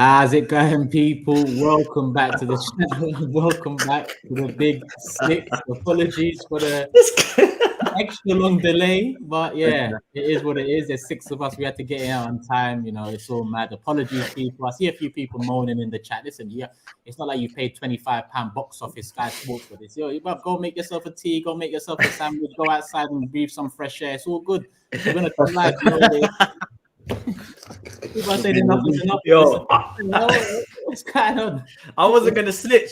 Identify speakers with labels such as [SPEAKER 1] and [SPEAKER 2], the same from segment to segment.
[SPEAKER 1] How's it going, people? Welcome back to the channel. Welcome back to the Big Six. Apologies for the extra long delay, but yeah, it is what it is. There's 6 of us. We had to get in on time. You know, it's all mad. Apologies, people. I see a few people moaning in the chat. Listen, yeah, it's not like you paid £25 box office Sky Sports for this. Yo, you better go make yourself a tea, go make yourself a sandwich, go outside and breathe some fresh air. It's all good. We're gonna come live. You know, people are saying enough is enough.
[SPEAKER 2] Yo,
[SPEAKER 1] what's going on?
[SPEAKER 2] I wasn't gonna snitch,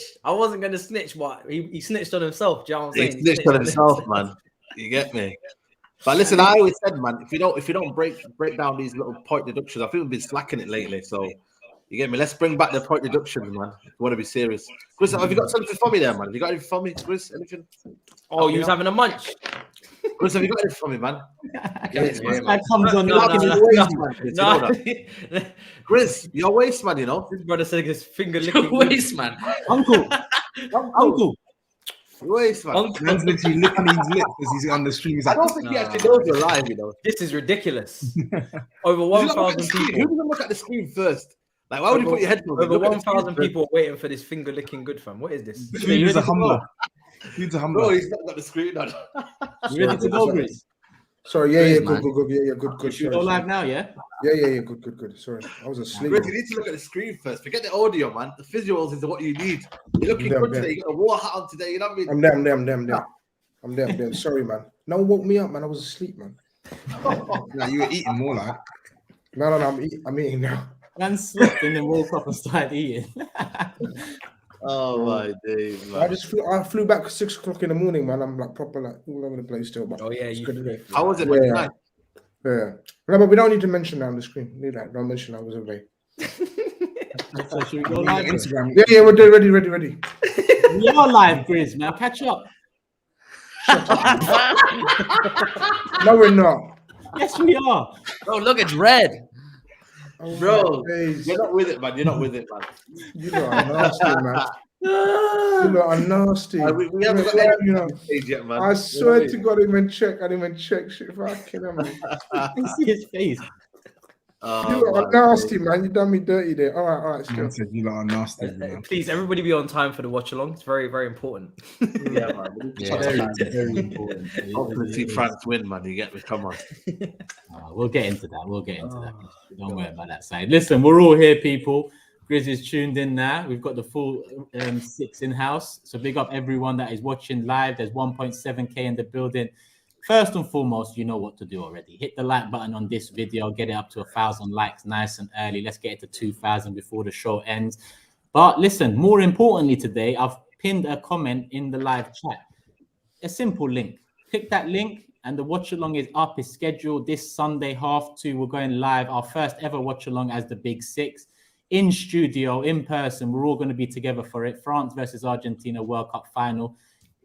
[SPEAKER 2] but he snitched on himself. Do you know what I'm saying?
[SPEAKER 3] He snitched on himself, man. You get me? But listen, I always said, man, if you don't break down these little point deductions, I think we've been slacking it lately. So you get me? Let's bring back the point deductions, man. If you want to be serious. Chris, have you got something for me there, man? Have you got anything for me, Chris? Anything?
[SPEAKER 2] Oh, you was having a munch.
[SPEAKER 3] Chris, have you got anything for me, man?
[SPEAKER 1] That comes on
[SPEAKER 3] no. Chris, your waist, man, you know.
[SPEAKER 2] This brother said his finger licking
[SPEAKER 4] waist, man.
[SPEAKER 1] Uncle.
[SPEAKER 3] Your waist, man.
[SPEAKER 4] Man's literally licking his lips as he's on the stream. He's like,
[SPEAKER 3] I don't think he actually knows you're live, you know.
[SPEAKER 2] This is ridiculous. Over 1,000 people.
[SPEAKER 3] Who doesn't look at the screen first? Like, why would you put your headphones?
[SPEAKER 2] Over 1,000 people waiting for this finger licking good, fam. What is this?
[SPEAKER 4] He's a humbler. He's a humbler.
[SPEAKER 3] No, he's not got the screen on.
[SPEAKER 1] You ready to go, Grizz?
[SPEAKER 5] Sorry, yeah, good. Yeah, good.
[SPEAKER 1] You go live now, yeah?
[SPEAKER 5] Yeah, good. Sorry, I was asleep.
[SPEAKER 3] Grizz, you need to look at the screen first. Forget the audio, man. The visuals is what you need. You're looking good today. You got a war hat on today. You know what I mean? I'm there. Sorry, man. No one woke me up, man. I was asleep, man.
[SPEAKER 4] Nah, you were eating more like.
[SPEAKER 5] No. I'm eating now.
[SPEAKER 1] Man slept and then woke up and started eating.
[SPEAKER 3] Oh my days, man.
[SPEAKER 5] I flew back at 6 o'clock in the morning, man. I'm like proper like all over the place still. But
[SPEAKER 2] oh yeah, you
[SPEAKER 5] good.
[SPEAKER 3] How was it? Yeah.
[SPEAKER 5] No, but we don't need to mention that on the screen. Leave that. Don't mention I was away.
[SPEAKER 1] So should we go live?
[SPEAKER 5] Instagram. Yeah, we're doing ready.
[SPEAKER 1] We are live, Grizz, man. Catch up.
[SPEAKER 5] No, we're not.
[SPEAKER 1] Yes, we are.
[SPEAKER 4] Oh, look, it's red.
[SPEAKER 5] Oh,
[SPEAKER 3] bro, you're not with it, man. You're not with it, man.
[SPEAKER 5] You know I'm nasty, man. You know I'm nasty.
[SPEAKER 3] We haven't got any stage yet, man.
[SPEAKER 5] I swear to God, I didn't even check shit. Fucking hell, man.
[SPEAKER 1] I can see his face.
[SPEAKER 5] You lot are nasty, man. You done me dirty there. All right, still.
[SPEAKER 4] You lot are nasty, man.
[SPEAKER 2] Please, everybody be on time for the watch along. It's very, very important.
[SPEAKER 3] Yeah, man.
[SPEAKER 1] Very important.
[SPEAKER 3] Hopefully see France win, man. You get me? Come on.
[SPEAKER 1] We'll get into that. Don't worry about that side. Listen, we're all here, people. Grizz is tuned in now. We've got the full 6 in house. So big up everyone that is watching live. There's 1.7K in the building. First and foremost, you know what to do already. Hit the like button on this video. Get it up to 1,000 likes nice and early. Let's get it to 2,000 before the show ends. But listen, more importantly today, I've pinned a comment in the live chat. A simple link. Click that link and the watch along is up. It's scheduled this Sunday, 2:30. We're going live. Our first ever watch along as the Big Six. In studio, in person. We're all going to be together for it. France versus Argentina World Cup final.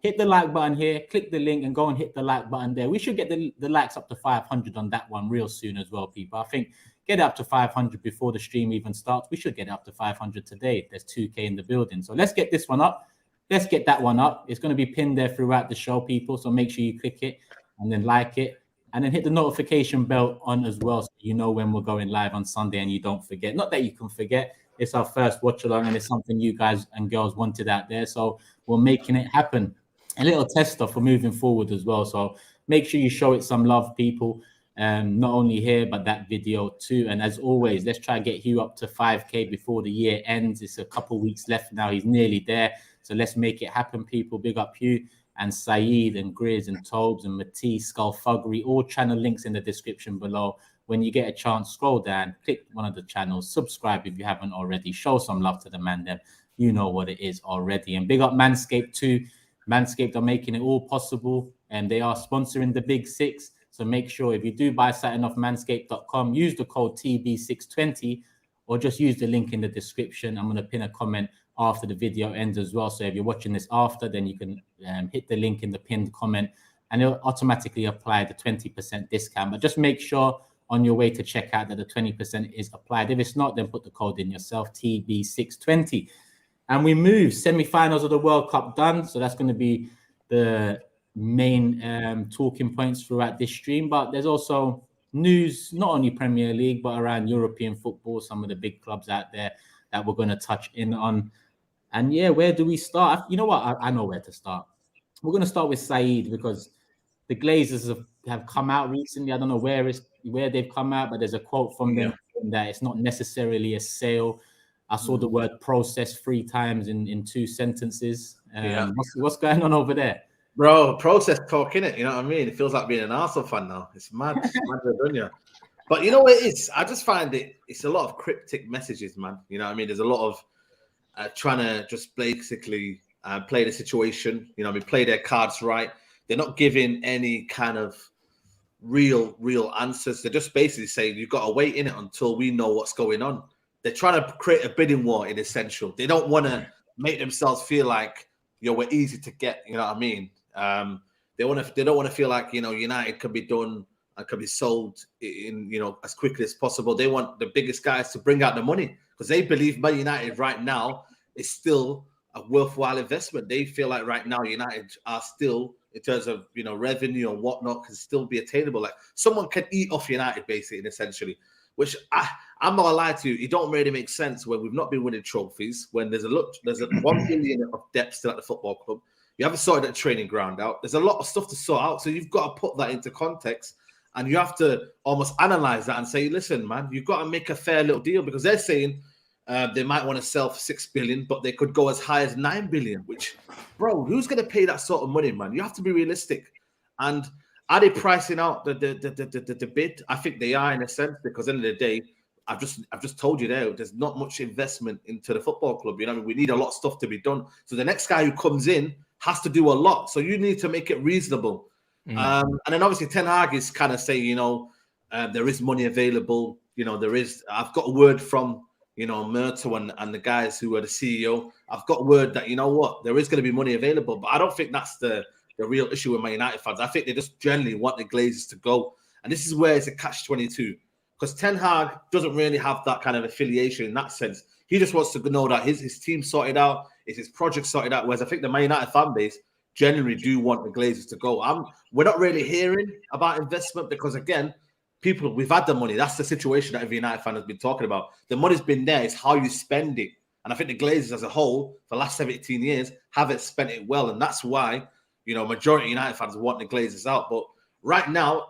[SPEAKER 1] Hit the like button here, click the link and go and hit the like button there. We should get the likes up to 500 on that one real soon as well, people. I think get it up to 500 before the stream even starts. We should get it up to 500 today. There's 2K in the building. So let's get this one up. Let's get that one up. It's going to be pinned there throughout the show, people. So make sure you click it and then like it. And then hit the notification bell on as well so you know when we're going live on Sunday and you don't forget. Not that you can forget. It's our first watch along and it's something you guys and girls wanted out there. So we're making it happen. A little tester for moving forward as well. So make sure you show it some love, people. Not only here, but that video too. And as always, let's try to get Hugh up to 5K before the year ends. It's a couple weeks left now. He's nearly there. So let's make it happen, people. Big up Hugh and SAEED and GRIZZ and TOBS and MATISSE, THUGGEry. All channel links in the description below. When you get a chance, scroll down, click one of the channels, subscribe if you haven't already. Show some love to the man them. You know what it is already. And big up Manscaped too. Manscaped are making it all possible and they are sponsoring the Big Six. So make sure if you do buy something off manscaped.com, use the code TB620 or just use the link in the description. I'm going to pin a comment after the video ends as well. So if you're watching this after, then you can hit the link in the pinned comment and it'll automatically apply the 20% discount. But just make sure on your way to check out that the 20% is applied. If it's not, then put the code in yourself, TB620. And we move semi-finals of the World Cup done. So that's going to be the main talking points throughout this stream. But there's also news, not only Premier League, but around European football, some of the big clubs out there. that we're going to touch in on. And yeah, where do we start? You know what? I know where to start. We're going to start with SAEED because the Glazers have come out recently. I don't know where they've come out, but there's a quote from them that it's not necessarily a sale. I saw the word process 3 times in 2 sentences. What's going on over there?
[SPEAKER 3] Bro, process talk, innit? You know what I mean? It feels like being an Arsenal fan now. It's mad. It's mad, but you know what it is? I just find it's a lot of cryptic messages, man. You know what I mean? There's a lot of trying to just basically play the situation. You know what I mean? Play their cards right. They're not giving any kind of real answers. They're just basically saying you've got to wait in it until we know what's going on. They're trying to create a bidding war in essential. They don't want to make themselves feel like we're easy to get. You know what I mean? They don't want to feel like United could be done and could be sold in as quickly as possible. They want the biggest guys to bring out the money because they believe Man United right now is still a worthwhile investment. They feel like right now United are still, in terms of revenue and whatnot, can still be attainable. Like someone can eat off United basically and essentially, which I'm not gonna lie to you, it don't really make sense when we've not been winning trophies, when there's a 1 billion of debt still at the football club. You haven't sorted that training ground out. There's a lot of stuff to sort out. So you've got to put that into context and you have to almost analyze that and say, listen, man, you've got to make a fair little deal because they're saying they might want to sell for 6 billion, but they could go as high as 9 billion, which, bro, who's going to pay that sort of money, man? You have to be realistic. And are they pricing out the bid? I think they are in a sense because at the end of the day, I've just told you there's not much investment into the football club. You know what I mean? We need a lot of stuff to be done. So the next guy who comes in has to do a lot. So you need to make it reasonable. And then obviously Ten Hag is kind of saying, there is money available. I've got a word from, Myrtle and the guys who are the CEO. I've got word that, there is going to be money available. But I don't think that's the real issue with Man United fans. I think they just generally want the Glazers to go. And this is where it's a catch-22. Because Ten Hag doesn't really have that kind of affiliation in that sense. He just wants to know that his team sorted out, is his project sorted out. Whereas I think the Man United fan base generally do want the Glazers to go. We're not really hearing about investment because, again, we've had the money. That's the situation that every United fan has been talking about. The money's been there. It's how you spend it. And I think the Glazers as a whole, for the last 17 years, haven't spent it well. And that's why, majority of United fans want the Glazers out. But right now,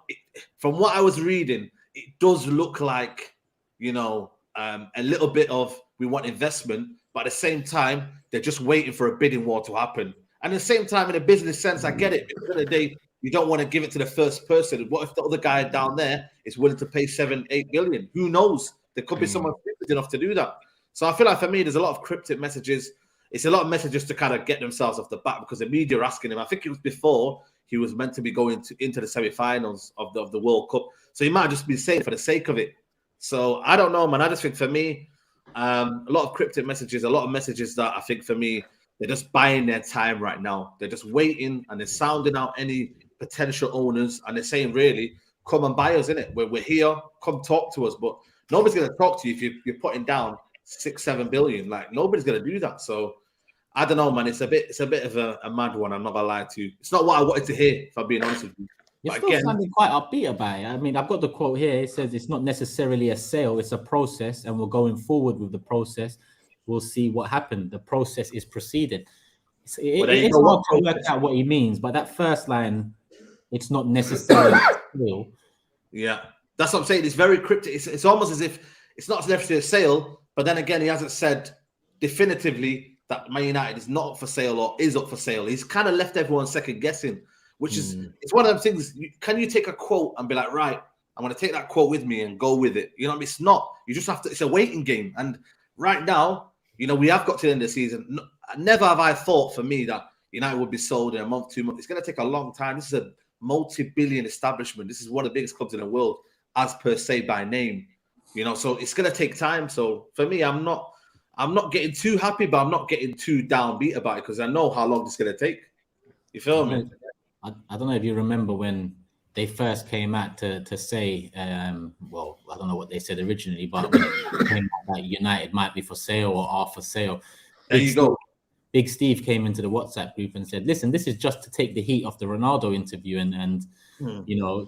[SPEAKER 3] from what I was reading, it does look like, a little bit of we want investment, but at the same time, they're just waiting for a bidding war to happen. And at the same time, in a business sense, I get it. At the end of the day, you don't want to give it to the first person. What if the other guy down there is willing to pay 7-8 billion? Who knows? There could be someone stupid enough to do that. So I feel like for me, there's a lot of cryptic messages. It's a lot of messages to kind of get themselves off the back because the media are asking him. I think it was before he was meant to be going into the semi-finals of the World Cup. So he might have just been saying it for the sake of it. So I don't know, man. I just think for me, a lot of cryptic messages, a lot of messages that I think for me, they're just buying their time right now. They're just waiting and they're sounding out any potential owners and they're saying, really, come and buy us, innit? We're here, come talk to us. But nobody's going to talk to you if you're putting down 6-7 billion. Like, nobody's going to do that. So I don't know, man. It's a bit of a mad one. I'm not gonna lie to you. It's not what I wanted to hear, if I'm being honest with you.
[SPEAKER 1] You're still sounding quite upbeat about it. I mean, I've got the quote here. It says it's not necessarily a sale, it's a process, and we're going forward with the process. We'll see what happened. The process is proceeding. It's hard to work out what he means, but that first line, it's not necessarily a sale.
[SPEAKER 3] Yeah, that's what I'm saying. It's very cryptic. It's almost as if it's not necessarily a sale, but then again, he hasn't said definitively that Man United is not up for sale or is up for sale. He's kind of left everyone second guessing, which is it's one of them things. Can you take a quote and be like, right, I'm going to take that quote with me and go with it? You know what I mean? It's not. You just have to. It's a waiting game. And right now, we have got to the end of the season. Never have I thought for me that United would be sold in a month, 2 months. It's going to take a long time. This is a multi-billion establishment. This is one of the biggest clubs in the world, as per se by name. So it's going to take time. So for me, I'm not getting too happy, but I'm not getting too downbeat about it because I know how long it's going to take. You feel me?
[SPEAKER 1] I don't know if you remember when they first came out to say, well, I don't know what they said originally, but when it came out that United might be for sale or are for sale.
[SPEAKER 3] There you go.
[SPEAKER 1] Big Steve came into the WhatsApp group and said, listen, this is just to take the heat off the Ronaldo interview and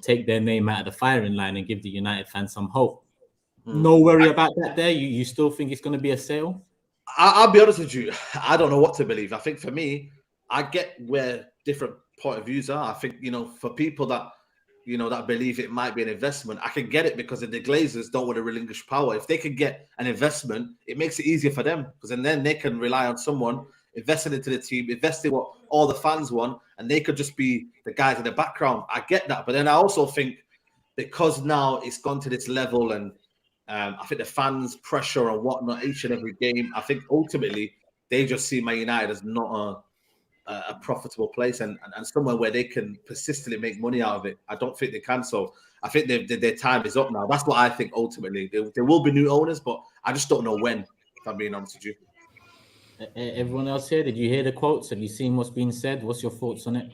[SPEAKER 1] take their name out of the firing line and give the United fans some hope. No worry about that there. You still think it's going to be a sale?
[SPEAKER 3] I'll be honest with you. I don't know what to believe. I think for me, I get where different point of views are. I think, for people that, that believe it might be an investment, I can get it because the Glazers don't want to relinquish power. If they can get an investment, it makes it easier for them because then they can rely on someone investing into the team, investing what all the fans want, and they could just be the guys in the background. I get that. But then I also think because now it's gone to this level and I think the fans' pressure and whatnot each and every game, I think ultimately they just see Man United as not a profitable place and somewhere where they can persistently make money out of it. I don't think they can. So I think their time is up now. That's what I think ultimately. There will be new owners, but I just don't know when, if I'm being honest with you.
[SPEAKER 1] Everyone else here, did you hear the quotes? Have you seen what's been said? What's your thoughts on it?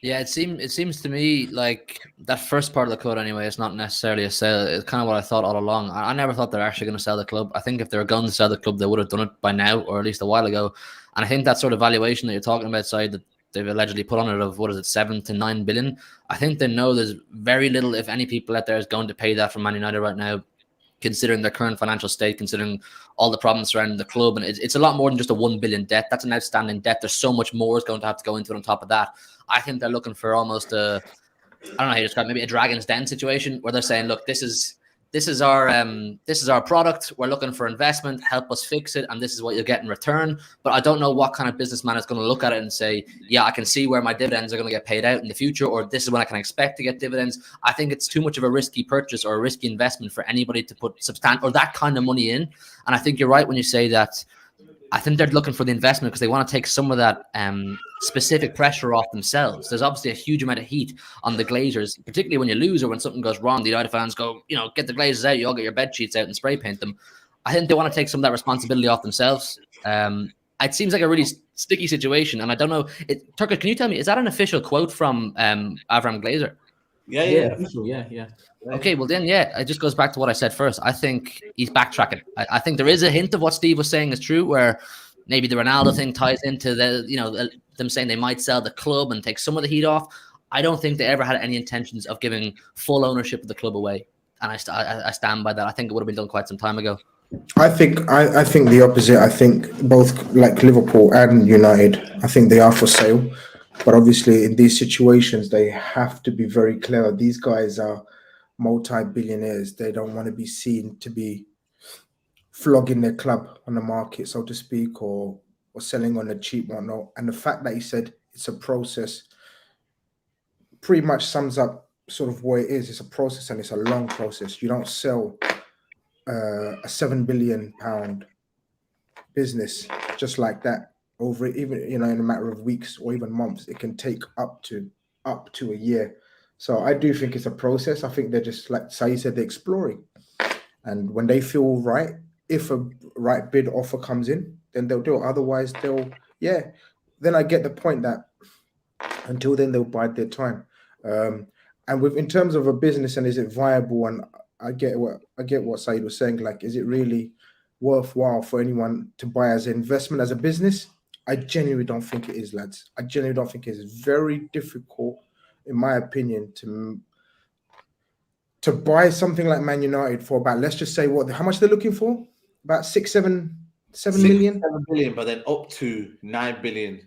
[SPEAKER 6] Yeah, it seems to me like that first part of the quote anyway is not necessarily a sale. It's kind of what I thought all along. I never thought they're actually going to sell the club. I think if they were going to sell the club, they would have done it by now or at least a while ago. And I think that sort of valuation that you're talking about, side that they've allegedly put on it of, 7 to 9 billion. I think they know there's very little, if any, people out there is going to pay that for Man United right now, considering their current financial state, considering all the problems surrounding the club. And it's a lot more than just a 1 billion debt. That's an outstanding debt. There's so much more is going to have to go into it on top of that. I think they're looking for almost I don't know how you describe it, maybe a Dragon's Den situation where they're saying, look, this is our product. We're looking for investment. Help us fix it, and this is what you'll get in return. But I don't know what kind of businessman is going to look at it and say, yeah, I can see where my dividends are going to get paid out in the future, or this is when I can expect to get dividends. I think it's too much of a risky purchase or a risky investment for anybody to put or that kind of money in. And I think you're right when you say that. I think they're looking for the investment because they want to take some of that specific pressure off themselves. There's obviously a huge amount of heat on the Glazers, particularly when you lose or when something goes wrong. The United fans go, get the Glazers out. You all get your bed sheets out and spray paint them. I think they want to take some of that responsibility off themselves. It seems like a really sticky situation, and I don't know. Turkish, can you tell me, is that an official quote from Avram Glazer?
[SPEAKER 1] Yeah.
[SPEAKER 6] Okay, well then, it just goes back to what I said first. I think he's backtracking. I think there is a hint of what Steve was saying is true, where maybe the Ronaldo thing ties into them saying they might sell the club and take some of the heat off. I don't think they ever had any intentions of giving full ownership of the club away, and I stand by that. I think it would have been done quite some time ago.
[SPEAKER 5] I think the opposite. I think both like Liverpool and United, I think they are for sale. But obviously in these situations, they have to be very clever. These guys are multi-billionaires. They don't want to be seen to be flogging their club on the market, so to speak, or selling on the cheap whatnot. And the fact that he said it's a process pretty much sums up sort of what it is. It's a process and it's a long process. You don't sell a £7 billion business just like that over even in a matter of weeks or even months. It can take up to a year. So I do think it's a process. I think they're just, like Saeed said, they're exploring, and when they feel right, if a right bid offer comes in, then they'll do it. Otherwise then I get the point that until then they'll bide their time. And in terms of a business and is it viable, and I get what Saeed was saying, like, is it really worthwhile for anyone to buy as an investment, as a business? I genuinely don't think it is, lads. I genuinely don't think it is. Very difficult, in my opinion, to buy something like Man United for about, let's just say, how much they're looking for? About 7 million?
[SPEAKER 3] 7 billion, but then up to 9 billion.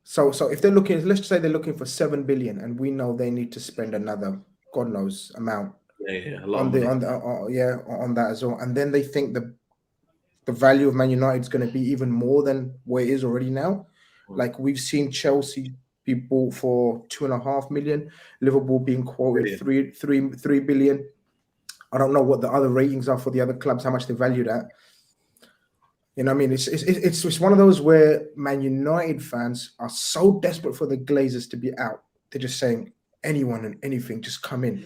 [SPEAKER 5] So if they're looking, let's just say they're looking for 7 billion, and we know they need to spend another God knows amount on that as well. And then they think the value of Man United is going to be even more than where it is already now. Like, we've seen Chelsea be bought for 2.5 million, Liverpool being quoted 3 billion. I don't know what the other ratings are for the other clubs, how much they value that. You know what I mean? It's one of those where Man United fans are so desperate for the Glazers to be out. They're just saying anyone and anything, just come in.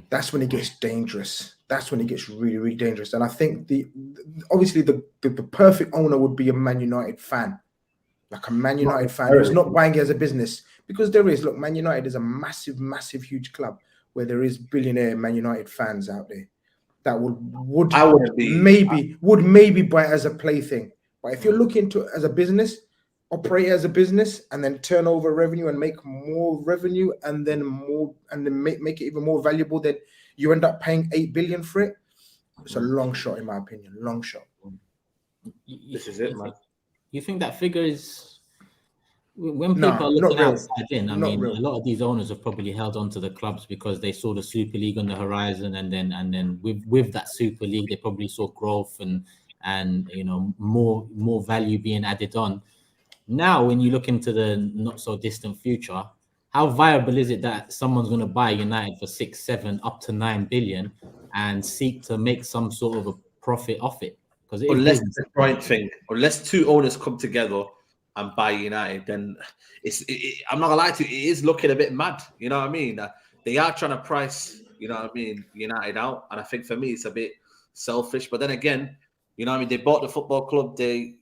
[SPEAKER 5] That's when it gets dangerous. That's when it gets really, really dangerous. And I think obviously the perfect owner would be a Man United fan, like a Man United fan who's not buying it as a business, because there is. Look, Man United is a massive, massive, huge club where there is billionaire Man United fans out there that would maybe buy it as a plaything. But if you're looking to as a business, operate as a business, and then turn over revenue and make more revenue, and then make it even more valuable, then you end up paying 8 billion for it. It's a long shot, in my opinion. Long shot.
[SPEAKER 3] This is it, man.
[SPEAKER 1] You think that figure is? When
[SPEAKER 5] No,
[SPEAKER 1] people are
[SPEAKER 5] not
[SPEAKER 1] looking
[SPEAKER 5] real.
[SPEAKER 1] outside in, I
[SPEAKER 5] Not
[SPEAKER 1] mean,
[SPEAKER 5] real.
[SPEAKER 1] a lot of these owners have probably held on to the clubs because they saw the Super League on the horizon, and then with that Super League, they probably saw growth and more value being added on. Now, when you look into the not so distant future, how viable is it that someone's going to buy United for 6, 7, up to 9 billion and seek to make some sort of a profit off it? Because
[SPEAKER 3] Unless it's a joint thing, unless two owners come together and buy United, then I'm not gonna lie to you, it is looking a bit mad. You know what I mean? They are trying to price, you know what I mean, United out, and I think for me it's a bit selfish. But then again, you know what I mean, they bought the football club. They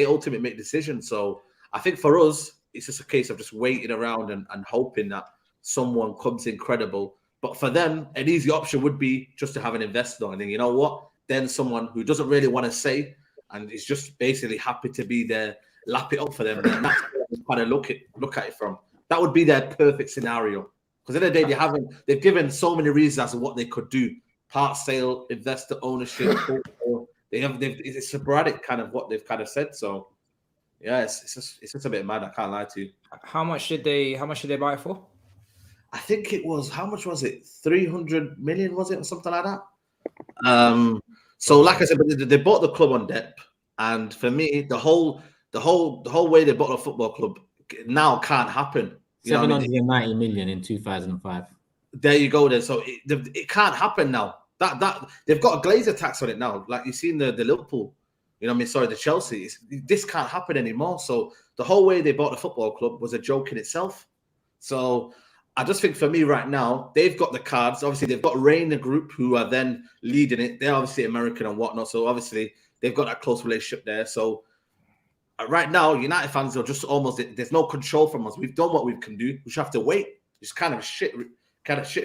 [SPEAKER 3] ultimately make decisions. So I think for us, it's just a case of just waiting around and hoping that someone comes incredible. But for them, an easy option would be just to have an investor, and then you know what? Then someone who doesn't really want to say and is just basically happy to be there, lap it up for them. And that's where they kind of look at it from. That would be their perfect scenario. Because at the end of the day, they've given so many reasons as to what they could do: part sale, investor ownership. It's sporadic kind of what they've kind of said. So yeah, it's just a bit mad. I can't lie to you.
[SPEAKER 2] How much did they buy it for?
[SPEAKER 3] I think it was, how much was it? 300 million, was it, or something like that? So like I said, but they bought the club on depth, and for me, the whole way they bought a football club now can't happen.
[SPEAKER 1] 790 million in 2005.
[SPEAKER 3] There you go. Then, so it can't happen now. That they've got a Glazer tax on it now. Like you've seen the Liverpool, you know what I mean? Sorry, the Chelsea. This can't happen anymore. So the whole way they bought the football club was a joke in itself. So I just think for me right now, they've got the cards. Obviously, they've got Rayner Group who are then leading it. They're obviously American and whatnot. So obviously, they've got that close relationship there. So right now, United fans are just almost, there's no control from us. We've done what we can do. We just have to wait. It's kind of shit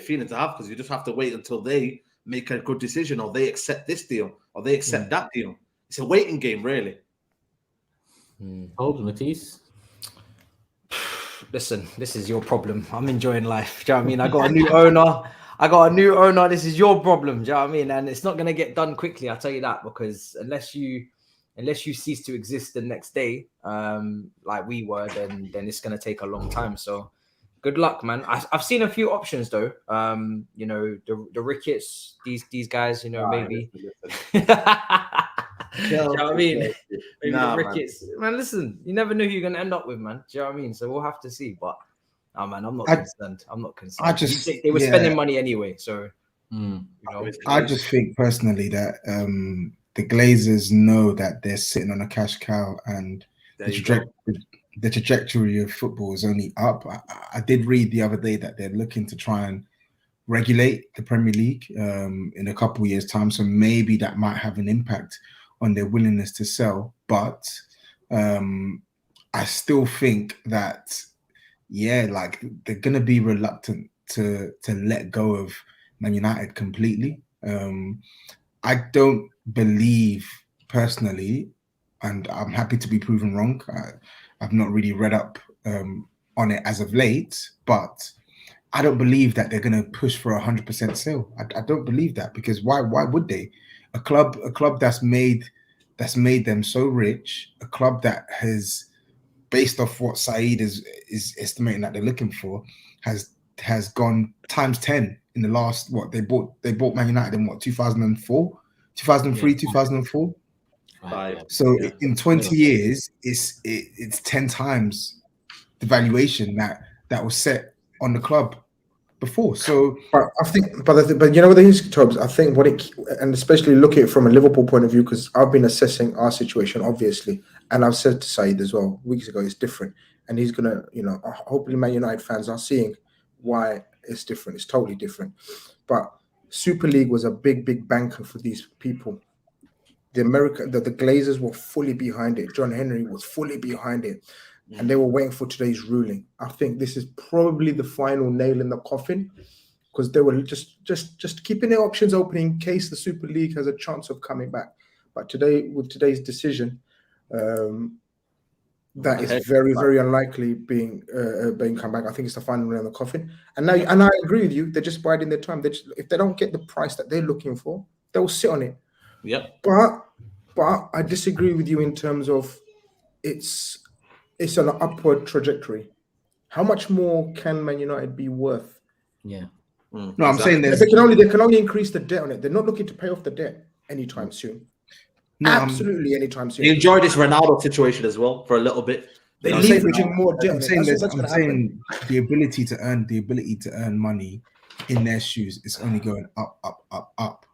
[SPEAKER 3] feeling to have, because you just have to wait until they make a good decision, or they accept this deal, or they accept that deal. It's a waiting game, really.
[SPEAKER 1] Hold, Matisse.
[SPEAKER 2] Listen, this is your problem. I'm enjoying life. Do you know what I mean? I got a new owner. This is your problem. Do you know what I mean? And it's not going to get done quickly. I'll tell you that, because unless you cease to exist the next day, like we were, then it's going to take a long time. So good luck, man. I've seen a few options though. You know, the Ricketts, these guys, you know, maybe. Do you know what I mean? Maybe the Ricketts. Man, listen, you never know who you're going to end up with, man. Do you know what I mean? So we'll have to see. But, oh, man, I'm not concerned. I'm not concerned. They were spending money anyway. So, you know.
[SPEAKER 4] I just think personally that the Glazers know that they're sitting on a cash cow, and the trajectory of football is only up. I did read the other day that they're looking to try and regulate the Premier League in a couple of years' time. So maybe that might have an impact on their willingness to sell. But I still think that, like they're going to be reluctant to let go of Man United completely. I don't believe personally, and I'm happy to be proven wrong. I've not really read up on it as of late, but I don't believe that they're going to push for 100% sale. I don't believe that, because why would they? A club that's made them so rich, a club that has, based off what SAEED is estimating that they're looking for, has gone times 10 in the last, what they bought Man United in 2004, 2003, 2004. So in 20 years, it's 10 times the valuation that was set on the club before. So,
[SPEAKER 5] but I think, but you know what the issue, TOBS, I think and especially look at it from a Liverpool point of view, because I've been assessing our situation, obviously, and I've said to SAEED as well weeks ago, it's different, and he's gonna, you know, hopefully Man United fans are seeing why it's different. It's totally different. But Super League was a big banker for these people. The Glazers were fully behind it. John Henry was fully behind it. And they were waiting for today's ruling. I think this is probably the final nail in the coffin, because they were just keeping their options open in case the Super League has a chance of coming back. But today, with today's decision, that is very unlikely being come back. I think it's the final nail in the coffin. And I agree with you. They're just biding their time. If they don't get the price that they're looking for, they'll sit on it.
[SPEAKER 3] Yep.
[SPEAKER 5] But But I disagree with you in terms of it's an upward trajectory. How much more can Man United be worth?
[SPEAKER 1] Yeah.
[SPEAKER 4] No, I'm saying
[SPEAKER 5] they can only increase the debt on it. They're not looking to pay off the debt anytime soon.
[SPEAKER 4] No,
[SPEAKER 5] absolutely anytime soon.
[SPEAKER 3] They enjoy this Ronaldo situation as well for a little bit.
[SPEAKER 5] They're leveraging more debt.
[SPEAKER 4] I'm saying the ability to earn money in their shoes is only going up.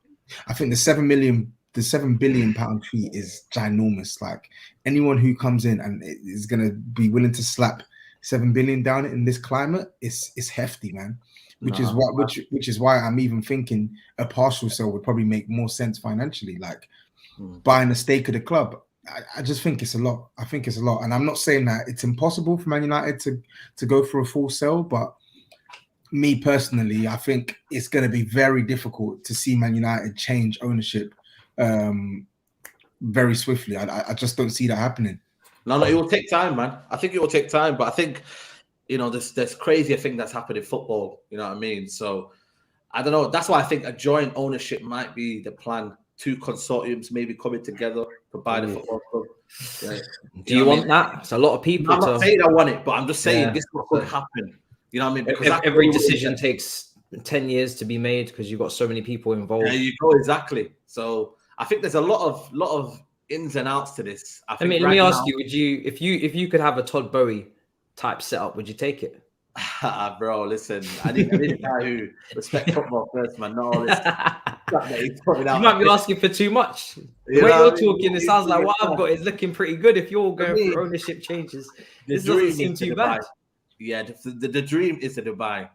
[SPEAKER 4] I think the 7 billion pound fee is ginormous. Like anyone who comes in and is gonna be willing to slap 7 billion down in this climate, it's hefty, man. Which is why I'm even thinking a partial sale would probably make more sense financially, like buying a stake of the club. I just think it's a lot. I think it's a lot, and I'm not saying that it's impossible for Man United to go for a full sale, but me personally, I think it's going to be very difficult to see Man United change ownership very swiftly. I just don't see that happening.
[SPEAKER 3] No, it will take time, man. I think it will take time, but I think, you know, there's crazier thing that's happened in football. You know what I mean? So I don't know. That's why I think a joint ownership might be the plan. 2 consortiums maybe coming together to buy the football club. Yeah.
[SPEAKER 2] Do you want that? It's a lot of people.
[SPEAKER 3] I'm not saying I want it, but I'm just saying this could happen. You know what I mean? Because
[SPEAKER 2] every decision takes 10 years to be made because you've got so many people involved.
[SPEAKER 3] There you go, exactly. So I think there's a lot of ins and outs to this. I think
[SPEAKER 2] let me ask you: would you, if you could have a Todd Bowie type setup, would you take it?
[SPEAKER 3] Bro, listen, I need a guy who respects football first, man. Not all this. You
[SPEAKER 2] might be asking for too much. The way you're talking, it sounds like what I've got is looking pretty good. If you're going for ownership changes, this doesn't seem too bad.
[SPEAKER 3] Yeah, the dream is the Dubai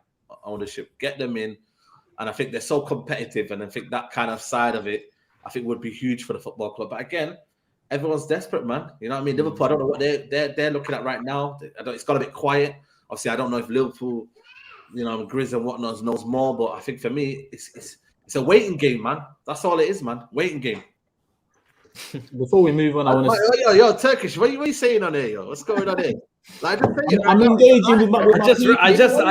[SPEAKER 3] ownership. Get them in, and I think they're so competitive, and I think that kind of side of it, I think would be huge for the football club. But again, everyone's desperate, man. You know what I mean? Liverpool, I don't know what they're looking at right now. It's got a bit quiet. Obviously, I don't know if Liverpool, you know, GRIZZ and whatnot knows more, but I think for me, it's a waiting game, man. That's all it is, man. Waiting game.
[SPEAKER 1] Before we move on, I want to.
[SPEAKER 3] Yo, Turkish. What are you saying on here, yo? What's going on here? Like,
[SPEAKER 1] I'm engaging with my.
[SPEAKER 2] I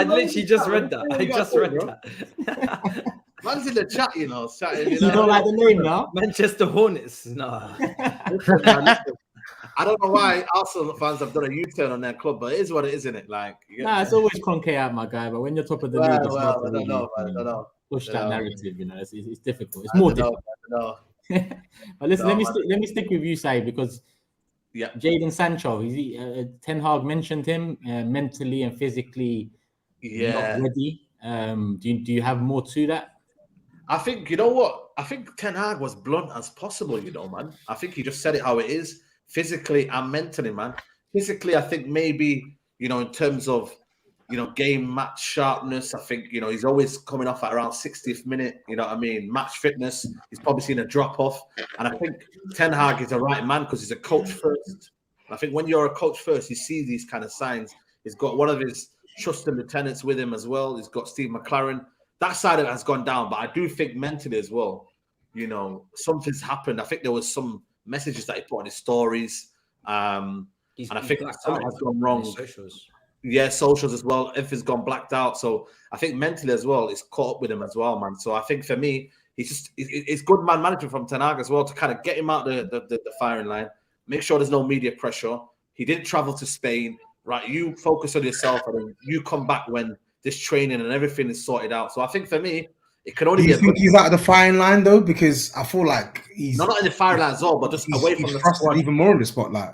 [SPEAKER 2] literally just read that. I just read that.
[SPEAKER 3] Man's in the chat, you know. Chatting,
[SPEAKER 1] you don't like the name now?
[SPEAKER 2] Manchester Hornets. No.
[SPEAKER 3] I don't know why Arsenal fans have done a U-turn on their club, but it is what it is, isn't it? Like,
[SPEAKER 1] it's always Conke out, my guy. But when you're top of the league,
[SPEAKER 3] I don't know.
[SPEAKER 1] Push that narrative, you know. It's difficult. It's more difficult. But listen, let me stick with you, Saeed, because Jadon Sancho, Ten Hag mentioned him mentally and physically not ready. Do you have more to that?
[SPEAKER 3] I think, you know what? I think Ten Hag was blunt as possible, you know, man. I think he just said it how it is, physically and mentally, man. Physically, I think maybe, you know, in terms of, you know, game match sharpness, I think, you know, he's always coming off at around 60th minute, you know what I mean? Match fitness, he's probably seen a drop off. And I think Ten Hag is the right man because he's a coach first. I think when you're a coach first, you see these kind of signs. He's got one of his trusted lieutenants with him as well. He's got Steve McLaren. That side of it has gone down, but I do think mentally as well, you know, something's happened. I think there was some messages that he put on his stories. And I think something has gone wrong.
[SPEAKER 2] Socials.
[SPEAKER 3] Yeah, socials as well. Everything's gone blacked out. So I think mentally as well, it's caught up with him as well, man. So I think for me, it's good man management from Ten Hag as well to kind of get him out the firing line, make sure there's no media pressure. He didn't travel to Spain, right? You focus on yourself and then you come back when this training and everything is sorted out. So I think for me, it can only be.
[SPEAKER 4] Do you think he's out of the firing line though? Because I feel like he's
[SPEAKER 3] not in the firing line at all, but just away from the squad.
[SPEAKER 4] Even more in the spotlight.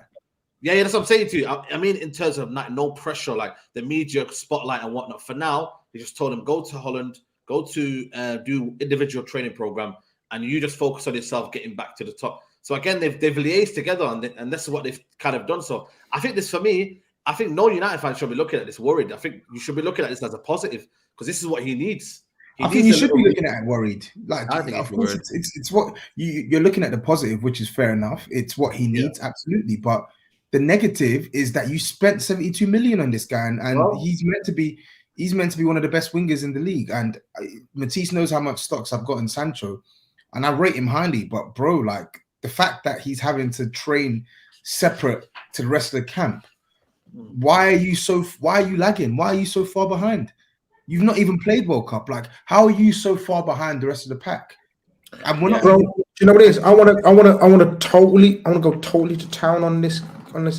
[SPEAKER 3] Yeah, that's what I'm saying to you. I mean, in terms of no pressure, like the media spotlight and whatnot. For now, he just told him go to Holland, go to do individual training program, and you just focus on yourself getting back to the top. So again, they've liaised together, and this is what they've kind of done. So I think this for me. I think no United fan should be looking at this worried. I think you should be looking at this as a positive because this is what he needs.
[SPEAKER 4] I think you should be looking at it worried. Like, I think it's what you're looking at the positive, which is fair enough. It's what he needs, absolutely. But the negative is that you spent 72 million on this guy, and he's meant to be one of the best wingers in the league. And Matisse knows how much stocks I've got in Sancho, and I rate him highly. But bro, like the fact that he's having to train separate to the rest of the camp. Why are you lagging? Why are you so far behind? You've not even played World Cup. Like, how are you so far behind the rest of the pack? And we're not.
[SPEAKER 5] Bro, do you know what it is? I want to go totally to town on this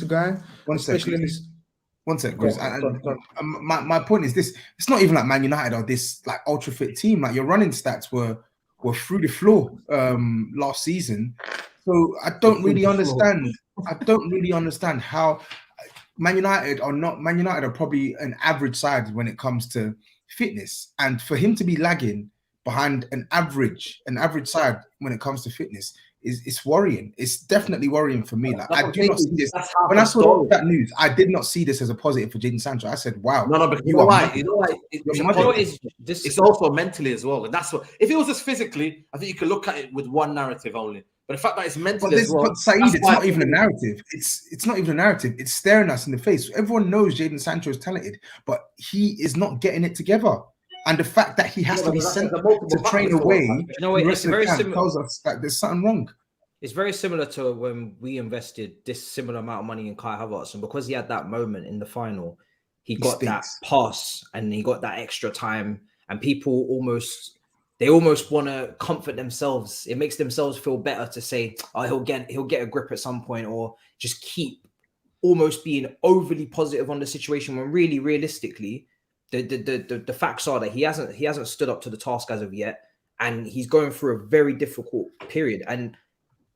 [SPEAKER 5] guy, especially in this.
[SPEAKER 4] One sec, Grizz. My point is this: it's not even like Man United or this like ultra fit team. Like your running stats were through the floor last season. So I don't really understand. I don't really understand how Man United are probably an average side when it comes to fitness, and for him to be lagging behind an average side when it comes to fitness it's worrying. It's definitely worrying for me. Like I do not see this. When I saw that news, I did not see this as a positive for Jadon Sancho. I said, "Wow."
[SPEAKER 3] No, but you know why? It's also mentally as well, and that's what. If it was just physically, I think you could look at it with one narrative only. But the fact that it's mentally as well.
[SPEAKER 4] But SAEED, it's not even a narrative. It's not even a narrative. It's staring us in the face. Everyone knows Jadon Sancho is talented, but he is not getting it together. And the fact that he has to be sent to train away, it's very similar. Tells us that there's something wrong.
[SPEAKER 2] It's very similar to when we invested this similar amount of money in Kai Havertz, and because he had that moment in the final, he got that pass and he got that extra time, and people almost want to comfort themselves. It makes themselves feel better to say, "Oh, he'll get a grip at some point," or just keep almost being overly positive on the situation when really, realistically, the facts are that he hasn't stood up to the task as of yet, and he's going through a very difficult period. And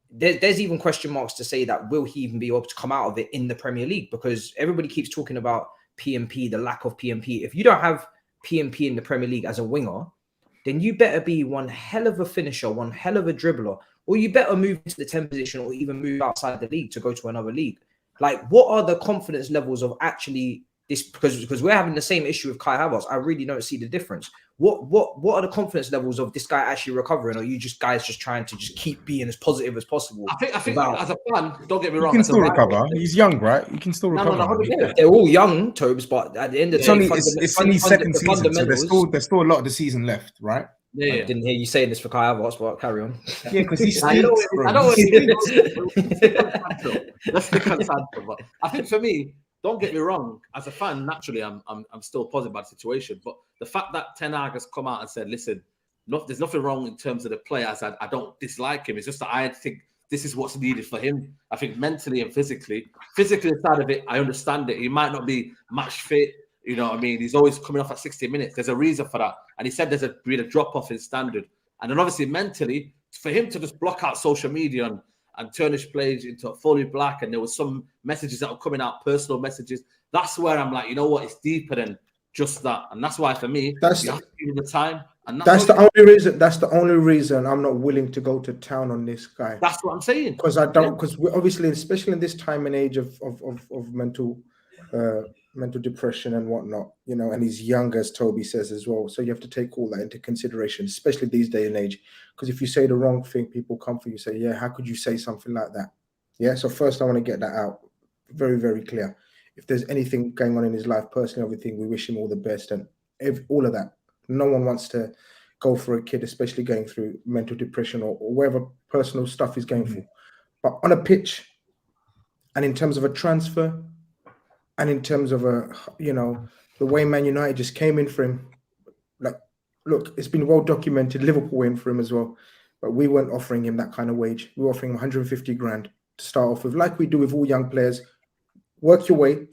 [SPEAKER 2] there's even question marks to say that will he even be able to come out of it in the Premier League, because everybody keeps talking about PMP, the lack of PMP. If you don't have PMP in the Premier League as a winger, then you better be one hell of a finisher, one hell of a dribbler, or you better move into the 10 position or even move outside the league to go to another league. Like, what are the confidence levels of actually this? Because we're having the same issue with Kai Havertz. I really don't see the difference. What are the confidence levels of this guy actually recovering? Or are you guys just trying to just keep being as positive as possible?
[SPEAKER 3] I think as a fan, don't get me wrong,
[SPEAKER 4] he can still recover. He's young, right? He can still recover.
[SPEAKER 2] Yeah, they're all young, Tobes, but at the end of the day,
[SPEAKER 4] it's only second season, so there's still a lot of the season left, right?
[SPEAKER 3] Yeah.
[SPEAKER 2] I didn't hear you saying this for Kai Havertz, but carry on.
[SPEAKER 4] Yeah, because he's
[SPEAKER 3] I don't let's stick on Sancho, but I think for me, don't get me wrong, as a fan, naturally, I'm still positive about the situation. But the fact that Ten Hag has come out and said, listen, there's nothing wrong in terms of the player. I don't dislike him. It's just that I think this is what's needed for him. I think mentally and physically side of it, I understand it. He might not be match fit. You know what I mean? He's always coming off at 60 minutes. There's a reason for that. And he said there's been a drop-off in standard. And then obviously mentally, for him to just block out social media and turn his plays into fully black, and there was some messages that were coming out, personal messages, that's where I'm like, you know what? It's deeper than just that. And that's why for me, you have to give him the time. And
[SPEAKER 5] that's the only reason. That's the only reason I'm not willing to go to town on this guy.
[SPEAKER 3] That's what I'm saying.
[SPEAKER 5] Because I don't. Because we're obviously, especially in this time and age of mental depression and whatnot, you know, and he's young, as Toby says as well. So you have to take all that into consideration, especially these day and age. Because if you say the wrong thing, people come for you, say, "Yeah, how could you say something like that?" Yeah. So first, I want to get that out, very, very clear. If there's anything going on in his life, personally, everything, we wish him all the best and all of that. No one wants to go for a kid, especially going through mental depression or whatever personal stuff he's going through. But on a pitch, and in terms of a transfer, and in terms of the way Man United just came in for him, like, look, it's been well documented. Liverpool went for him as well, but we weren't offering him that kind of wage. We were offering him 150 grand to start off with, like we do with all young players. Work your way.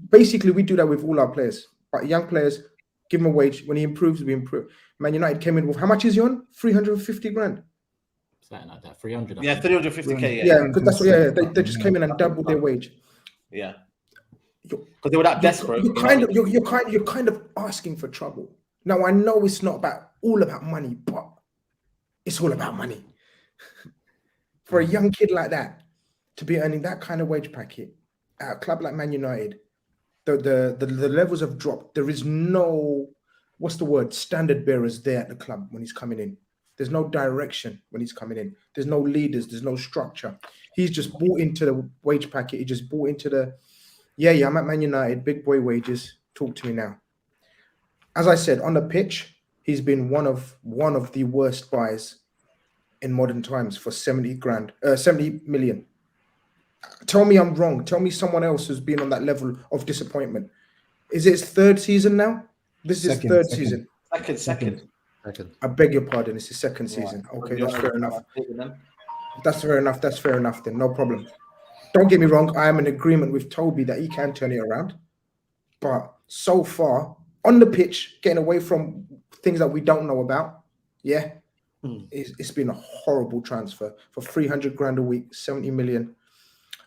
[SPEAKER 5] Basically, we do that with all our players. But young players, give him a wage. When he improves, we improve. Man United came in with, how much is he on? 350 grand.
[SPEAKER 1] Something like that. 300.
[SPEAKER 3] Yeah, 350k.
[SPEAKER 5] Yeah, because that's what. They just came in and doubled their wage.
[SPEAKER 3] Yeah. Because they were that desperate.
[SPEAKER 5] You're kind of asking for trouble. Now I know it's not all about money, but it's all about money. For a young kid like that to be earning that kind of wage packet at a club like Man United, the levels have dropped. There is no, standard bearers there at the club when he's coming in. There's no direction when he's coming in. There's no leaders. There's no structure. He's just bought into the wage packet. He just bought into the, yeah, I'm at Man United, big boy wages. Talk to me now. As I said, on the pitch, he's been one of the worst buys in modern times for 70 million. Tell me I'm wrong. Tell me someone else who's been on that level of disappointment. Is it his third season now? This is his third season.
[SPEAKER 3] Second.
[SPEAKER 5] I beg your pardon. It's his second season. Okay, that's fair enough. That's fair enough. That's fair enough. Then no problem. Don't get me wrong. I am in agreement with Toby that he can turn it around, but so far on the pitch, getting away from things that we don't know about, it's been a horrible transfer for 300 grand a week, 70 million.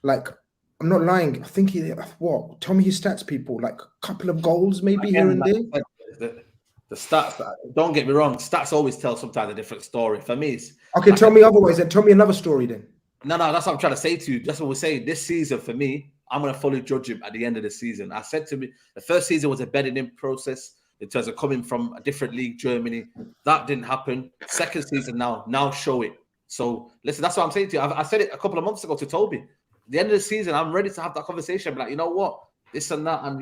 [SPEAKER 5] Like, I'm not lying. I think tell me his stats, people. Like a couple of goals, maybe here and there.
[SPEAKER 3] The stats, don't get me wrong, stats always tell sometimes a different story. For me, it's
[SPEAKER 5] okay. Tell me otherwise. Then tell me another story. Then
[SPEAKER 3] no, that's what I'm trying to say to you. That's what we're saying. This season, for me, I'm going to fully judge him at the end of the season. I said to me, the first season was a bedding in process in terms of coming from a different league, Germany. That didn't happen. Second season now show it. So listen, that's what I'm saying to you. I said it a couple of months ago to Toby. At the end of the season, I'm ready to have that conversation. But like, you know what, this and that, and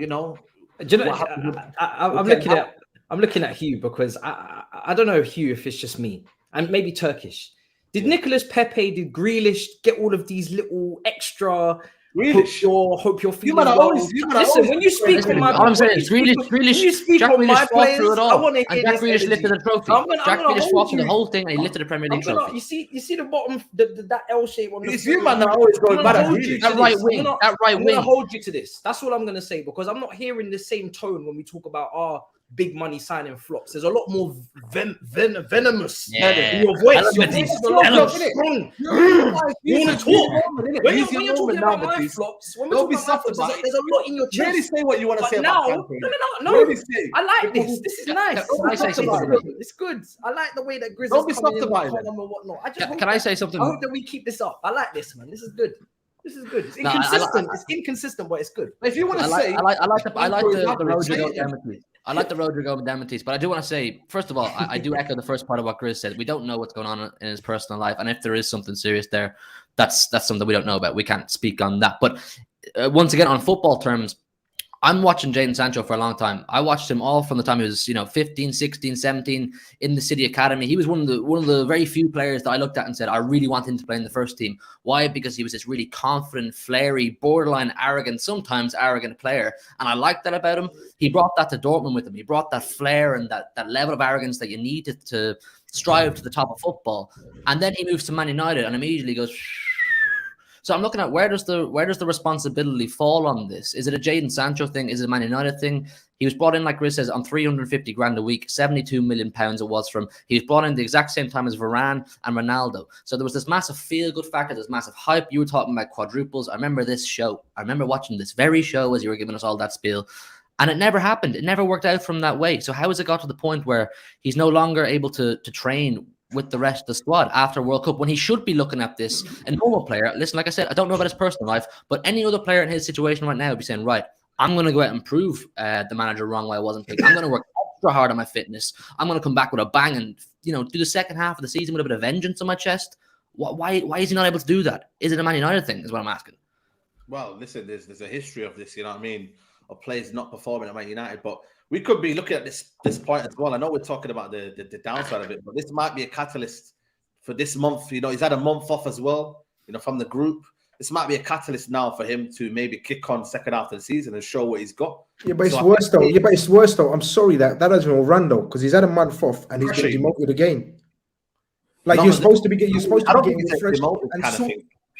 [SPEAKER 2] I'm looking at Hugh because I don't know, Hugh, if it's just me and maybe Turkish. Did Nicolas Pepe, did Grealish get all of these little extra? Hope you're feeling well. Listen, when you speak on my,
[SPEAKER 6] all I'm saying is Grealish.
[SPEAKER 2] You speak on my players. I want to hear
[SPEAKER 6] Jack Grealish lifted the trophy. Jack Grealish fought for the whole thing, and he lifted the Premier League trophy.
[SPEAKER 2] You see the bottom, that L shape on the.
[SPEAKER 3] It's you, man. That always going mad at Grealish.
[SPEAKER 6] That right wing.
[SPEAKER 2] I'm gonna hold you to this. That's what I'm gonna say, because I'm not hearing the same tone when we talk about our big money signing flops. There's a lot more venomous in your voice. Your voice is a lot strong. You want to talk. When you're talking about my flops, when we're talking about my flops, there's a lot in your chest.
[SPEAKER 3] Really say what you want to say about campaign.
[SPEAKER 2] No. Really I like this. This is nice. It's good. I like the way that GRIZZ
[SPEAKER 3] don't be soft about it
[SPEAKER 2] and whatnot.
[SPEAKER 6] Can I say something?
[SPEAKER 2] I hope that we keep this up. I like this, man. This is good. This is good. It's inconsistent. It's inconsistent, but it's good.
[SPEAKER 3] If you want to say,
[SPEAKER 6] I like the road you're going down. I like the road you're going down, Matisse. But I do want to say, first of all, I do echo the first part of what GRIZZ said. We don't know what's going on in his personal life, and if there is something serious there, that's something we don't know about. We can't speak on that. But once again, on football terms, I'm watching Jadon Sancho for a long time. I watched him all from the time he was, 15, 16, 17 in the City Academy. He was one of the very few players that I looked at and said, I really want him to play in the first team. Why? Because he was this really confident, flary, borderline arrogant, sometimes arrogant player. And I liked that about him. He brought that to Dortmund with him. He brought that flair and that level of arrogance that you need to strive to the top of football. And then he moves to Man United and immediately goes... So I'm looking at where does the responsibility fall on this? Is it a Jadon Sancho thing? Is it a Man United thing? He was brought in, like GRIZZ says, on 350 grand a week, 72 million pounds it was from. He was brought in the exact same time as Varane and Ronaldo. So there was this massive feel-good factor, this massive hype. You were talking about quadruples. I remember this show. I remember watching this very show as you were giving us all that spiel. And it never happened. It never worked out from that way. So how has it got to the point where he's no longer able to train with the rest of the squad after World Cup when he should be looking at this? A normal player, listen, like I said, I don't know about his personal life, but any other player in his situation right now would be saying, right, I'm going to go out and prove the manager wrong why I wasn't picked. I'm going to work extra hard on my fitness. I'm going to come back with a bang and, do the second half of the season with a bit of vengeance on my chest. Why is he not able to do that? Is it a Man United thing is what I'm asking.
[SPEAKER 3] Well, listen, there's a history of this, of players not performing at Man United, but we could be looking at this point as well. I know we're talking about the downside of it, but this might be a catalyst for this month. He's had a month off as well, from the group. This might be a catalyst now for him to maybe kick on second half of the season and show what he's got.
[SPEAKER 5] Yeah, but it's worse though. I'm sorry that doesn't all run though, because he's had a month off and he's getting demoted again. Like you're supposed to be getting refreshed.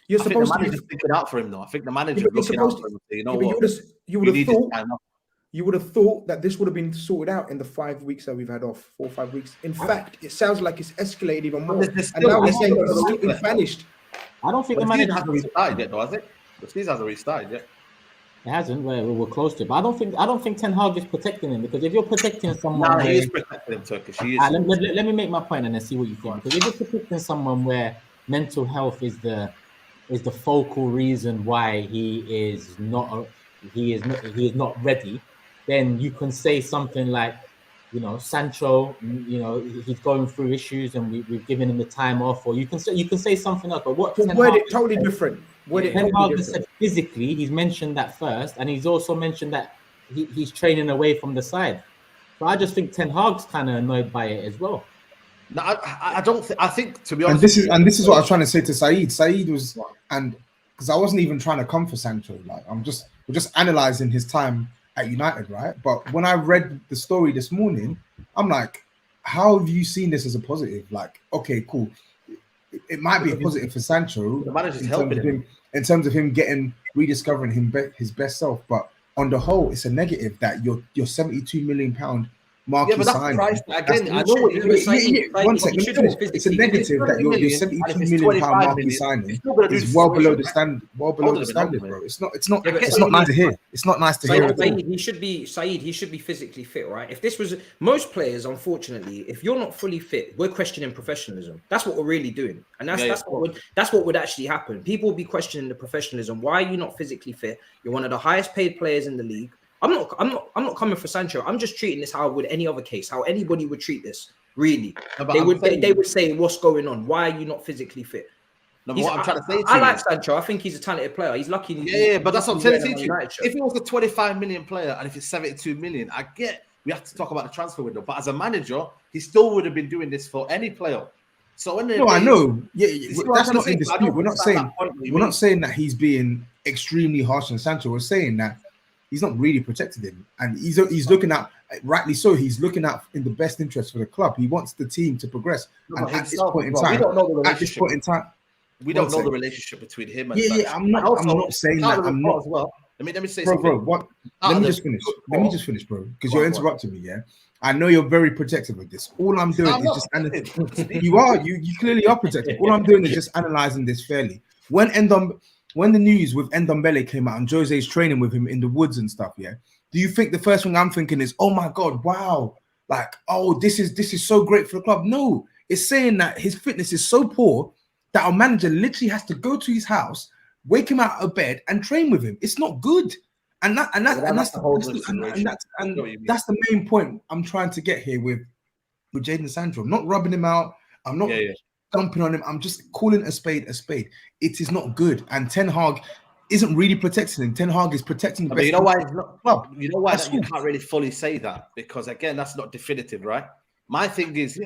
[SPEAKER 5] You're supposed to be
[SPEAKER 3] thinking out for him though. I think the manager looking out for him.
[SPEAKER 5] You would have thought that this would have been sorted out in the 5 weeks that we've had off, 4 or 5 weeks. In fact, it sounds like it's escalated even more. And now we're saying it's vanished.
[SPEAKER 1] I don't think the manager
[SPEAKER 3] hasn't restarted yet, though, has it? The season hasn't restarted yet.
[SPEAKER 1] It hasn't. We're close to it. But I don't think Ten Hag is protecting him, because if you're protecting someone,
[SPEAKER 3] he is protecting him, Turkish. He is.
[SPEAKER 1] Let me make my point and then see what you think. Because if you're protecting someone where mental health is the focal reason why he is not ready, then you can say something like, Sancho, he's going through issues and we've given him the time off, or you can say something else. But what
[SPEAKER 5] word it totally different.
[SPEAKER 1] Ten Hag said physically, he's mentioned that first, and he's also mentioned that he's training away from the side. So I just think Ten Hag's kind of annoyed by it as well.
[SPEAKER 3] No, I don't think. I think, to be honest,
[SPEAKER 4] this is what I was trying to say to SAEED. SAEED was, and because I wasn't even trying to come for Sancho, like we're just analyzing his time at United, right? But when I read the story this morning, I'm like, how have you seen this as a positive? Like, okay, cool. It might be a positive for Sancho.
[SPEAKER 3] The manager's helping him
[SPEAKER 4] in terms of him rediscovering his best self, but on the whole, it's a negative that your £72 million marquee signing.
[SPEAKER 3] Again, I know what you're saying.
[SPEAKER 4] One second, let me finish. It's a negative that your £72 million marquee signing is well below the standard. Bro. It's not nice to hear. It's not nice to hear.
[SPEAKER 2] He should be physically fit, right? If this was most players, unfortunately, if you're not fully fit, we're questioning professionalism. That's what we're really doing, and that's what would actually happen. People will be questioning the professionalism. Why are you not physically fit? You're one of the highest paid players in the league. I'm not coming for Sancho. I'm just treating this how I would any other case, how anybody would treat this. Really, they would say, "What's going on? Why are you not physically fit?"
[SPEAKER 3] No, what I'm trying to say to
[SPEAKER 2] I like Sancho. I think he's a talented player. He's lucky.
[SPEAKER 3] But that's what I'm telling you. If he was a 25 million player and if it's 72 million, I get we have to talk about the transfer window. But as a manager, he still would have been doing this for any player. So I know.
[SPEAKER 4] That's not in dispute. We're not saying that he's being extremely harsh on Sancho. We're saying that he's not really protected him, and he's looking at, rightly so, he's looking at in the best interest for the club. He wants the team to progress. And at this point in time,
[SPEAKER 3] we don't know the relationship between him and
[SPEAKER 4] Sancho. I'm not saying that. I'm not.
[SPEAKER 3] Well, let me say
[SPEAKER 4] something.
[SPEAKER 3] Bro,
[SPEAKER 4] what? Let me just finish, bro, because you're interrupting me. Yeah, I know you're very protective of this. All I'm doing is just you clearly are protective. All I'm doing is just analyzing this fairly. When the news with Ndombele came out and Jose's training with him in the woods and stuff, yeah, do you think the first thing I'm thinking is, oh my God, wow, like, oh, this is so great for the club? No, it's saying that his fitness is so poor that our manager literally has to go to his house, wake him out of bed, and train with him. It's not good, and that's the main point I'm trying to get here with Jadon Sancho. I'm not rubbing him out. I'm not dumping on him. I'm just calling a spade a spade. It is not good, and Ten Hag isn't really protecting him. Ten Hag is protecting the best.
[SPEAKER 3] You know why? You know why you can't really fully say that, because again, that's not definitive, right? My thing is,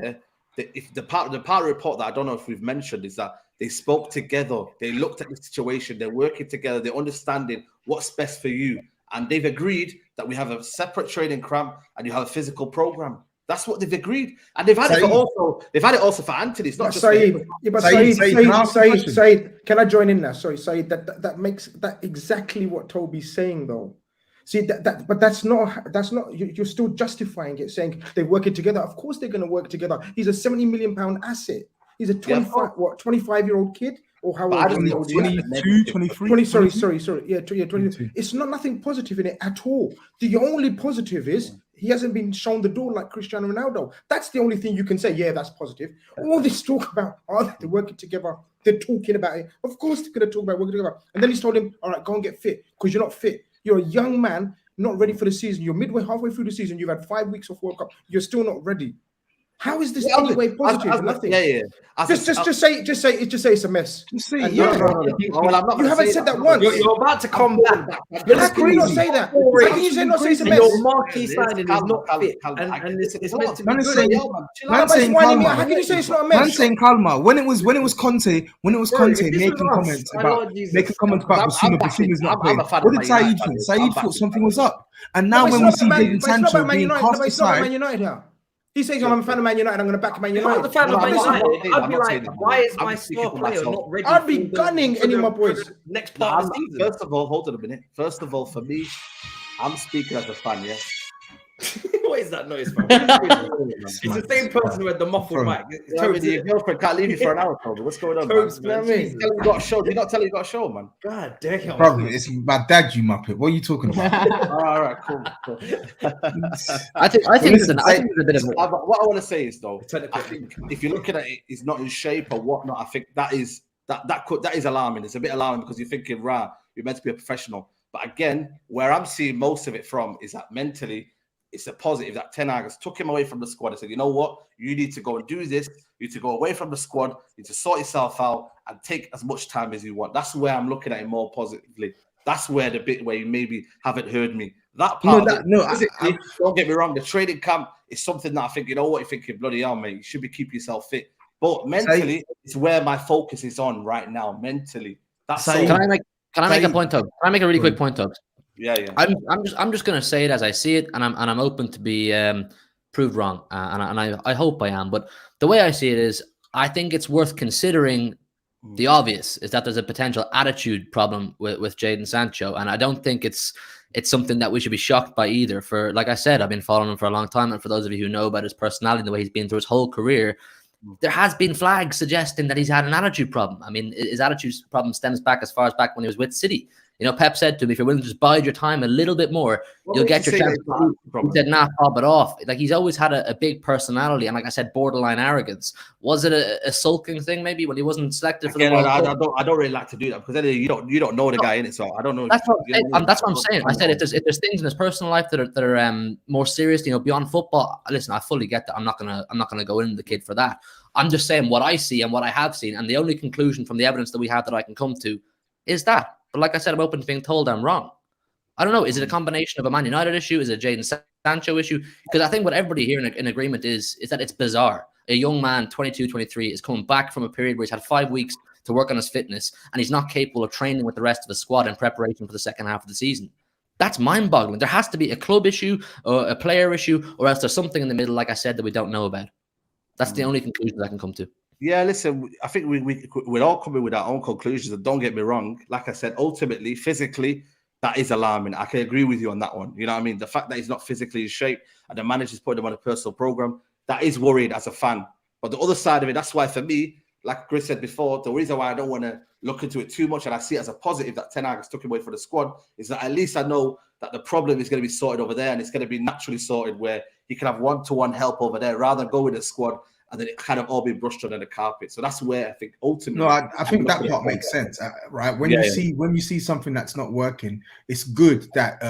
[SPEAKER 3] if the part report that I don't know if we've mentioned is that they spoke together, they looked at the situation, they're working together, they're understanding what's best for you, and they've agreed that we have a separate training camp and you have a physical program. That's what they've agreed, and they've had it also for Anthony. It's not just
[SPEAKER 5] Saeed. Saeed, can I join in there? Sorry, Saeed. That makes that exactly what Toby's saying, though. See but that's not. You're still justifying it, saying they're working together. Of course, they're going to work together. He's a £70 million asset. He's a 25-year-old kid. Or how old?
[SPEAKER 4] 22, 23.
[SPEAKER 5] Sorry. Yeah, 20. It's not nothing positive in it at all. The only positive is he hasn't been shown the door like Cristiano Ronaldo. That's the only thing you can say. Yeah, that's positive. All this talk about, they're working together. They're talking about it. Of course, they're going to talk about working together. And then he's told him, all right, go and get fit because you're not fit. You're a young man, not ready for the season. You're halfway through the season. You've had 5 weeks of World Cup. You're still not ready. How is this anyway positive? Nothing. Just say it's a mess.
[SPEAKER 4] No.
[SPEAKER 5] You haven't said that once.
[SPEAKER 2] You're about to come back.
[SPEAKER 5] How can you not say that? How can you not say it's a mess?
[SPEAKER 2] Your marquee signing is not fit, and it's meant to be good.
[SPEAKER 5] How can you say it's not a mess?
[SPEAKER 4] Man saying Kalma. When it was Conte making comments about Basuma's not playing. What did Saeed think? Saeed thought something was up, and now when we see Jadon Sancho being cast aside.
[SPEAKER 5] He's saying, I'm a fan of Man United. I'm going to back Man United.
[SPEAKER 2] I'm a fan of Man United. I'd be like, why is my star player not ready?
[SPEAKER 5] I'd be gunning any of my boys.
[SPEAKER 2] Next part of the season.
[SPEAKER 3] First of all, hold on a minute. First of all, for me, I'm speaking as a fan, yeah?
[SPEAKER 2] What is that noise, bro? It's the same person with the muffled mic.
[SPEAKER 3] Your girlfriend can't leave you for an hour, Toby. What's going on, man? You got a show. Did you not tell her you got a show, man?
[SPEAKER 2] God damn.
[SPEAKER 4] Bro, it's my dad, you muppet. What are you talking about?
[SPEAKER 3] All right, cool.
[SPEAKER 6] I think it's a bit of
[SPEAKER 3] what I want to say is, though, I think if you're looking at it, it's not in shape or whatnot. I think that is alarming. It's a bit alarming because you're thinking, right, you're meant to be a professional. But again, where I'm seeing most of it from is that mentally, it's a positive that Ten Hag has took him away from the squad and said, you know what, you need to go and do this. You need to go away from the squad. You need to sort yourself out and take as much time as you want. That's where I'm looking at it more positively. That's where the bit where you maybe haven't heard me. That part don't get me wrong. The training camp is something that I think, you know what, you're thinking, bloody hell, mate, you should be keeping yourself fit. But mentally, it's where my focus is on right now. Mentally. That's
[SPEAKER 6] Can I make a point, Tug? Can I make a really quick point, Tug?
[SPEAKER 3] Yeah.
[SPEAKER 6] I'm just gonna say it as I see it, and I'm open to be proved wrong, and I hope I am. But the way I see it is, I think it's worth considering. The obvious is that there's a potential attitude problem with Jadon Sancho, and I don't think it's something that we should be shocked by either. For, like I said, I've been following him for a long time, and for those of you who know about his personality and the way he's been through his whole career, there has been flags suggesting that he's had an attitude problem. I mean, his attitude problem stems back as far as back when he was with City. You know, Pep said to him, if you're willing to just bide your time a little bit more, you'll get your chance. He said, nah, pop it off. Like, he's always had a big personality, and like I said, borderline arrogance. Was it a sulking thing maybe when he wasn't selected for the World Cup?
[SPEAKER 3] I don't really like to do that, because you don't know the guy in it, so I don't know.
[SPEAKER 6] That's what I'm saying. I said if there's things in his personal life that are more serious, you know, beyond football. Listen, I fully get that. I'm not gonna go into the kid for that. I'm just saying what I see and what I have seen, and the only conclusion from the evidence that we have that I can come to is that. But like I said, I'm open to being told I'm wrong. I don't know. Is it a combination of a Man United issue? Is it a Jadon Sancho issue? Because I think what everybody here in agreement is that it's bizarre. A young man, 22, 23, is coming back from a period where he's had 5 weeks to work on his fitness, and he's not capable of training with the rest of the squad in preparation for the second half of the season. That's mind-boggling. There has to be a club issue or a player issue, or else there's something in the middle, like I said, that we don't know about. That's the only conclusion that I can come to.
[SPEAKER 3] Yeah, listen, I think we're all coming with our own conclusions, and don't get me wrong. Like I said, ultimately, physically, that is alarming. I can agree with you on that one. You know what I mean? The fact that he's not physically in shape and the manager's putting him on a personal program, that is worrying as a fan. But the other side of it, that's why for me, like Chris said before, the reason why I don't want to look into it too much, and I see it as a positive that Ten Hag has took him away for the squad, is that at least I know that the problem is going to be sorted over there, and it's going to be naturally sorted where he can have one-to-one help over there rather than go with the squad and then it kind of all be brushed under the carpet. So that's where I think ultimately.
[SPEAKER 4] No, I think that part makes sense, right? When you see something that's not working, it's good that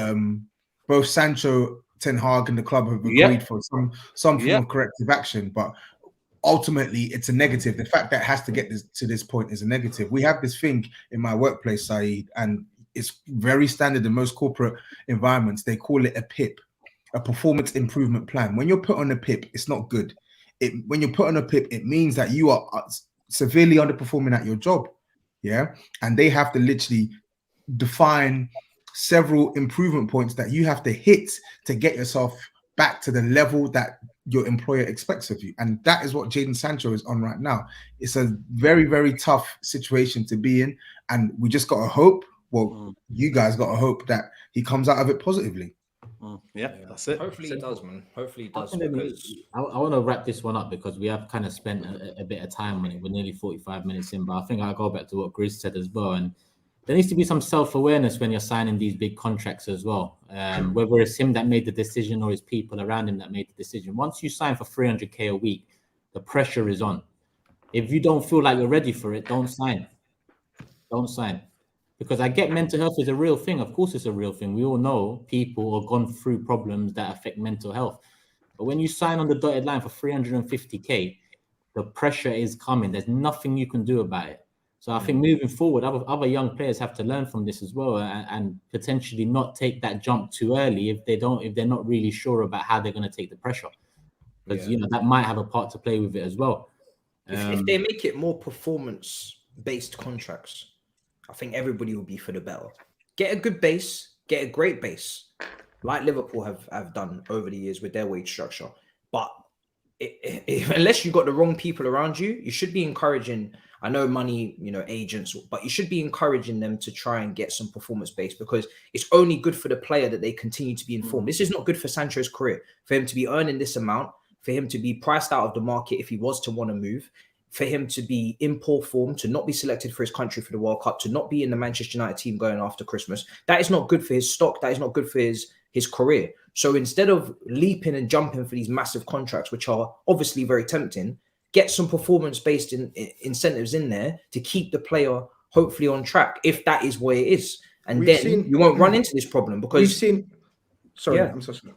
[SPEAKER 4] both Sancho, Ten Hag, and the club have agreed for some form of corrective action. But ultimately, it's a negative. The fact that it has to get to this point is a negative. We have this thing in my workplace, SAEED, and it's very standard in most corporate environments. They call it a PIP, a performance improvement plan. When you're put on a PIP, it's not good. When you're put on a PIP, it means that you are severely underperforming at your job. Yeah. And they have to literally define several improvement points that you have to hit to get yourself back to the level that your employer expects of you. And that is what Jadon Sancho is on right now. It's a very, very tough situation to be in. And we just got to hope, you guys got to hope that he comes out of it positively.
[SPEAKER 3] Yeah, that's it.
[SPEAKER 2] Hopefully he does, man. Hopefully he does.
[SPEAKER 1] I want to wrap this one up because we have kind of spent a bit of time on it. We're nearly 45 minutes in, but I think I'll go back to what GRIZZ said as well. And there needs to be some self-awareness when you're signing these big contracts as well. Whether it's him that made the decision or his people around him that made the decision. Once you sign for 300k a week, the pressure is on. If you don't feel like you're ready for it, don't sign. Don't sign. Because I get mental health is a real thing. Of course, it's a real thing. We all know people have gone through problems that affect mental health. But when you sign on the dotted line for 350k, the pressure is coming. There's nothing you can do about it. So I think moving forward, other young players have to learn from this as well, and potentially not take that jump too early if they're not really sure about how they're going to take the pressure. Because you know that might have a part to play with it as well.
[SPEAKER 2] If they make it more performance-based contracts, I think everybody will be for the better. Get a good base, get a great base, like Liverpool have done over the years with their wage structure. But unless you've got the wrong people around you, you should be encouraging, I know money, you know, agents, but you should be encouraging them to try and get some performance base, because it's only good for the player that they continue to be informed. This is not good for Sancho's career, for him to be earning this amount, for him to be priced out of the market if he was to want to move, for him to be in poor form, to not be selected for his country for the World Cup, to not be in the Manchester United team going after Christmas. That is not good for his stock. That is not good for his career. So instead of leaping and jumping for these massive contracts, which are obviously very tempting, get some performance-based incentives in there to keep the player hopefully on track, if that is where it is. And you won't run into this problem, because
[SPEAKER 5] we've seen. Sorry, I'm so sorry.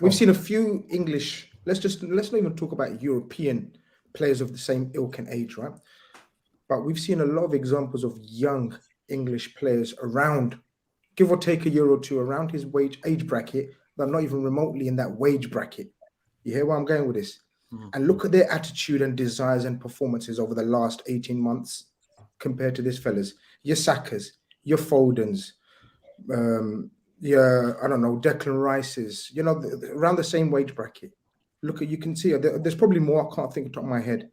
[SPEAKER 5] We've seen a few English. Let's not even talk about European players of the same ilk and age, right? But we've seen a lot of examples of young English players around, give or take a year or two, around his age bracket, but not even remotely in that wage bracket. You hear where I'm going with this? And look at their attitude and desires and performances over the last 18 months compared to this fellas. Your Sakas, your Fodens, yeah, I don't know, Declan Rice's, around the same wage bracket. You can see there's probably more. I can't think off the top of my head,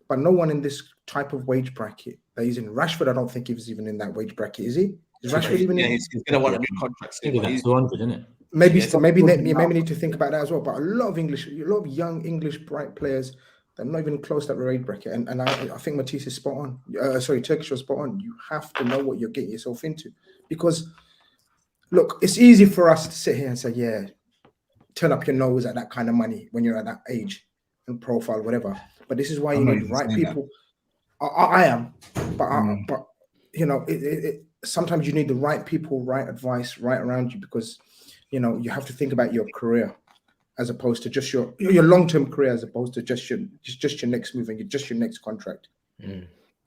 [SPEAKER 5] but no one in this type of wage bracket that he's in. Rashford, I don't think he's even in that wage bracket, is he? Is Rashford even in?
[SPEAKER 3] He's going to want a new contract.
[SPEAKER 1] Maybe that's 200, isn't it?
[SPEAKER 5] Maybe need to think about that as well. But a lot of young English bright players that are not even close to that wage bracket. And I think Matisse is spot on. Turkish was spot on. You have to know what you're getting yourself into, because look, it's easy for us to sit here and say, yeah, turn up your nose at that kind of money when you're at that age and profile, whatever. But this is why you need the right people. I am, but sometimes you need the right people, right advice, right around you, because you have to think about your career as opposed to just your long-term career, as opposed to just your next move and just your next contract.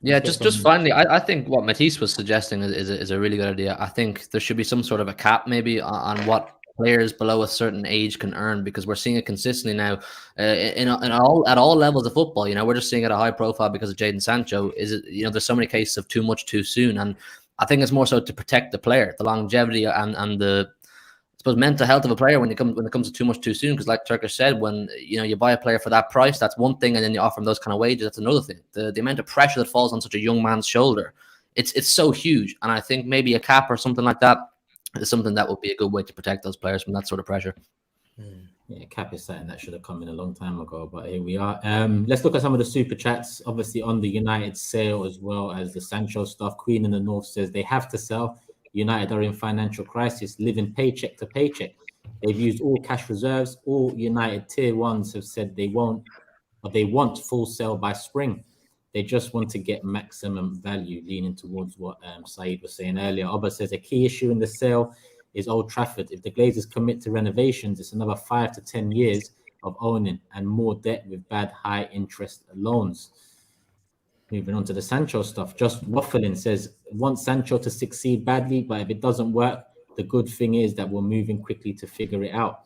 [SPEAKER 6] Yeah, just finally, I think what Matisse was suggesting is a really good idea. I think there should be some sort of a cap maybe on what players below a certain age can earn, because we're seeing it consistently now at all levels of football. We're just seeing it a high profile because of Jadon Sancho. There's so many cases of too much too soon, and I think it's more so to protect the player, the longevity and the mental health of a player when it comes to too much too soon. Because like Turkish said, when you buy a player for that price, that's one thing, and then you offer him those kind of wages, that's another thing. The amount of pressure that falls on such a young man's shoulder, it's so huge. And I think maybe a cap or something like that is something that would be a good way to protect those players from that sort of pressure.
[SPEAKER 1] Yeah, cap is something that should have come in a long time ago, but here we are. Let's look at some of the super chats. Obviously on the United sale as well as the Sancho stuff. Queen in the North says they have to sell. United are in financial crisis, living paycheck to paycheck. They've used all cash reserves. All United tier ones have said they want full sale by spring. They just want to get maximum value, leaning towards what SAEED was saying earlier. Oba says a key issue in the sale is Old Trafford. If the Glazers commit to renovations, it's another 5 to 10 years of owning and more debt with bad high interest loans. Moving on to the Sancho stuff. Just Waffling says, want Sancho to succeed badly, but if it doesn't work, the good thing is that we're moving quickly to figure it out.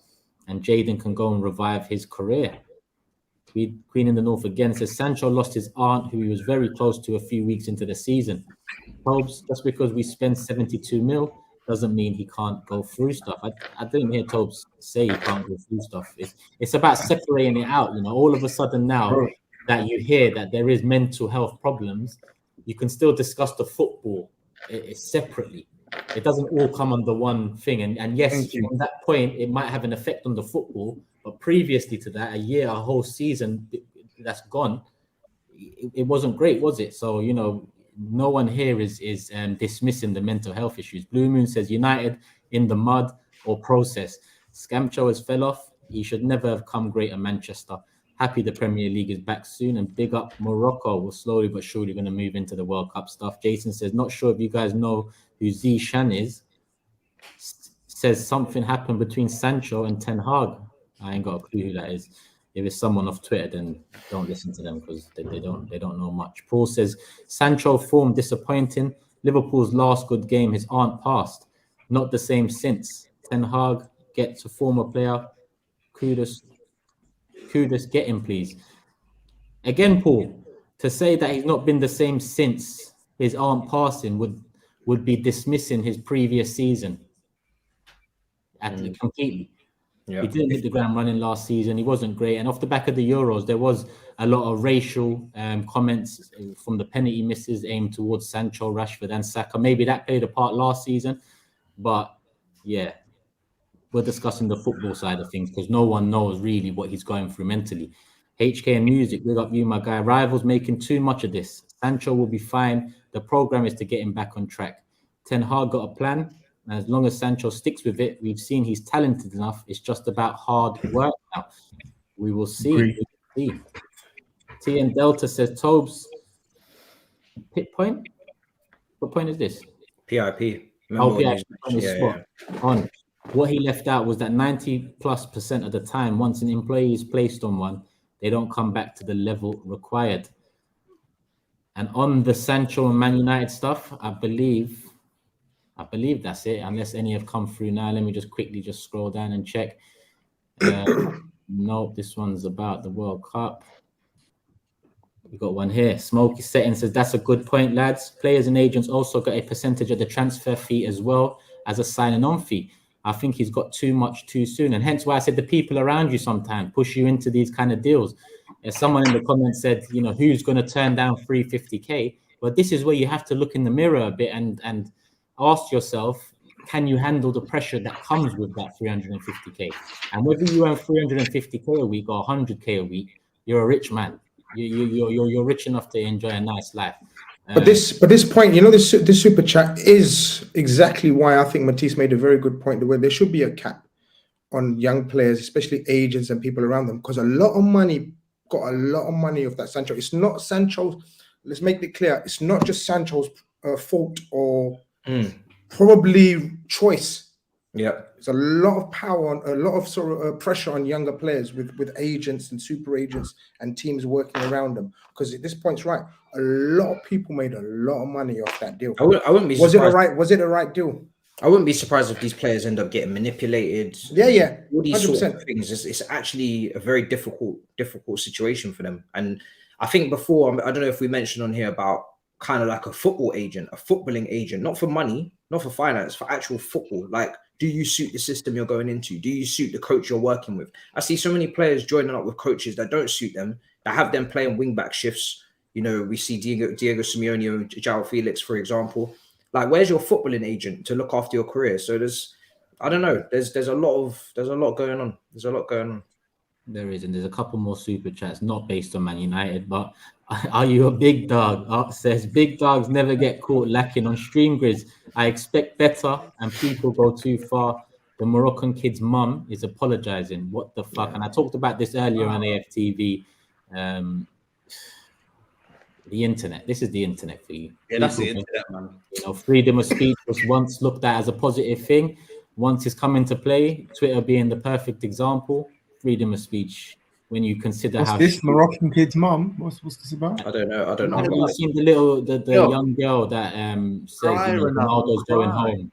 [SPEAKER 1] And Jadon can go and revive his career. Queen in the North again says, Sancho lost his aunt, who he was very close to a few weeks into the season. Tobes, just because we spend 72 mil doesn't mean he can't go through stuff. I didn't hear Tobes say he can't go through stuff. It's about separating it out. All of a sudden now that you hear that there is mental health problems, you can still discuss the football separately. It doesn't all come under one thing. And yes, from that point, it might have an effect on the football. But previously to that, a whole season that's gone, it wasn't great, was it? So, no one here is dismissing the mental health issues. Blue Moon says United in the mud or process. Scamcho has fell off. He should never have come great at Manchester. Happy the Premier League is back soon, and big up Morocco. We're slowly but surely going to move into the World Cup stuff. Jason says, not sure if you guys know who Zishan is. Says something happened between Sancho and Ten Hag. I ain't got a clue who that is. If it's someone off Twitter, then don't listen to them because they don't know much. Paul says Sancho form disappointing. Liverpool's last good game, his aunt passed. Not the same since. Ten Hag gets a former player. Kudos, get him, please. Again, Paul, to say that he's not been the same since his aunt passing would be dismissing his previous season completely. Yeah. He didn't hit the ground running last season. He wasn't great. And off the back of the Euros, there was a lot of racial comments from the penalty misses aimed towards Sancho, Rashford and Saka. Maybe that played a part last season. But, yeah, we're discussing the football side of things because no one knows really what he's going through mentally. HK and Music, big up you, my guy. Rivals making too much of this. Sancho will be fine. The program is to get him back on track. Ten Hag got a plan. As long as Sancho sticks with it, we've seen he's talented enough. It's just about hard work now. We will see. T and Delta says, Tobes, pit point? What point is this?
[SPEAKER 2] PIP.
[SPEAKER 1] On. What he left out was that 90+% of the time, once an employee is placed on one, they don't come back to the level required. And on the Sancho and Man United stuff, I believe that's it, unless any have come through now. Let me just quickly scroll down and check. No, this one's about the World Cup. We got one here. Smokey Setting says, that's a good point, lads. Players and agents also got a percentage of the transfer fee as well as a signing on fee. I think he's got too much too soon. And hence why I said the people around you sometimes push you into these kind of deals. As someone in the comments said, you know, who's going to turn down 350K? But this is where you have to look in the mirror a bit and ask yourself, can you handle the pressure that comes with that 350K? And whether you earn 350K a week or 100K a week, you're a rich man. You're rich enough to enjoy a nice life.
[SPEAKER 5] But this point, you know, this super chat is exactly why I think Matisse made a very good point, where there should be a cap on young players, especially agents and people around them, because a lot of money got a lot of money off that Sancho. It's not Sancho's. Let's make it clear. It's not just Sancho's fault or probably choice.
[SPEAKER 2] Yeah,
[SPEAKER 5] there's a lot of power on a lot of sort of pressure on younger players with agents and super agents and teams working around them. Because at this point's right, a lot of people made a lot of money off that deal.
[SPEAKER 2] I wouldn't be
[SPEAKER 5] was
[SPEAKER 2] surprised.
[SPEAKER 5] Was it a right deal?
[SPEAKER 2] I wouldn't be surprised if these players end up getting manipulated.
[SPEAKER 5] Yeah,
[SPEAKER 2] all these
[SPEAKER 5] 100%.
[SPEAKER 2] sort of things. It's actually a very difficult situation for them. And I think before, I don't know if we mentioned on here about kind of like a football agent, a footballing agent, not for money, not for finance, for actual football. Like, do you suit the system you're going into? Do you suit the coach you're working with? I see so many players joining up with coaches that don't suit them, that have them playing wing-back shifts. You know, we see Diego Simeone and João Felix, for example. Like, where's your footballing agent to look after your career? So there's a lot going on. There's a lot going on.
[SPEAKER 1] There is, and there's a couple more super chats not based on Man United, but are you a big dog? Art says big dogs never get caught lacking on stream grids. I expect better, and people go too far. The Moroccan kid's mum is apologizing. What the fuck? Yeah. And I talked about this earlier on AFTV. The internet. This is the internet for you.
[SPEAKER 3] Yeah, that's the internet, man.
[SPEAKER 1] You know, freedom of speech was once looked at as a positive thing. Once it's come into play, Twitter being the perfect example. Freedom of speech. When you consider
[SPEAKER 4] what's this Moroccan kid's mum? What's this about?
[SPEAKER 2] I don't know.
[SPEAKER 1] Have you seen the young girl that says Ronaldo's going home?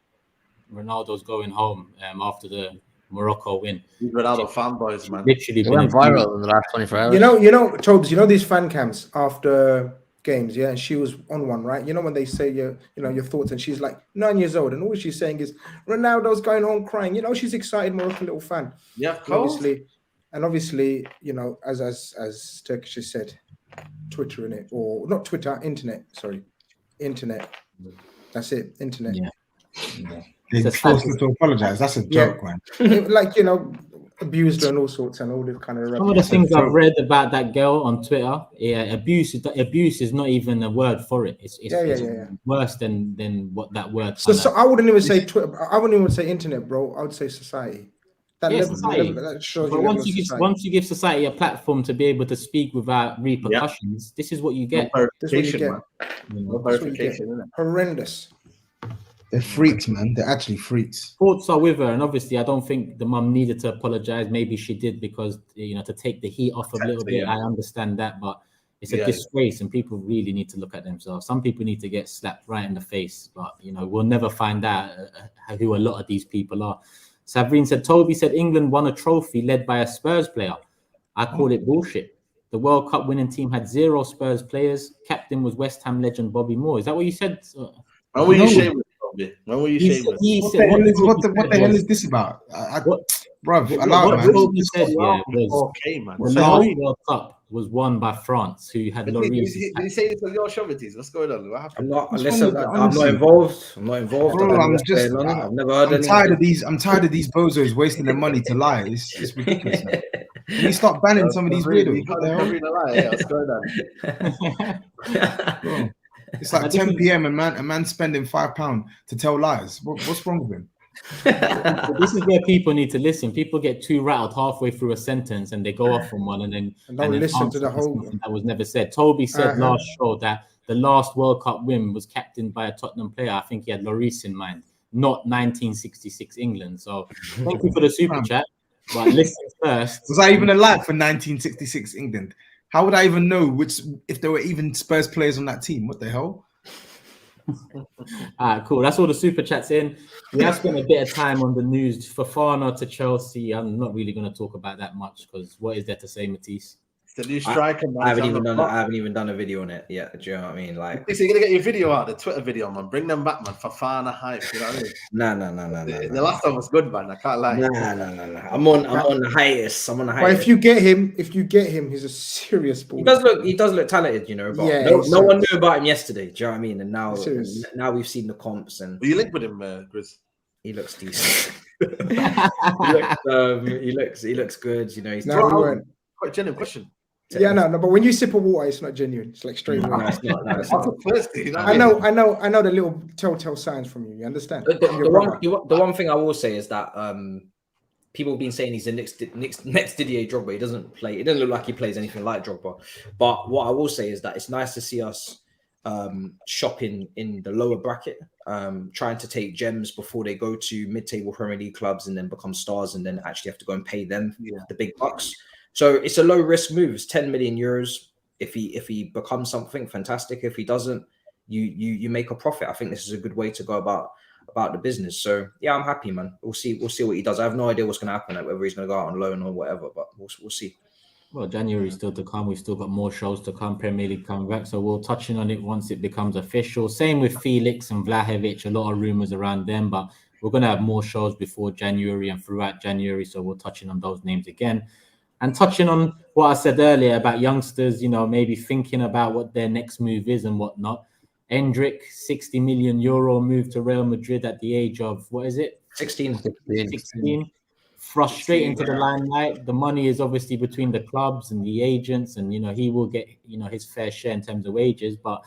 [SPEAKER 1] Ronaldo's going home after the Morocco win.
[SPEAKER 3] These Ronaldo fanboys, man.
[SPEAKER 1] Literally
[SPEAKER 6] went viral in the last 24 hours.
[SPEAKER 5] You know, Tobes, you know these fan cams after games, yeah, and she was on one, right? You know when they say your thoughts, and she's like 9 years old, and all she's saying is Ronaldo's going home crying. You know, she's excited, Moroccan little fan.
[SPEAKER 3] Yeah,
[SPEAKER 5] obviously, you know, as Turkish has said, Twitter in it, or not Twitter, internet. Sorry, internet. That's it, internet.
[SPEAKER 1] Yeah.
[SPEAKER 4] They forced her to apologize. That's a joke, man.
[SPEAKER 5] Like, you know, abused her and all sorts and all this kind of.
[SPEAKER 1] Some of the things I've read about that girl on Twitter, abuse is not even a word for it. It's worse than what that word.
[SPEAKER 5] So I wouldn't even say Twitter. I wouldn't even say internet, bro. I would say society.
[SPEAKER 1] Society.
[SPEAKER 5] That shows
[SPEAKER 1] but once you give society a platform to be able to speak without repercussions, this is what you get.
[SPEAKER 3] Verification, isn't it?
[SPEAKER 5] Horrendous.
[SPEAKER 4] They're freaks, man. They're actually freaks.
[SPEAKER 1] Thoughts are with her, and obviously, I don't think the mum needed to apologize. Maybe she did because, you know, to take the heat off a little bit. I understand that, but it's a disgrace, and people really need to look at themselves. Some people need to get slapped right in the face, but you know, we'll never find out who a lot of these people are. Sabrine said, Toby said England won a trophy led by a Spurs player. I call it bullshit. The World Cup winning team had 0 Spurs players. Captain was West Ham legend Bobby Moore. Is that what you said?
[SPEAKER 3] When were you shameless? When were you shameless?
[SPEAKER 4] What the hell is this about? Bruv, allow it, man.
[SPEAKER 1] What you said, man. The last World Cup was won by France, who had Lloris.
[SPEAKER 3] Did you say this on your Shovities? What's going on?
[SPEAKER 2] I'm not involved.
[SPEAKER 4] Bro,
[SPEAKER 2] I've never heard
[SPEAKER 4] I'm tired of these bozos wasting their money to lie. It's ridiculous. Can you start banning some of these weirdos?
[SPEAKER 3] What's going on?
[SPEAKER 4] Bro, it's like 10 p.m. and a man spending £5 to tell lies. What's wrong with him?
[SPEAKER 1] This is where people need to listen. People get too rattled halfway through a sentence and they go off on one and then
[SPEAKER 5] listen to the whole
[SPEAKER 1] that was never said. Toby said last show that the last World Cup win was captained by a Tottenham player. I think he had Lloris in mind, not 1966 England. So thank you for the super chat. But listen first.
[SPEAKER 4] Was I even alive for 1966 England? How would I even know if there were even Spurs players on that team? What the hell?
[SPEAKER 1] All right, cool. That's all the super chats in. We have spent a bit of time on the news. Fofana to Chelsea. I'm not really going to talk about that much because what is there to say, Matisse?
[SPEAKER 3] The new striker, man.
[SPEAKER 2] I haven't even done a video on it yet. Do you know what I mean? Like,
[SPEAKER 3] so you're gonna get your video out, the Twitter video, man. Bring them back, man. Fafana hype. You know what I mean?
[SPEAKER 2] No.
[SPEAKER 3] The last one was good, man. I can't lie.
[SPEAKER 2] No. I'm on the hiatus.
[SPEAKER 5] But if you get him, he's a serious baller.
[SPEAKER 2] He does look talented, you know. But
[SPEAKER 5] Yeah,
[SPEAKER 2] no one knew about him yesterday. Do you know what I mean? And now we've seen the comps, and
[SPEAKER 3] Will you link with him, Grizz?
[SPEAKER 2] he looks decent. he looks good. You know, he's
[SPEAKER 3] quite genuine question.
[SPEAKER 5] Yeah, no, but when you sip of water, it's not genuine. It's like straight away.
[SPEAKER 2] No, it's not.
[SPEAKER 5] I know the little telltale signs from you. You understand?
[SPEAKER 2] The one thing I will say is that people have been saying he's the next Didier Drogba. He doesn't play. It doesn't look like he plays anything like Drogba. But what I will say is that it's nice to see us shopping in the lower bracket, trying to take gems before they go to mid-table Premier League clubs and then become stars and then actually have to go and pay them the big bucks. So it's a low risk move. It's 10 million euros. If he becomes something, fantastic. If he doesn't, you make a profit. I think this is a good way to go about the business. So yeah, I'm happy, man. We'll see what he does. I have no idea what's going to happen, like whether he's going to go out on loan or whatever, but we'll see.
[SPEAKER 1] Well, January still to come. We've still got more shows to come. Premier League coming back, so we'll touch in on it once it becomes official. Same with Felix and Vlahovic. A lot of rumors around them, but we're going to have more shows before January and throughout January, so we'll touch in on those names again. And touching on what I said earlier about youngsters, you know, maybe thinking about what their next move is and whatnot. Endrick, 60 million euro move to Real Madrid at the age of, what is it?
[SPEAKER 2] 16.
[SPEAKER 1] Thrust straight into the limelight. The money is obviously between the clubs and the agents, and, you know, he will get, you know, his fair share in terms of wages. But,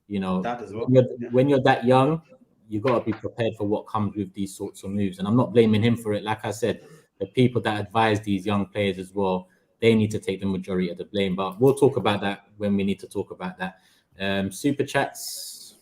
[SPEAKER 1] you know,
[SPEAKER 3] that as well.
[SPEAKER 1] When you're that young, you got to be prepared for what comes with these sorts of moves. And I'm not blaming him for it. Like I said, the people that advise these young players as well, they need to take the majority of the blame. But we'll talk about that when we need to talk about that. Super chats.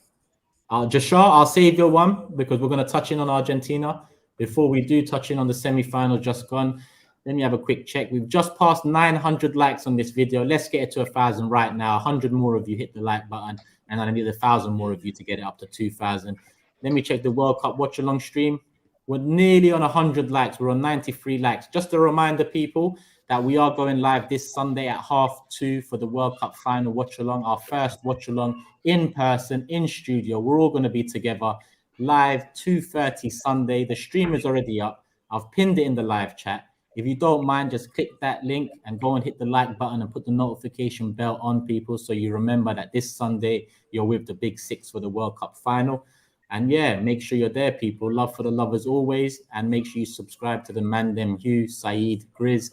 [SPEAKER 1] Jashar, I'll save your one because we're going to touch in on Argentina. Before we do touch in on the semi-final just gone, let me have a quick check. We've just passed 900 likes on this video. Let's get it to 1,000 right now. 100 more of you hit the like button, and I need 1,000 more of you to get it up to 2,000. Let me check the World Cup watch-along stream. We're nearly on 100 likes. We're on 93 likes. Just a reminder, people, that we are going live this Sunday at 2:30 for the World Cup final watch-along, our first watch-along in person, in studio. We're all going to be together live 2:30 Sunday. The stream is already up. I've pinned it in the live chat. If you don't mind, just click that link and go and hit the like button and put the notification bell on, people, so you remember that this Sunday you're with the Big Six for the World Cup final. And yeah, make sure you're there, people. Love for the lovers always. And make sure you subscribe to the Mandem, HUGH, SAEED, GRIZZ,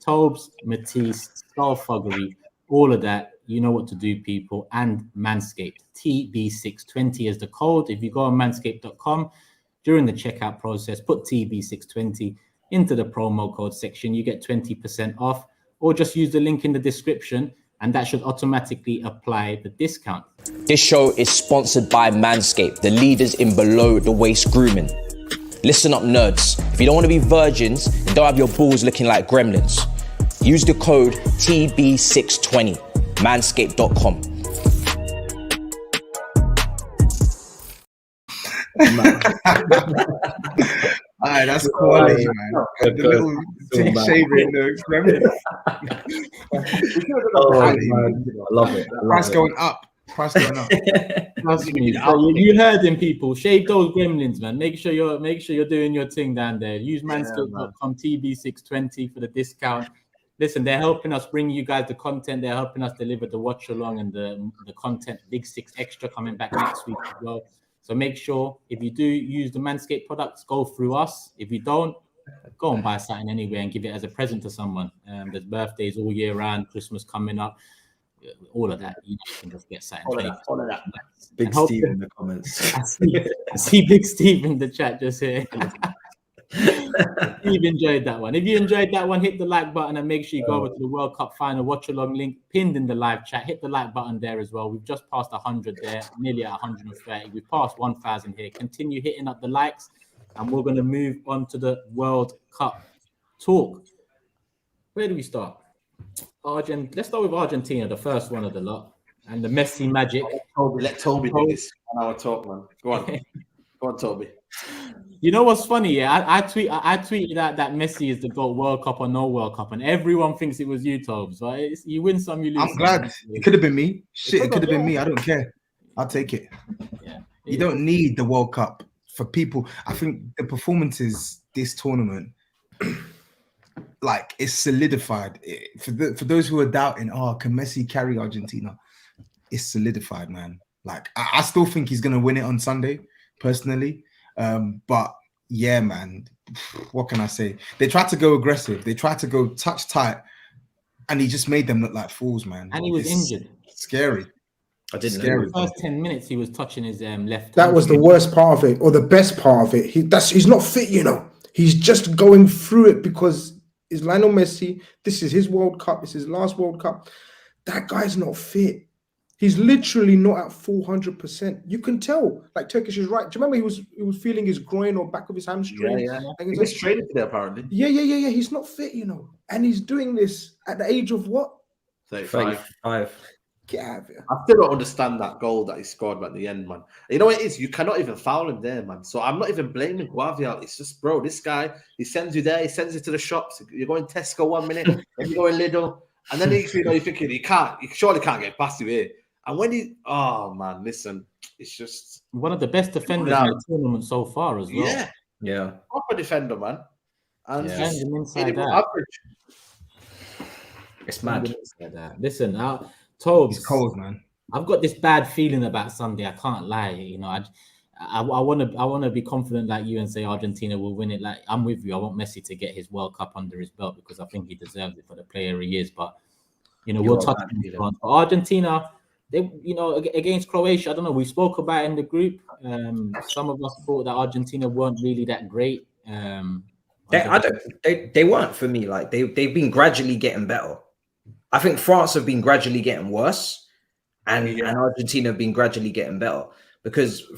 [SPEAKER 1] TOBS, MATISSE, THUGGERY, all of that. You know what to do, people. And Manscaped. TB620 is the code. If you go on manscaped.com, during the checkout process, put TB620 into the promo code section. You get 20% off. Or just use the link in the description, and that should automatically apply the discount.
[SPEAKER 7] This show is sponsored by Manscaped, the leaders in below-the-waist grooming. Listen up, nerds. If you don't want to be virgins and don't have your balls looking like gremlins, use the code TB620, manscaped.com.
[SPEAKER 4] Alright, that's quality, man. The little shaving the gremlin.
[SPEAKER 2] I love it.
[SPEAKER 4] Price going up.
[SPEAKER 1] You heard him, people. Shave those gremlins, man. Make sure you're doing your thing down there. Use manscaped.com TB620 for the discount. Listen, they're helping us bring you guys the content. They're helping us deliver the watch along and the content. Big Six Extra coming back next week as well. So make sure if you do use the Manscaped products, go through us. If you don't, go and buy something anyway and give it as a present to someone. There's birthdays all year round, Christmas coming up, all of that. You can just get something.
[SPEAKER 2] All of that. Big Steve in the comments.
[SPEAKER 1] I see Big Steve in the chat just here. Steve enjoyed that one. If you enjoyed that one, hit the like button and make sure you go over to the World Cup final watch along link pinned in the live chat. Hit the like button there as well. We've just passed 100 there, nearly at 130. We've passed 1,000 here. Continue hitting up the likes, and we're going to move on to the World Cup talk. Where do we start? Let's start with Argentina, the first one of the lot, and the Messi magic.
[SPEAKER 3] Let Toby do this on our talk, man. Go on. Go on, Toby.
[SPEAKER 1] You know what's funny? Yeah, I tweeted that Messi is the GOAT World Cup or no World Cup, and everyone thinks it was you, Tobes. Right? You win some, you lose.
[SPEAKER 4] I'm glad. It could have been me. Shit, it could have been me. I don't care. I'll take it.
[SPEAKER 1] Yeah.
[SPEAKER 4] You don't need the World Cup for people. I think the performances this tournament, like, it's solidified. For those who are doubting, can Messi carry Argentina? It's solidified, man. Like, I still think he's gonna win it on Sunday, personally. But yeah, man, what can I say? They tried to go aggressive. They tried to go touch tight, and he just made them look like fools, man.
[SPEAKER 1] And he was injured.
[SPEAKER 4] Scary.
[SPEAKER 2] I didn't
[SPEAKER 4] know.
[SPEAKER 1] The first 10 minutes, he was touching his left.
[SPEAKER 5] That was the worst part of it, or the best part of it. He's not fit, you know. He's just going through it because it's Lionel Messi. This is his World Cup. It's his last World Cup. That guy's not fit. He's literally not at 400%. You can tell. Like, Turkish is right. Do you remember he was feeling his groin or back of his hamstring?
[SPEAKER 3] Yeah. He was training today, apparently.
[SPEAKER 5] Yeah. He's not fit, you know. And he's doing this at the age of what?
[SPEAKER 3] 35.
[SPEAKER 5] Get out of here.
[SPEAKER 3] I still don't understand that goal that he scored at the end, man. You know what it is? You cannot even foul him there, man. So I'm not even blaming Guavial. It's just, bro, this guy, he sends you there. He sends you to the shops. You're going Tesco 1 minute, then you go in Lidl. And then you're thinking, he surely can't get past you here. And when oh man, listen, it's just
[SPEAKER 1] one of the best defenders in the tournament so far as well.
[SPEAKER 2] Yeah.
[SPEAKER 3] Proper defender, man. And
[SPEAKER 1] inside
[SPEAKER 3] average.
[SPEAKER 2] It's mad.
[SPEAKER 1] Listen, Tobes,
[SPEAKER 4] it's cold, man.
[SPEAKER 1] I've got this bad feeling about Sunday. I can't lie. You know, I want to be confident like you and say Argentina will win it. Like, I'm with you. I want Messi to get his World Cup under his belt because I think he deserves it for the player he is. But you know, we'll touch on France. Argentina. They, you know, against Croatia, I don't know. We spoke about it in the group. Some of us thought that Argentina weren't really that great.
[SPEAKER 2] They weren't for me. Like, they've been gradually getting better. I think France have been gradually getting worse, and Argentina have been gradually getting better. Because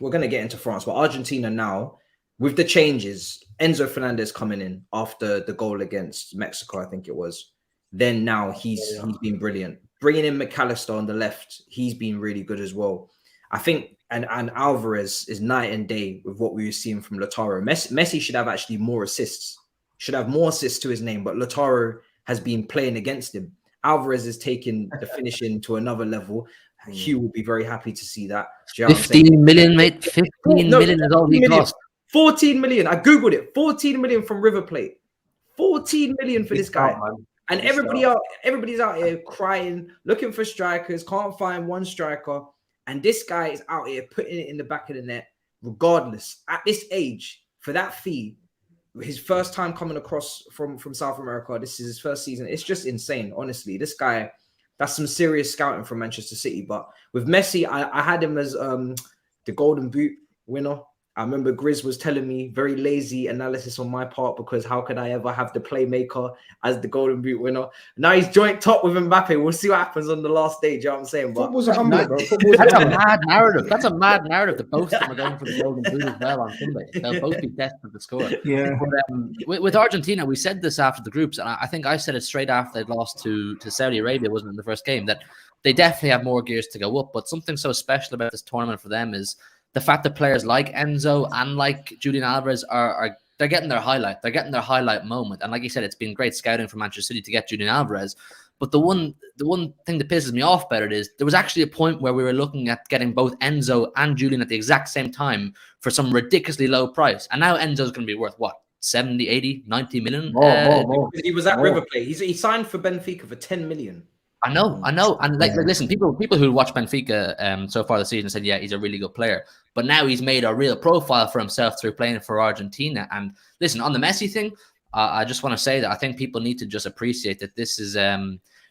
[SPEAKER 2] we're going to get into France, but Argentina now, with the changes, Enzo Fernandez coming in after the goal against Mexico, I think it was. Then now he's been brilliant. Bringing in McAllister on the left, he's been really good as well. I think, and Alvarez is night and day with what we were seeing from Lautaro. Messi should have actually more assists, should have more assists to his name, but Lautaro has been playing against him. Alvarez is taking the finishing to another level. Hugh will be very happy to see that.
[SPEAKER 6] 15 million, mate. 15 million is all he cost.
[SPEAKER 2] 14 million. I Googled it. 14 million from River Plate. 14 million for this guy. And everybody's out here crying, looking for strikers, can't find one striker. And this guy is out here putting it in the back of the net, regardless. At this age, for that fee, his first time coming across from South America, this is his first season. It's just insane, honestly. This guy, that's some serious scouting from Manchester City. But with Messi, I had him as the Golden Boot winner. I remember GRIZZ was telling me, very lazy analysis on my part, because how could I ever have the playmaker as the Golden Boot winner? Now he's joint top with Mbappe. We'll see what happens on the last day. Do you know what I'm saying? But
[SPEAKER 5] football's a humbler, bro.
[SPEAKER 6] That's a mad narrative. That's a mad narrative. The both of them are going for the Golden Boot as well on Sunday. They'll both be desperate to score.
[SPEAKER 4] Yeah.
[SPEAKER 6] But, with Argentina, we said this after the groups, and I think I said it straight after they'd lost to Saudi Arabia, wasn't it, in the first game, that they definitely have more gears to go up. But something so special about this tournament for them is the fact that players like Enzo and like Julian Alvarez they're getting their highlight. They're getting their highlight moment. And like you said, it's been great scouting for Manchester City to get Julian Alvarez. But the one thing that pisses me off about it is there was actually a point where we were looking at getting both Enzo and Julian at the exact same time for some ridiculously low price. And now Enzo's going to be worth what? 70, 80, 90 million?
[SPEAKER 2] More. He was at River Plate. He signed for Benfica for 10 million.
[SPEAKER 6] I know. And like listen, people who watch Benfica so far this season said, yeah, he's a really good player. But now he's made a real profile for himself through playing for Argentina. And listen, on the Messi thing, I just want to say that I think people need to just appreciate that this is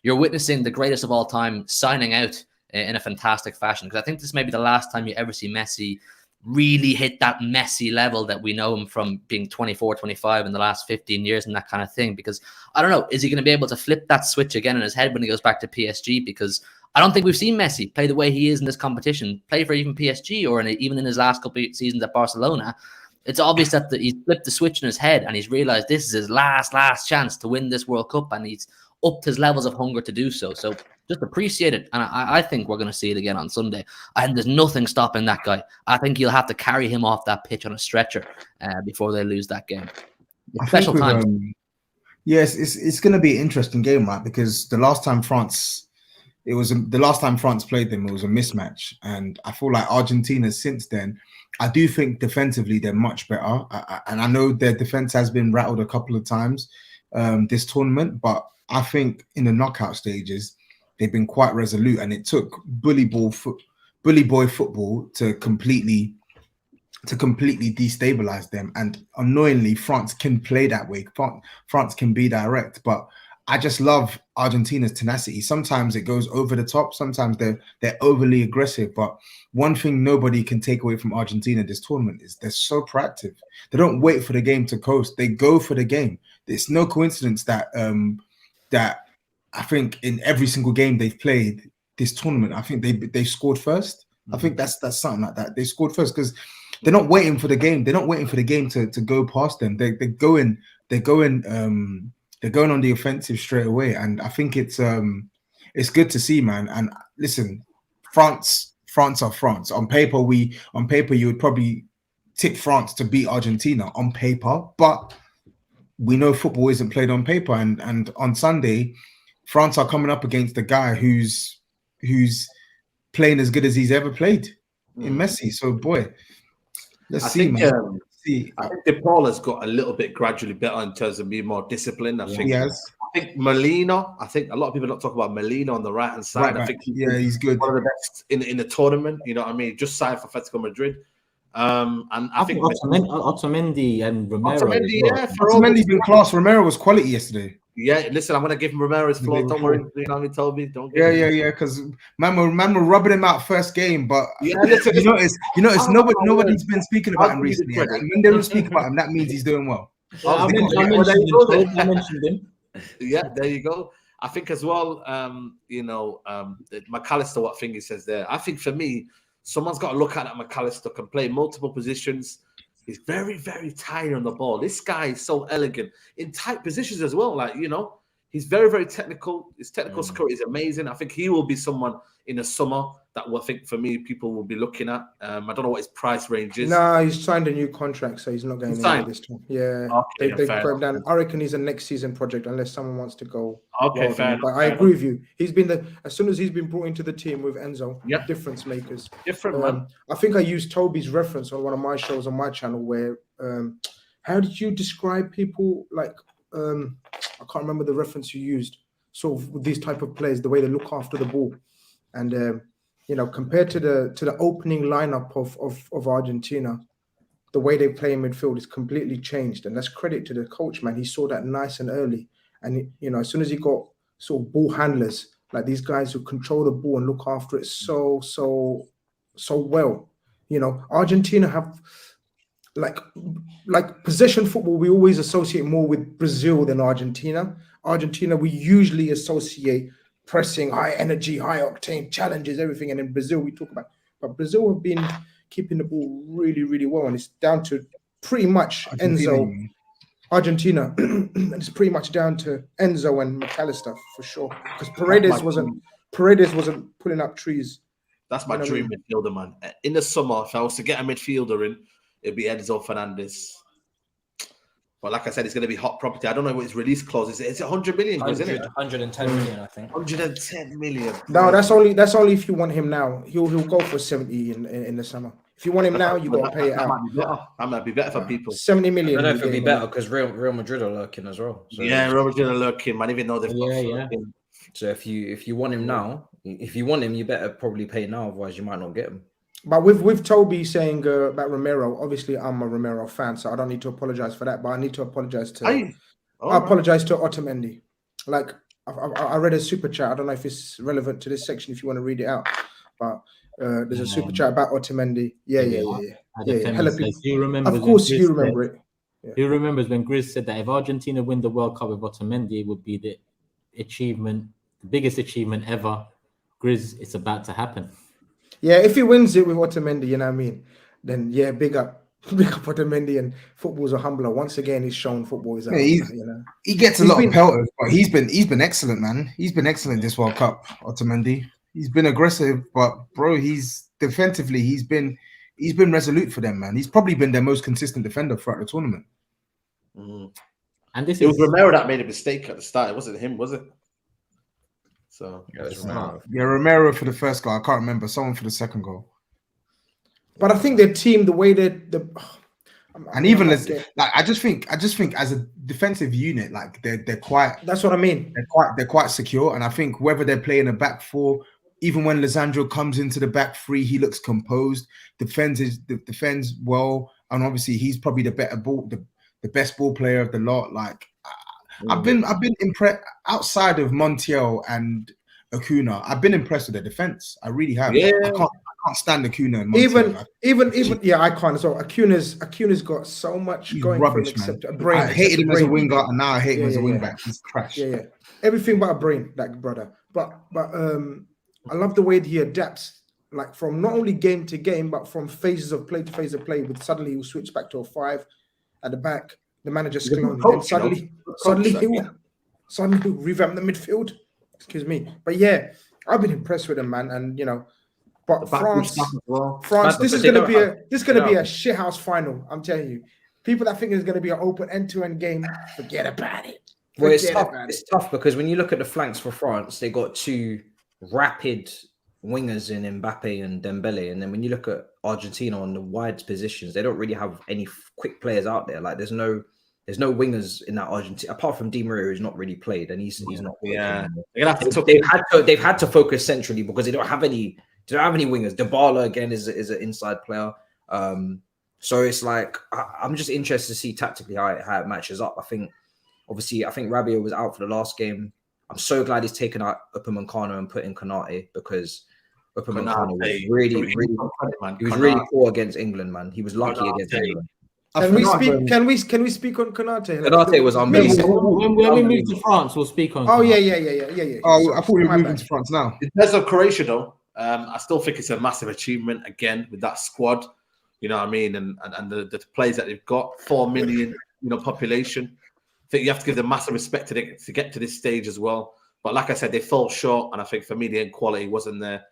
[SPEAKER 6] you're witnessing the greatest of all time signing out in a fantastic fashion. Because I think this may be the last time you ever see Messi really hit that Messi level that we know him from being 24, 25 in the last 15 years and that kind of thing. Because I don't know, is he going to be able to flip that switch again in his head when he goes back to PSG? Because I don't think we've seen Messi play the way he is in this competition, play for even PSG or even in his last couple of seasons at Barcelona. It's obvious that he's flipped the switch in his head and he's realized this is his last chance to win this World Cup, and he's upped his levels of hunger to do so. So Just appreciate it. And I think we're going to see it again on Sunday. And there's nothing stopping that guy. I think you'll have to carry him off that pitch on a stretcher before they lose that game. It's special times.
[SPEAKER 4] Yes, it's going to be an interesting game, right? Because the last time France played them, it was a mismatch, and I feel like Argentina since then, I do think defensively they're much better, and I know their defense has been rattled a couple of times this tournament, but I think in the knockout stages they've been quite resolute, and it took bully boy football to completely destabilize them. And annoyingly, France can play that way. France can be direct, but I just love Argentina's tenacity. Sometimes it goes over the top. Sometimes they're overly aggressive. But one thing nobody can take away from Argentina this tournament is they're so proactive. They don't wait for the game to coast. They go for the game. It's no coincidence that that I think in every single game they've played this tournament, I think they scored first. I think that's something like that. They scored first because they're not waiting for the game. They're not waiting for the game to go past them. They're going on the offensive straight away. And I think it's good to see, man. And listen, France are France. On paper, you would probably tip France to beat Argentina on paper, but we know football isn't played on paper. And on Sunday, France are coming up against the guy who's playing as good as he's ever played in Messi. So boy, let's see, man. I think De Paul has got a little bit gradually better in terms of being more disciplined. I think Molina. I think a lot of people don't talk about Molina on the right hand side. I think he's good.
[SPEAKER 3] One of the best in the tournament. You know what I mean? Just signed for Atletico Madrid. And I think
[SPEAKER 1] Otamendi and Romero.
[SPEAKER 4] Otamendi's been class. Romero was quality yesterday.
[SPEAKER 3] Yeah, listen, I'm gonna give him Romero's flaws. Don't worry, you know what I mean, Toby. Don't.
[SPEAKER 4] Yeah. Because man were rubbing him out first game, but listen, you notice nobody's been speaking about him recently. And when they don't speak about him, that means he's doing well.
[SPEAKER 1] I mentioned him.
[SPEAKER 3] Yeah, there you go. I think as well, McAllister, what thing he says there. I think for me, someone's got to look at that McAllister can play multiple positions. He's very, very tight on the ball. This guy is so elegant in tight positions as well. Like, he's very, very technical. His technical skill is amazing. I think he will be someone in the summer that I think for me people will be looking at. I don't know what his price range is.
[SPEAKER 5] No, he's signed a new contract, so he's not going into this time. Yeah, they put him down. I reckon he's a next season project unless someone wants to go.
[SPEAKER 3] Okay, fair.
[SPEAKER 5] But I agree with you. He's been as soon as he's been brought into the team with Enzo, difference makers.
[SPEAKER 3] Different man.
[SPEAKER 5] I think I used Toby's reference on one of my shows on my channel where how did you describe people like I can't remember the reference you used. Sort of with these type of players, the way they look after the ball, and compared to the opening lineup of Argentina, the way they play in midfield is completely changed, and that's credit to the coach, man. He saw that nice and early, and as soon as he got sort of ball handlers like these guys who control the ball and look after it so well. Argentina have like possession football. We always associate more with Brazil than Argentina. Argentina, we usually associate pressing, high energy, high octane challenges, everything. And in Brazil, we talk about, but Brazil have been keeping the ball really, really well. And it's down to pretty much Argentina. And it's pretty much down to Enzo and McAllister for sure. Because Paredes wasn't pulling up trees.
[SPEAKER 3] That's my dream midfielder, man. In the summer, if I was to get a midfielder in, it'd be Enzo Fernandez. But like I said, it's going to be hot property. I don't know what his release clause is. It's 100 million, isn't it?
[SPEAKER 2] 110 million, I think.
[SPEAKER 3] 110 million.
[SPEAKER 5] No, that's only if you want him now. He'll go for 70 in the summer. If you want him now, you got to pay it out.
[SPEAKER 3] That might be better for people.
[SPEAKER 5] 70 million.
[SPEAKER 2] I don't know if it'll be better because Real Madrid are lurking as well. So
[SPEAKER 3] Real Madrid are lurking, man. Even though they've got
[SPEAKER 2] So if you want him now, you better probably pay now. Otherwise, you might not get him.
[SPEAKER 5] But with Toby saying about Romero, obviously I'm a Romero fan, so I don't need to apologize for that. But I need to apologize to I apologize to Otamendi. Like I read a super chat. I don't know if it's relevant to this section if you want to read it out. But there's a super chat about Otamendi. Yeah. Hella people.
[SPEAKER 1] You remember?
[SPEAKER 5] Of course, you remember it.
[SPEAKER 1] Yeah. Who remembers when GRIZZ said that if Argentina win the World Cup with Otamendi, it would be the biggest achievement ever. GRIZZ, it's about to happen.
[SPEAKER 5] Yeah, if he wins it with Otamendi, you know what I mean? Then big up. Big up Otamendi, and football's a humbler. Once again, he's shown football is a humbler, you know.
[SPEAKER 4] He gets a lot of pelters, but he's been excellent, man. He's been excellent this World Cup, Otamendi. He's been aggressive, but bro, he's defensively, he's been resolute for them, man. He's probably been their most consistent defender throughout the tournament.
[SPEAKER 1] And this
[SPEAKER 3] it was Romero that made a mistake at the start. It wasn't him, was it? So
[SPEAKER 4] yeah, Romero for the first goal. I can't remember. Someone for the second goal.
[SPEAKER 5] But I think their team, the way
[SPEAKER 4] I just think as a defensive unit, like they're quite.
[SPEAKER 5] That's what I mean.
[SPEAKER 4] They're quite secure, and I think whether they're playing a back four, even when Lisandro comes into the back three, he looks composed, defends well, and obviously he's probably the better ball, the best ball player of the lot. Like I've been impressed outside of Montiel and Acuna. I've been impressed with their defense. I really have.
[SPEAKER 3] Yeah.
[SPEAKER 4] I can't stand Acuna and Montiel.
[SPEAKER 5] Even yeah, I can't as well. Acuna's got so much going
[SPEAKER 4] rubbish,
[SPEAKER 5] for him except
[SPEAKER 4] man.
[SPEAKER 5] a brain.
[SPEAKER 4] I hated him as a winger, and now I hate him as a wing back. He's trash.
[SPEAKER 5] Yeah. Everything but a brain, like brother. But I love the way he adapts, like from not only game to game, but from phases of play to phase of play. With suddenly he'll switch back to a 5 at the back. The manager's suddenly he'll revamp the midfield. Excuse me. But yeah, I've been impressed with him, man. And you know, but France, this is gonna be a shithouse final. I'm telling you. People that think it's gonna be an open end-to-end game, forget about it.
[SPEAKER 2] Well, it's tough because when you look at the flanks for France, they got two rapid wingers in Mbappe and Dembele, and then when you look at Argentina on the wide positions, they don't really have any quick players out there. Like there's no wingers in that Argentina apart from Di Maria, who's not really played, and he's not.
[SPEAKER 3] Yeah,
[SPEAKER 2] they've had to focus centrally because they don't have any wingers. Dybala again is an inside player. So it's like I'm just interested to see tactically how it matches up. I think Rabiot was out for the last game. I'm so glad he's taken out Upamecano and put in Konate because Upamecano was really poor against England, man. He was lucky against England.
[SPEAKER 5] Can we speak on Konate?
[SPEAKER 2] Konate was unbelievable.
[SPEAKER 1] When we move to France, we'll speak on.
[SPEAKER 5] Oh yeah.
[SPEAKER 4] Oh, I thought we were moving to France now.
[SPEAKER 3] In terms of Croatia, though, I still think it's a massive achievement again with that squad. You know what I mean, and the players that they've got, 4 million, population. I think you have to give them massive respect to get to this stage as well. But like I said, they fell short, and I think for me the end quality wasn't there.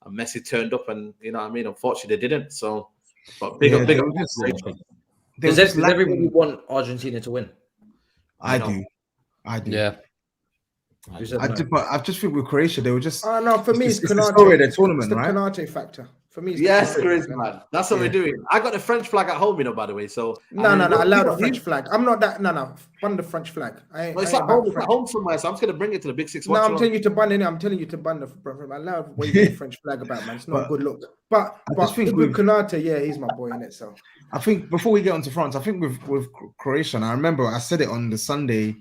[SPEAKER 3] And Messi turned up, and unfortunately they didn't. So, but big up.
[SPEAKER 2] Does everybody want Argentina to win?
[SPEAKER 4] I do.
[SPEAKER 6] Yeah.
[SPEAKER 4] But I just think with Croatia, they were just.
[SPEAKER 5] No, for me, it's
[SPEAKER 4] the story of their tournament,
[SPEAKER 5] it's the
[SPEAKER 4] right?
[SPEAKER 5] Konate factor. For me,
[SPEAKER 3] yes, Griezmann. That's what we're doing. I got the French flag at home, by the way. So
[SPEAKER 5] no. Allow the French flag. I'm not that. No. Bun the French flag.
[SPEAKER 3] It's at home somewhere. So I'm just gonna bring it to the Big Six.
[SPEAKER 5] No, I'm telling you to bun it. I'm telling you to bun the. Allow waving the French flag about, man. It's not a good look. But I think with Konate, yeah, he's my boy in it. So
[SPEAKER 4] I think before we get on to France, I think with Croatia, and I remember I said it on the Sunday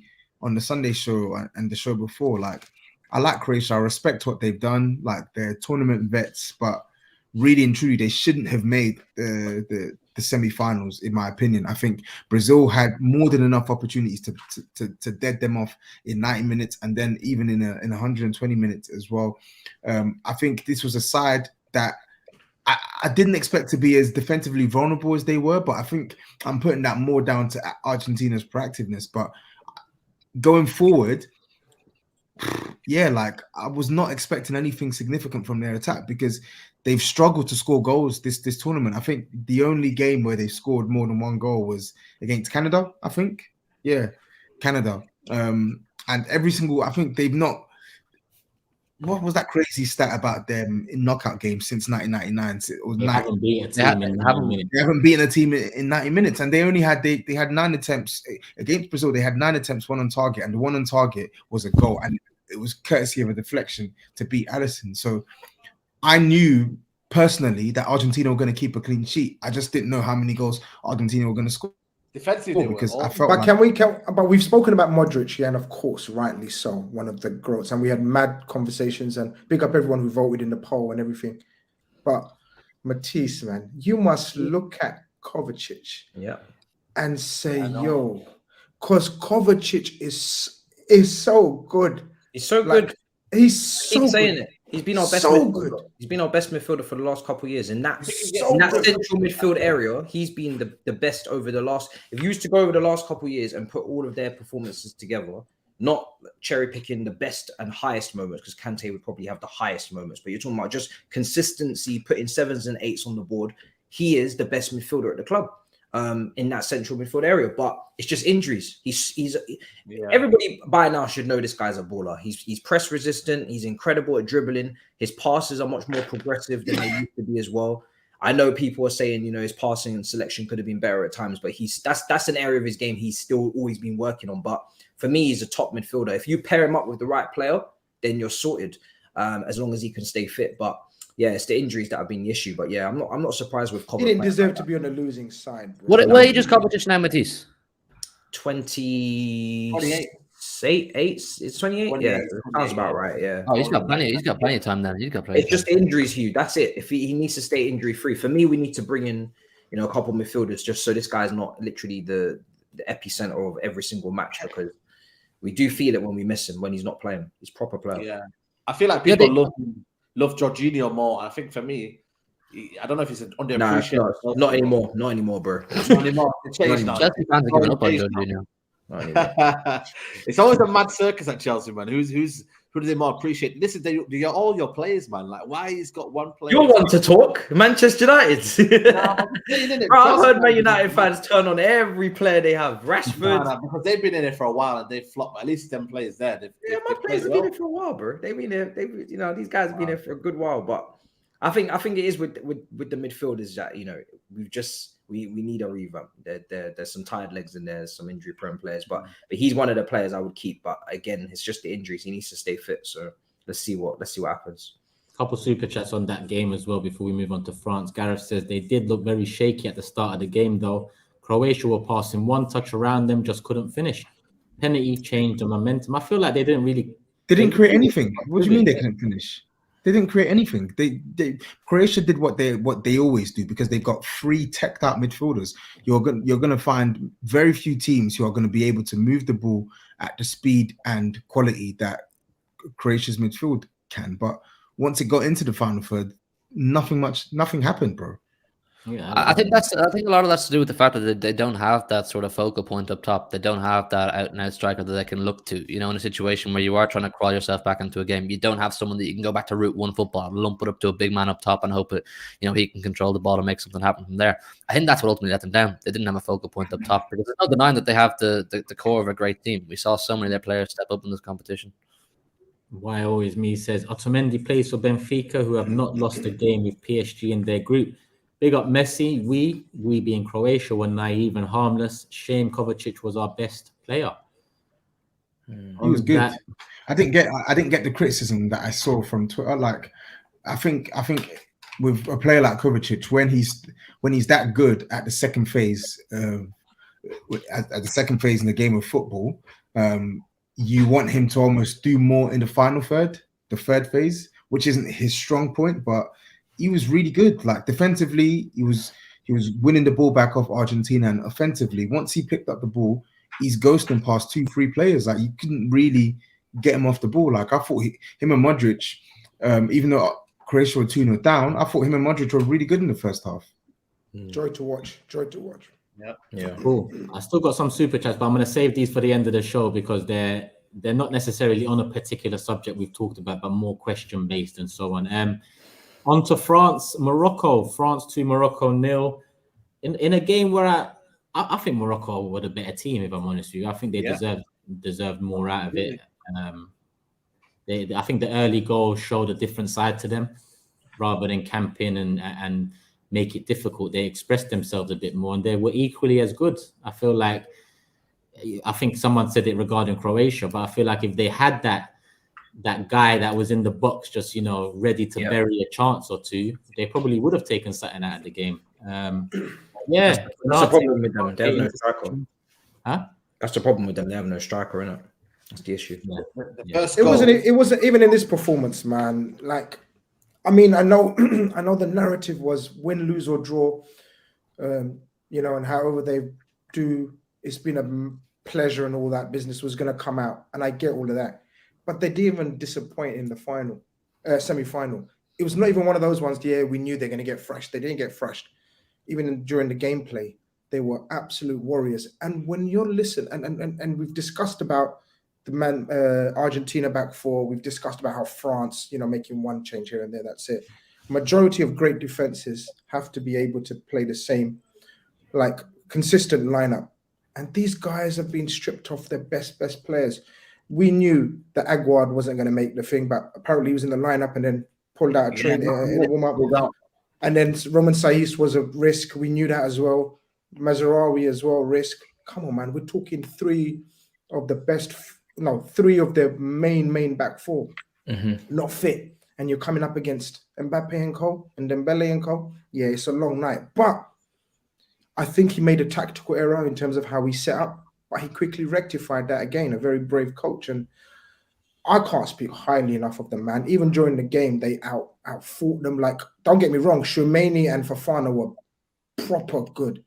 [SPEAKER 4] show and the show before. Like I like Croatia. I respect what they've done. Like they're tournament vets, but really and truly, they shouldn't have made the semi-finals, in my opinion. I think Brazil had more than enough opportunities to dead them off in 90 minutes, and then even in 120 minutes as well. I think this was a side that I didn't expect to be as defensively vulnerable as they were, but I think I'm putting that more down to Argentina's proactiveness. But going forward, yeah, like I was not expecting anything significant from their attack because they've struggled to score goals this tournament. I think the only game where they scored more than one goal was against Canada, I think. Yeah, Canada. And every single, I think they've not. What was that crazy stat about them in knockout games since 1999? It was
[SPEAKER 1] they haven't beaten a team in 90 minutes.
[SPEAKER 4] They haven't beaten a team in 90 minutes, and they only had they had 9 attempts against Brazil. They had 9 attempts, 1 on target, and the 1 on target was a goal, and it was courtesy of a deflection to beat Alisson. So I knew personally that Argentina were going to keep a clean sheet. I just didn't know how many goals Argentina were going to score.
[SPEAKER 3] Defensively,
[SPEAKER 4] because I felt.
[SPEAKER 5] But we've spoken about Modric, yeah, and of course, rightly so, one of the GOATs, and we had mad conversations. And big up everyone who voted in the poll and everything. But Matisse, man, you must look at Kovacic, and say, yo, because Kovacic is so good.
[SPEAKER 2] He's so good.
[SPEAKER 5] He's so
[SPEAKER 2] Keep saying
[SPEAKER 5] good.
[SPEAKER 2] it. He's been our best
[SPEAKER 5] So
[SPEAKER 2] midfielder.
[SPEAKER 5] good.
[SPEAKER 2] He's been our best midfielder for the last couple of years. In that
[SPEAKER 5] So good.
[SPEAKER 2] central midfield area, he's been the best over the last. If you used to go over the last couple of years and put all of their performances together, not cherry picking the best and highest moments, because Kante would probably have the highest moments, but you're talking about just consistency, putting 7s and 8s on the board. He is the best midfielder at the club. In that central midfield area, but it's just injuries. Everybody by now should know this guy's a baller. He's press resistant. He's incredible at dribbling. His passes are much more progressive than they used to be as well. I know people are saying, you know, his passing and selection could have been better at times, but that's an area of his game he's still always been working on. But for me, he's a top midfielder. If you pair him up with the right player, then you're sorted. As long as he can stay fit, but. Yeah, it's the injuries that have been the issue, but yeah, I'm not surprised with Kovacic.
[SPEAKER 5] He didn't deserve to be on the losing side. Bro.
[SPEAKER 6] What age is Kovacic now, Matisse?
[SPEAKER 2] 28. It's 28. Yeah, sounds about right. Yeah.
[SPEAKER 6] Oh, he's got plenty of time then.
[SPEAKER 2] It's just injuries, Hugh. That's it. If he needs to stay injury free. For me, we need to bring in, you know, a couple of midfielders just so this guy's not literally the epicenter of every single match, because we do feel it when we miss him when he's not playing. He's proper player.
[SPEAKER 3] Yeah, I feel like people love Jorginho more. I think for me, I don't know if he's an underappreciated.
[SPEAKER 2] Nah, not anymore. Not anymore, bro.
[SPEAKER 3] Not anymore. It's changed now.
[SPEAKER 6] Chelsea fans are giving up on Jorginho.
[SPEAKER 3] It's always a mad circus at Chelsea, man. Who do they more appreciate? Listen, they're all your players, man. Like, why he's got one player?
[SPEAKER 2] You're one to talk. Manchester United. I've heard Man United fans turn on every player they have. Rashford.
[SPEAKER 3] Because they've been in it for a while and they've flopped. At least them players there.
[SPEAKER 2] My players have been in for a while, bro. They've been there. You know, these guys have been there for a good while. But I think it is with the midfielders that, you know, we need a revamp. There's some tired legs in there, some injury prone players, but he's one of the players I would keep. But again, it's just the injuries. He needs to stay fit. So let's see what happens.
[SPEAKER 1] Couple super chats on that game as well before we move on to France. Gareth says they did look very shaky at the start of the game though. Croatia were passing one touch around them, just couldn't finish. Penalty changed the momentum. I feel like they didn't
[SPEAKER 4] create anything. What do you mean they couldn't finish? They didn't create anything. Croatia did what they always do, because they've got 3 teched out midfielders. You're gonna find very few teams who are going to be able to move the ball at the speed and quality that Croatia's midfield can. But once it got into the final third, nothing happened, bro.
[SPEAKER 6] Yeah, I think a lot of that's to do with the fact that they don't have that sort of focal point up top. They don't have that out and out striker that they can look to. You know, in a situation where you are trying to crawl yourself back into a game, you don't have someone that you can go back to route one football, lump it up to a big man up top, and hope it, you know, he can control the ball and make something happen from there. I think that's what ultimately let them down. They didn't have a focal point up top, because there's no denying that they have the core of a great team. We saw so many of their players step up in this competition.
[SPEAKER 1] Why always me says Otamendi plays for Benfica, who have not lost a game with PSG in their group. Big up Messi. We being Croatia were naive and harmless. Shame Kovacic was our best player.
[SPEAKER 4] He was good. I didn't get the criticism that I saw from Twitter. Like, I think with a player like Kovacic, when he's that good at the second phase, at the second phase in the game of football, you want him to almost do more in the final third, the third phase, which isn't his strong point, but he was really good. Like, defensively, he was winning the ball back off Argentina, and offensively, once he picked up the ball, he's ghosting past 2-3 players. Like, you couldn't really get him off the ball. Like, I thought him and Modric, even though Croatia were 2-0 down, I thought him and Modric were really good in the first half.
[SPEAKER 5] Joy to watch.
[SPEAKER 2] Yeah.
[SPEAKER 1] Cool. I still got some super chats, but I'm going to save these for the end of the show, because they're not necessarily on a particular subject we've talked about, but more question based and so on. On to France-Morocco. France 2, Morocco 0. In a game where I think Morocco were the better team, if I'm honest with you. I think they deserved more out of it. I think the early goal showed a different side to them. Rather than camping and make it difficult, they expressed themselves a bit more, and they were equally as good. I think someone said it regarding Croatia, but I feel like if they had that guy that was in the box, just, you know, ready to bury a chance or two, they probably would have taken something out of the game. That's
[SPEAKER 2] the problem with them. They have no striker.
[SPEAKER 1] Huh?
[SPEAKER 2] That's the problem with them. They have no striker, innit? That's the issue.
[SPEAKER 5] It wasn't even in this performance, man. Like, I mean, I know the narrative was win, lose or draw, you know, and however they do, it's been a pleasure and all that business was going to come out, and I get all of that. But they didn't even disappoint in the final. semi-final. It was not even one of those ones. Yeah, we knew they're going to get thrashed. They didn't get thrashed. Even during the gameplay, they were absolute warriors. And when you're listening, and we've discussed about the Argentina back four. We've discussed about how France, making one change here and there. That's it. Majority of great defenses have to be able to play the same, like consistent lineup. And these guys have been stripped off their best players. We knew that Aguard wasn't going to make the thing, but apparently he was in the lineup and then pulled out a train in a warm-up. And then Roman Saiz was a risk. We knew that as well. Mazraoui as well, risk. Come on, man. We're talking three of the main back four not fit. And you're coming up against Mbappe and co. and Dembele and co. Yeah, it's a long night. But I think he made a tactical error in terms of how he set up. But he quickly rectified that again. A very brave coach. And I can't speak highly enough of them, man. Even during the game, they outfought them. Like, don't get me wrong, Shumeni and Fofana were proper good.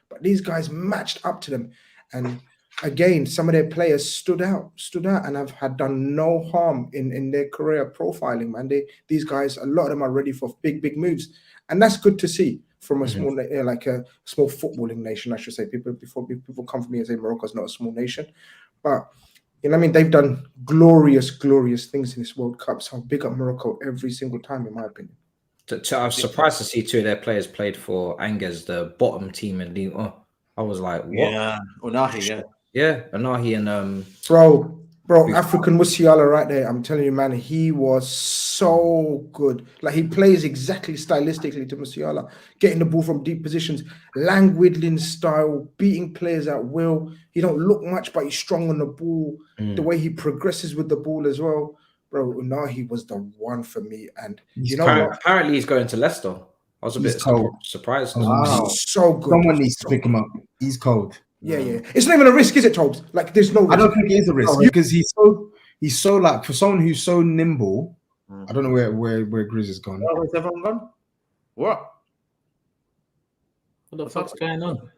[SPEAKER 5] But these guys matched up to them. And again, some of their players stood out and have done no harm in their career profiling, man. These guys, a lot of them are ready for big moves. And that's good to see from a small, like a small footballing nation, I should say. People come for me and say Morocco's not a small nation. But you know what I mean? They've done glorious things in this World Cup. So I'll big up Morocco every single time, in my opinion.
[SPEAKER 2] I was surprised to see two of their players played for Angers, the bottom team in League. Oh, I was like, what?
[SPEAKER 3] Yeah, Unahi,
[SPEAKER 2] yeah, Unahi and
[SPEAKER 5] Bro, African Musiala right there. I'm telling you, man, he was so good. Like, he plays exactly stylistically to Musiala, getting the ball from deep positions, languidling style, beating players at will. He don't look much, but he's strong on the ball. The way he progresses with the ball as well. Bro, Unahi was the one for me. And you know what?
[SPEAKER 2] Apparently he's going to Leicester. I was a bit surprised.
[SPEAKER 5] Wow. So good.
[SPEAKER 4] Someone needs to pick him up. He's cold.
[SPEAKER 5] Yeah. It's not even a risk, is it, Tobes? Like, there's no risk.
[SPEAKER 4] I don't think it is a risk because he's so like, for someone who's so nimble. I don't know where GRIZZ has gone.
[SPEAKER 3] Oh, where's everyone gone? What
[SPEAKER 1] the fuck's going on?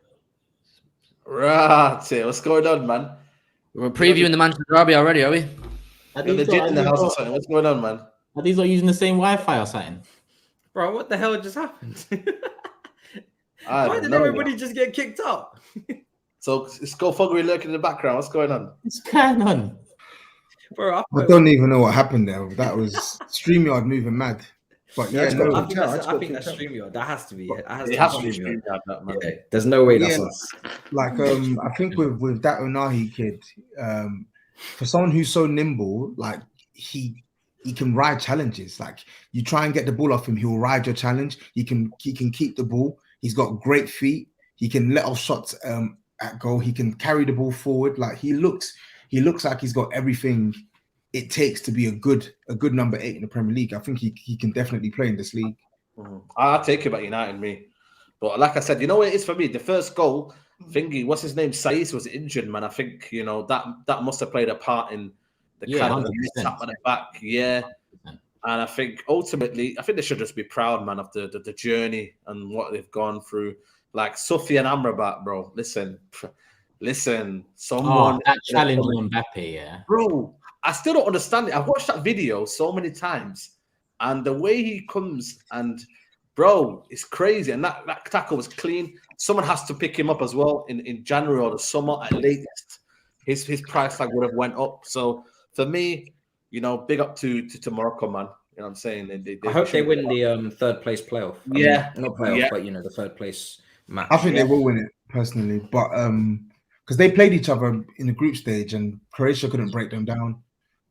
[SPEAKER 3] Right, what's going on, man?
[SPEAKER 6] We're previewing the Manchester Derby already, are we?
[SPEAKER 3] Are they legit in the house or something? What's going on, man?
[SPEAKER 1] Are these not using the same Wi-Fi or something?
[SPEAKER 2] Bro, what the hell just happened?
[SPEAKER 3] Why
[SPEAKER 2] did everybody just get kicked out?
[SPEAKER 3] So it's THUGGERY lurking in the background. What's going on?
[SPEAKER 1] What's going on?
[SPEAKER 2] Bro,
[SPEAKER 4] I don't even know what happened there. That was StreamYard moving mad. But
[SPEAKER 2] I think that's StreamYard. That has to be it.
[SPEAKER 3] It has to be StreamYard, man.
[SPEAKER 2] Yeah, there's no way that's us.
[SPEAKER 4] Like, I think with that Unahi kid, for someone who's so nimble, like he can ride challenges. Like, you try and get the ball off him, he'll ride your challenge. He can keep the ball. He's got great feet. He can let off shots at goal. He can carry the ball forward. Like, he looks like he's got everything it takes to be a good number 8 in the Premier League. I think he can definitely play in this league.
[SPEAKER 3] I'll take him at United, me. But like I said, you know what it is for me? The first goal, thingy, what's his name? Saiz was injured, man. I think, that must have played a part in the kind of tap at the back. Yeah. And I think ultimately, they should just be proud, man, of the journey and what they've gone through. Like Sophie and Amrabat, bro. Listen, someone
[SPEAKER 1] that challenge on Mbappe, yeah.
[SPEAKER 3] Bro, I still don't understand it. I've watched that video so many times, and the way he comes and bro, it's crazy. And that tackle was clean. Someone has to pick him up as well in January or the summer at latest. His price tag would have went up. So for me, big up to Morocco, man. You know what I'm saying?
[SPEAKER 2] I hope they win the third place playoff. Not playoff, but the third place match.
[SPEAKER 4] I think they will win it personally, but because they played each other in the group stage and Croatia couldn't break them down.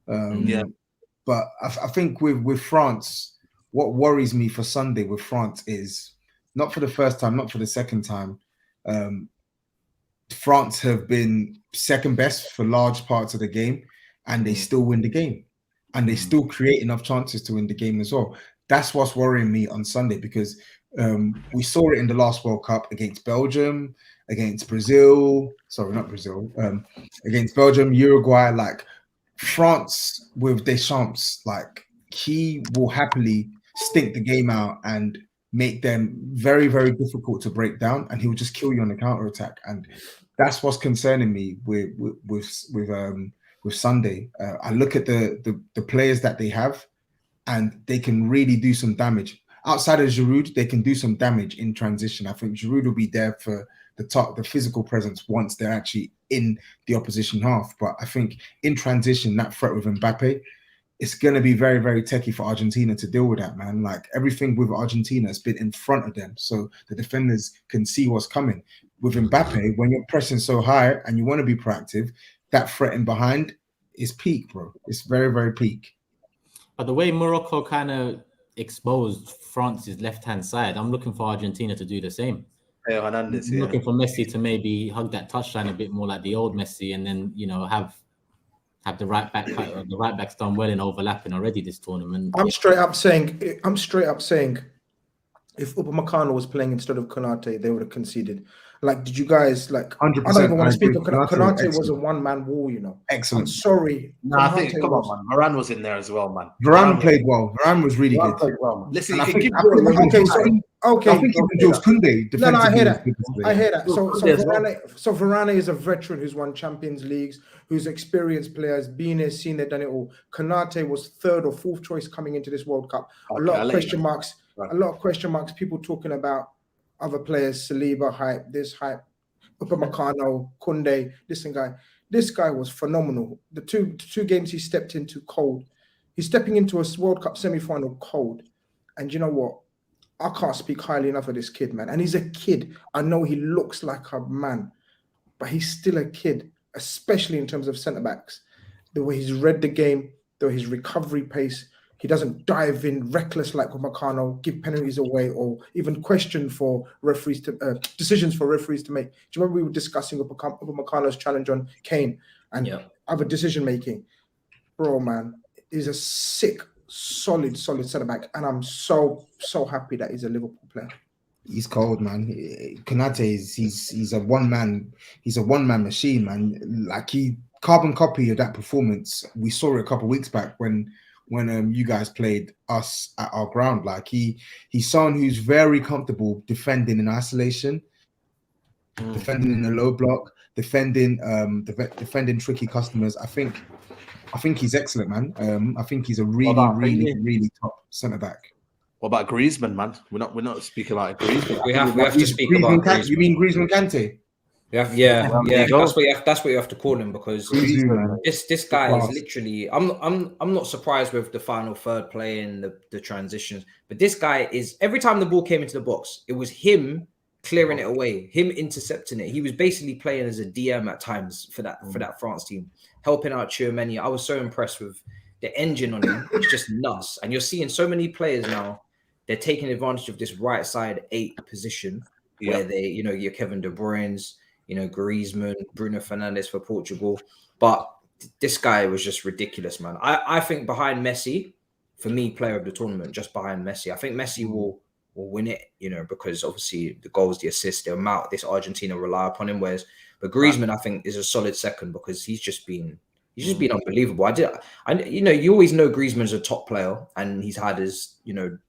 [SPEAKER 4] But I think with France, what worries me for Sunday with France is not for the first time, not for the second time. France have been second best for large parts of the game, and they still win the game, and they still create enough chances to win the game as well. That's what's worrying me on Sunday, because we saw it in the last World Cup against Belgium, against Brazil. Sorry, not Brazil. Against Belgium, Uruguay. Like, France with Deschamps, like, he will happily stink the game out and make them very, very difficult to break down, and he will just kill you on the counter attack. And that's what's concerning me with Sunday. I look at the players that they have, and they can really do some damage. Outside of Giroud, they can do some damage in transition. I think Giroud will be there for the physical presence once they're actually in the opposition half. But I think in transition, that threat with Mbappe, it's going to be very, very techy for Argentina to deal with that, man. Like everything with Argentina has been in front of them, so the defenders can see what's coming. With Mbappe, when you're pressing so high and you want to be proactive, that threat in behind is peak, bro. It's very, very peak.
[SPEAKER 1] But the way Morocco kind of exposed France's left-hand side, I'm looking for Argentina to do the same.
[SPEAKER 3] Hernandez,
[SPEAKER 1] I'm looking for Messi to maybe hug that touchline a bit more like the old Messi, and then have the right back. The right back's done well in overlapping already this tournament.
[SPEAKER 5] I'm straight up saying, if Upamecano was playing instead of Konate, they would have conceded. Like, did you guys like?
[SPEAKER 4] 100%.
[SPEAKER 5] I don't even want to speak of Konate. Was a one-man wall, you know.
[SPEAKER 4] Excellent.
[SPEAKER 5] I'm sorry.
[SPEAKER 3] No, I think come on, man. Varane was in there as well, man.
[SPEAKER 4] Varane played well. Varane was really good.
[SPEAKER 3] Played well, man. Listen,
[SPEAKER 4] And
[SPEAKER 3] you
[SPEAKER 4] I
[SPEAKER 3] can
[SPEAKER 4] think,
[SPEAKER 3] give
[SPEAKER 5] Okay,
[SPEAKER 4] I think even Jules Koundé.
[SPEAKER 5] No, I hear that.
[SPEAKER 4] defensively.
[SPEAKER 5] I hear that.
[SPEAKER 3] As well.
[SPEAKER 5] So Varane is a veteran who's won Champions Leagues, who's experienced player, has been here, seen it, done it all. Konate was third or fourth choice coming into this World Cup. A lot of question marks. A lot of question marks. People talking about other players, Saliba hype, this hype, Upamecano, Koundé, this guy. This guy was phenomenal. The two games he stepped into cold. He's stepping into a World Cup semi-final cold. And you know what? I can't speak highly enough of this kid, man. And he's a kid. I know he looks like a man, but he's still a kid, especially in terms of centre-backs. The way he's read the game, his recovery pace, he doesn't dive in reckless like Upamecano, give penalties away, or even question for referees to decisions for referees to make. Do you remember we were discussing Upamecano's challenge on Kane and other decision making? Bro, man, he's a sick, solid centre back, and I'm so happy that he's a Liverpool player.
[SPEAKER 4] He's cold, man. Konate he's a one man machine, man. Like he carbon copy of that performance. We saw it a couple of weeks back when you guys played us at our ground. Like he's someone who's very comfortable defending in isolation, defending in a low block, defending tricky customers. I think he's excellent, man. I think he's a really top centre back.
[SPEAKER 3] What about Griezmann, man? We're not speaking about Griezmann.
[SPEAKER 2] We have to speak about Griezmann.
[SPEAKER 4] You mean Griezmann Kante?
[SPEAKER 2] Yeah. That's what you have to call him, because this guy is literally. I'm not surprised with the final third play and the transitions, but this guy is, every time the ball came into the box, it was him clearing it away, him intercepting it. He was basically playing as a DM at times for that France team, helping out Tchouaméni. I was so impressed with the engine on him. It's just nuts, and you're seeing so many players now. They're taking advantage of this right side 8 position where they, your Kevin De Bruyne's, Griezmann, Bruno Fernandes for Portugal. But this guy was just ridiculous, man. I think behind Messi, for me, player of the tournament, just behind Messi. I think Messi will win it, because obviously the goals, the assists, the amount this Argentina rely upon him. But Griezmann, I think, is a solid second, because he's just been unbelievable. You always know Griezmann's a top player, and he's had his,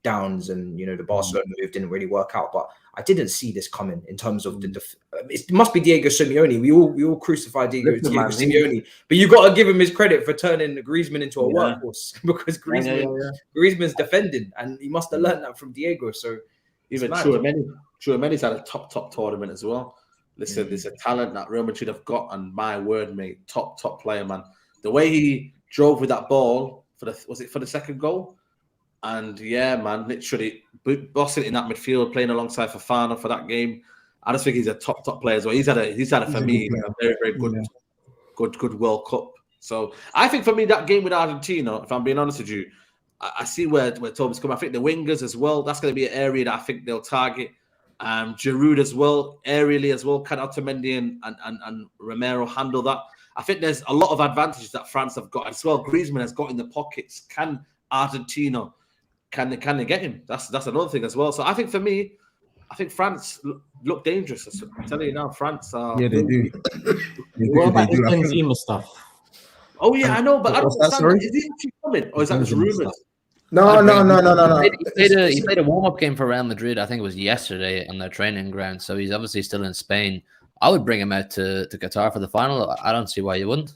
[SPEAKER 2] downs, and the Barcelona move didn't really work out. But I didn't see this coming in terms of it must be Diego Simeone. We all crucify Diego Simeone, but you got to give him his credit for turning Griezmann into a workhorse, because Griezmann's defending, and he must have learned that from Diego. So
[SPEAKER 3] even Tchouaméni's had a top tournament as well. Listen, there's a talent that Real Madrid have got, and my word, mate, top player, man. The way he drove with that ball for the second goal, and man, literally bossing it in that midfield, playing alongside Fofana for that game. I just think he's a top player as well. He's had a for me a very, very good World Cup. So I think for me that game with Argentina, if I'm being honest with you, I see where TOBS come. I think the wingers as well. That's going to be an area that I think they'll target. Giroud as well, aerially as well. Can Otamendi and Romero handle that? I think there's a lot of advantages that France have got as well. Griezmann has got in the pockets. Can Argentina, can they get him? That's another thing as well. So I think for me, France look dangerous. I'm telling you now, France are.
[SPEAKER 4] Yeah, they do.
[SPEAKER 1] What about this Benzema stuff?
[SPEAKER 3] Oh yeah, I know, but I don't understand. Is he actually coming, or is that just rumors?
[SPEAKER 5] No.
[SPEAKER 6] He played a warm-up game for Real Madrid. I think it was yesterday on their training ground. So he's obviously still in Spain. I would bring him out to Qatar for the final. I don't see why you wouldn't.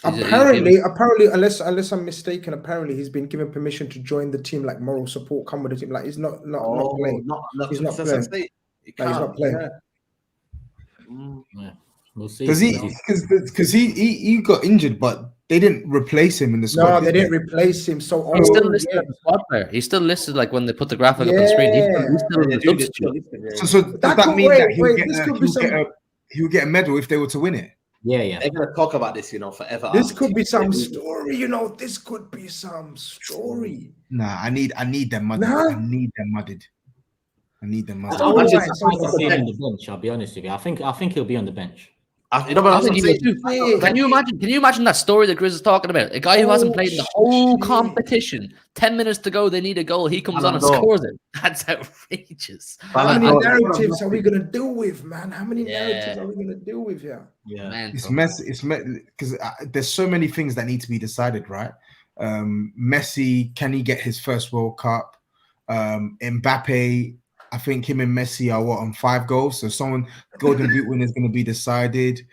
[SPEAKER 5] Apparently, unless I'm mistaken, apparently he's been given permission to join the team, like moral support, come with the team. Like he's not playing. He's not playing. He's not playing.
[SPEAKER 1] Yeah. We'll see.
[SPEAKER 4] Because he got injured, but they didn't replace him in the squad.
[SPEAKER 5] No, they didn't replace him. So
[SPEAKER 6] he's still listed as a squad player. He's still listed, like when they put the graphic up on the screen. He's still in the substitute.
[SPEAKER 4] So does that mean that he'll get a medal if they were to win it?
[SPEAKER 1] Yeah.
[SPEAKER 3] They're gonna talk about this, forever.
[SPEAKER 5] This could be some story, This could be some story.
[SPEAKER 4] Nah, I need them mudded.
[SPEAKER 5] Nah.
[SPEAKER 4] I need them mudded.
[SPEAKER 1] I'm just surprised to see him on the bench. I'll be honest with you. I think he'll be on the bench.
[SPEAKER 3] You know what I'm saying?
[SPEAKER 6] Can you imagine that story that GRIZZ is talking about? A guy who hasn't played in the whole competition. 10 minutes to go, they need a goal. He comes on and scores it. That's outrageous.
[SPEAKER 5] How many narratives are we gonna deal with, man? How many narratives are we gonna deal with here?
[SPEAKER 3] Yeah,
[SPEAKER 6] man,
[SPEAKER 4] it's messy. It's because there's so many things that need to be decided, right? Messi, can he get his first World Cup? Mbappe, I think him and Messi are on 5 goals. So someone Golden Boot winner is going to be decided.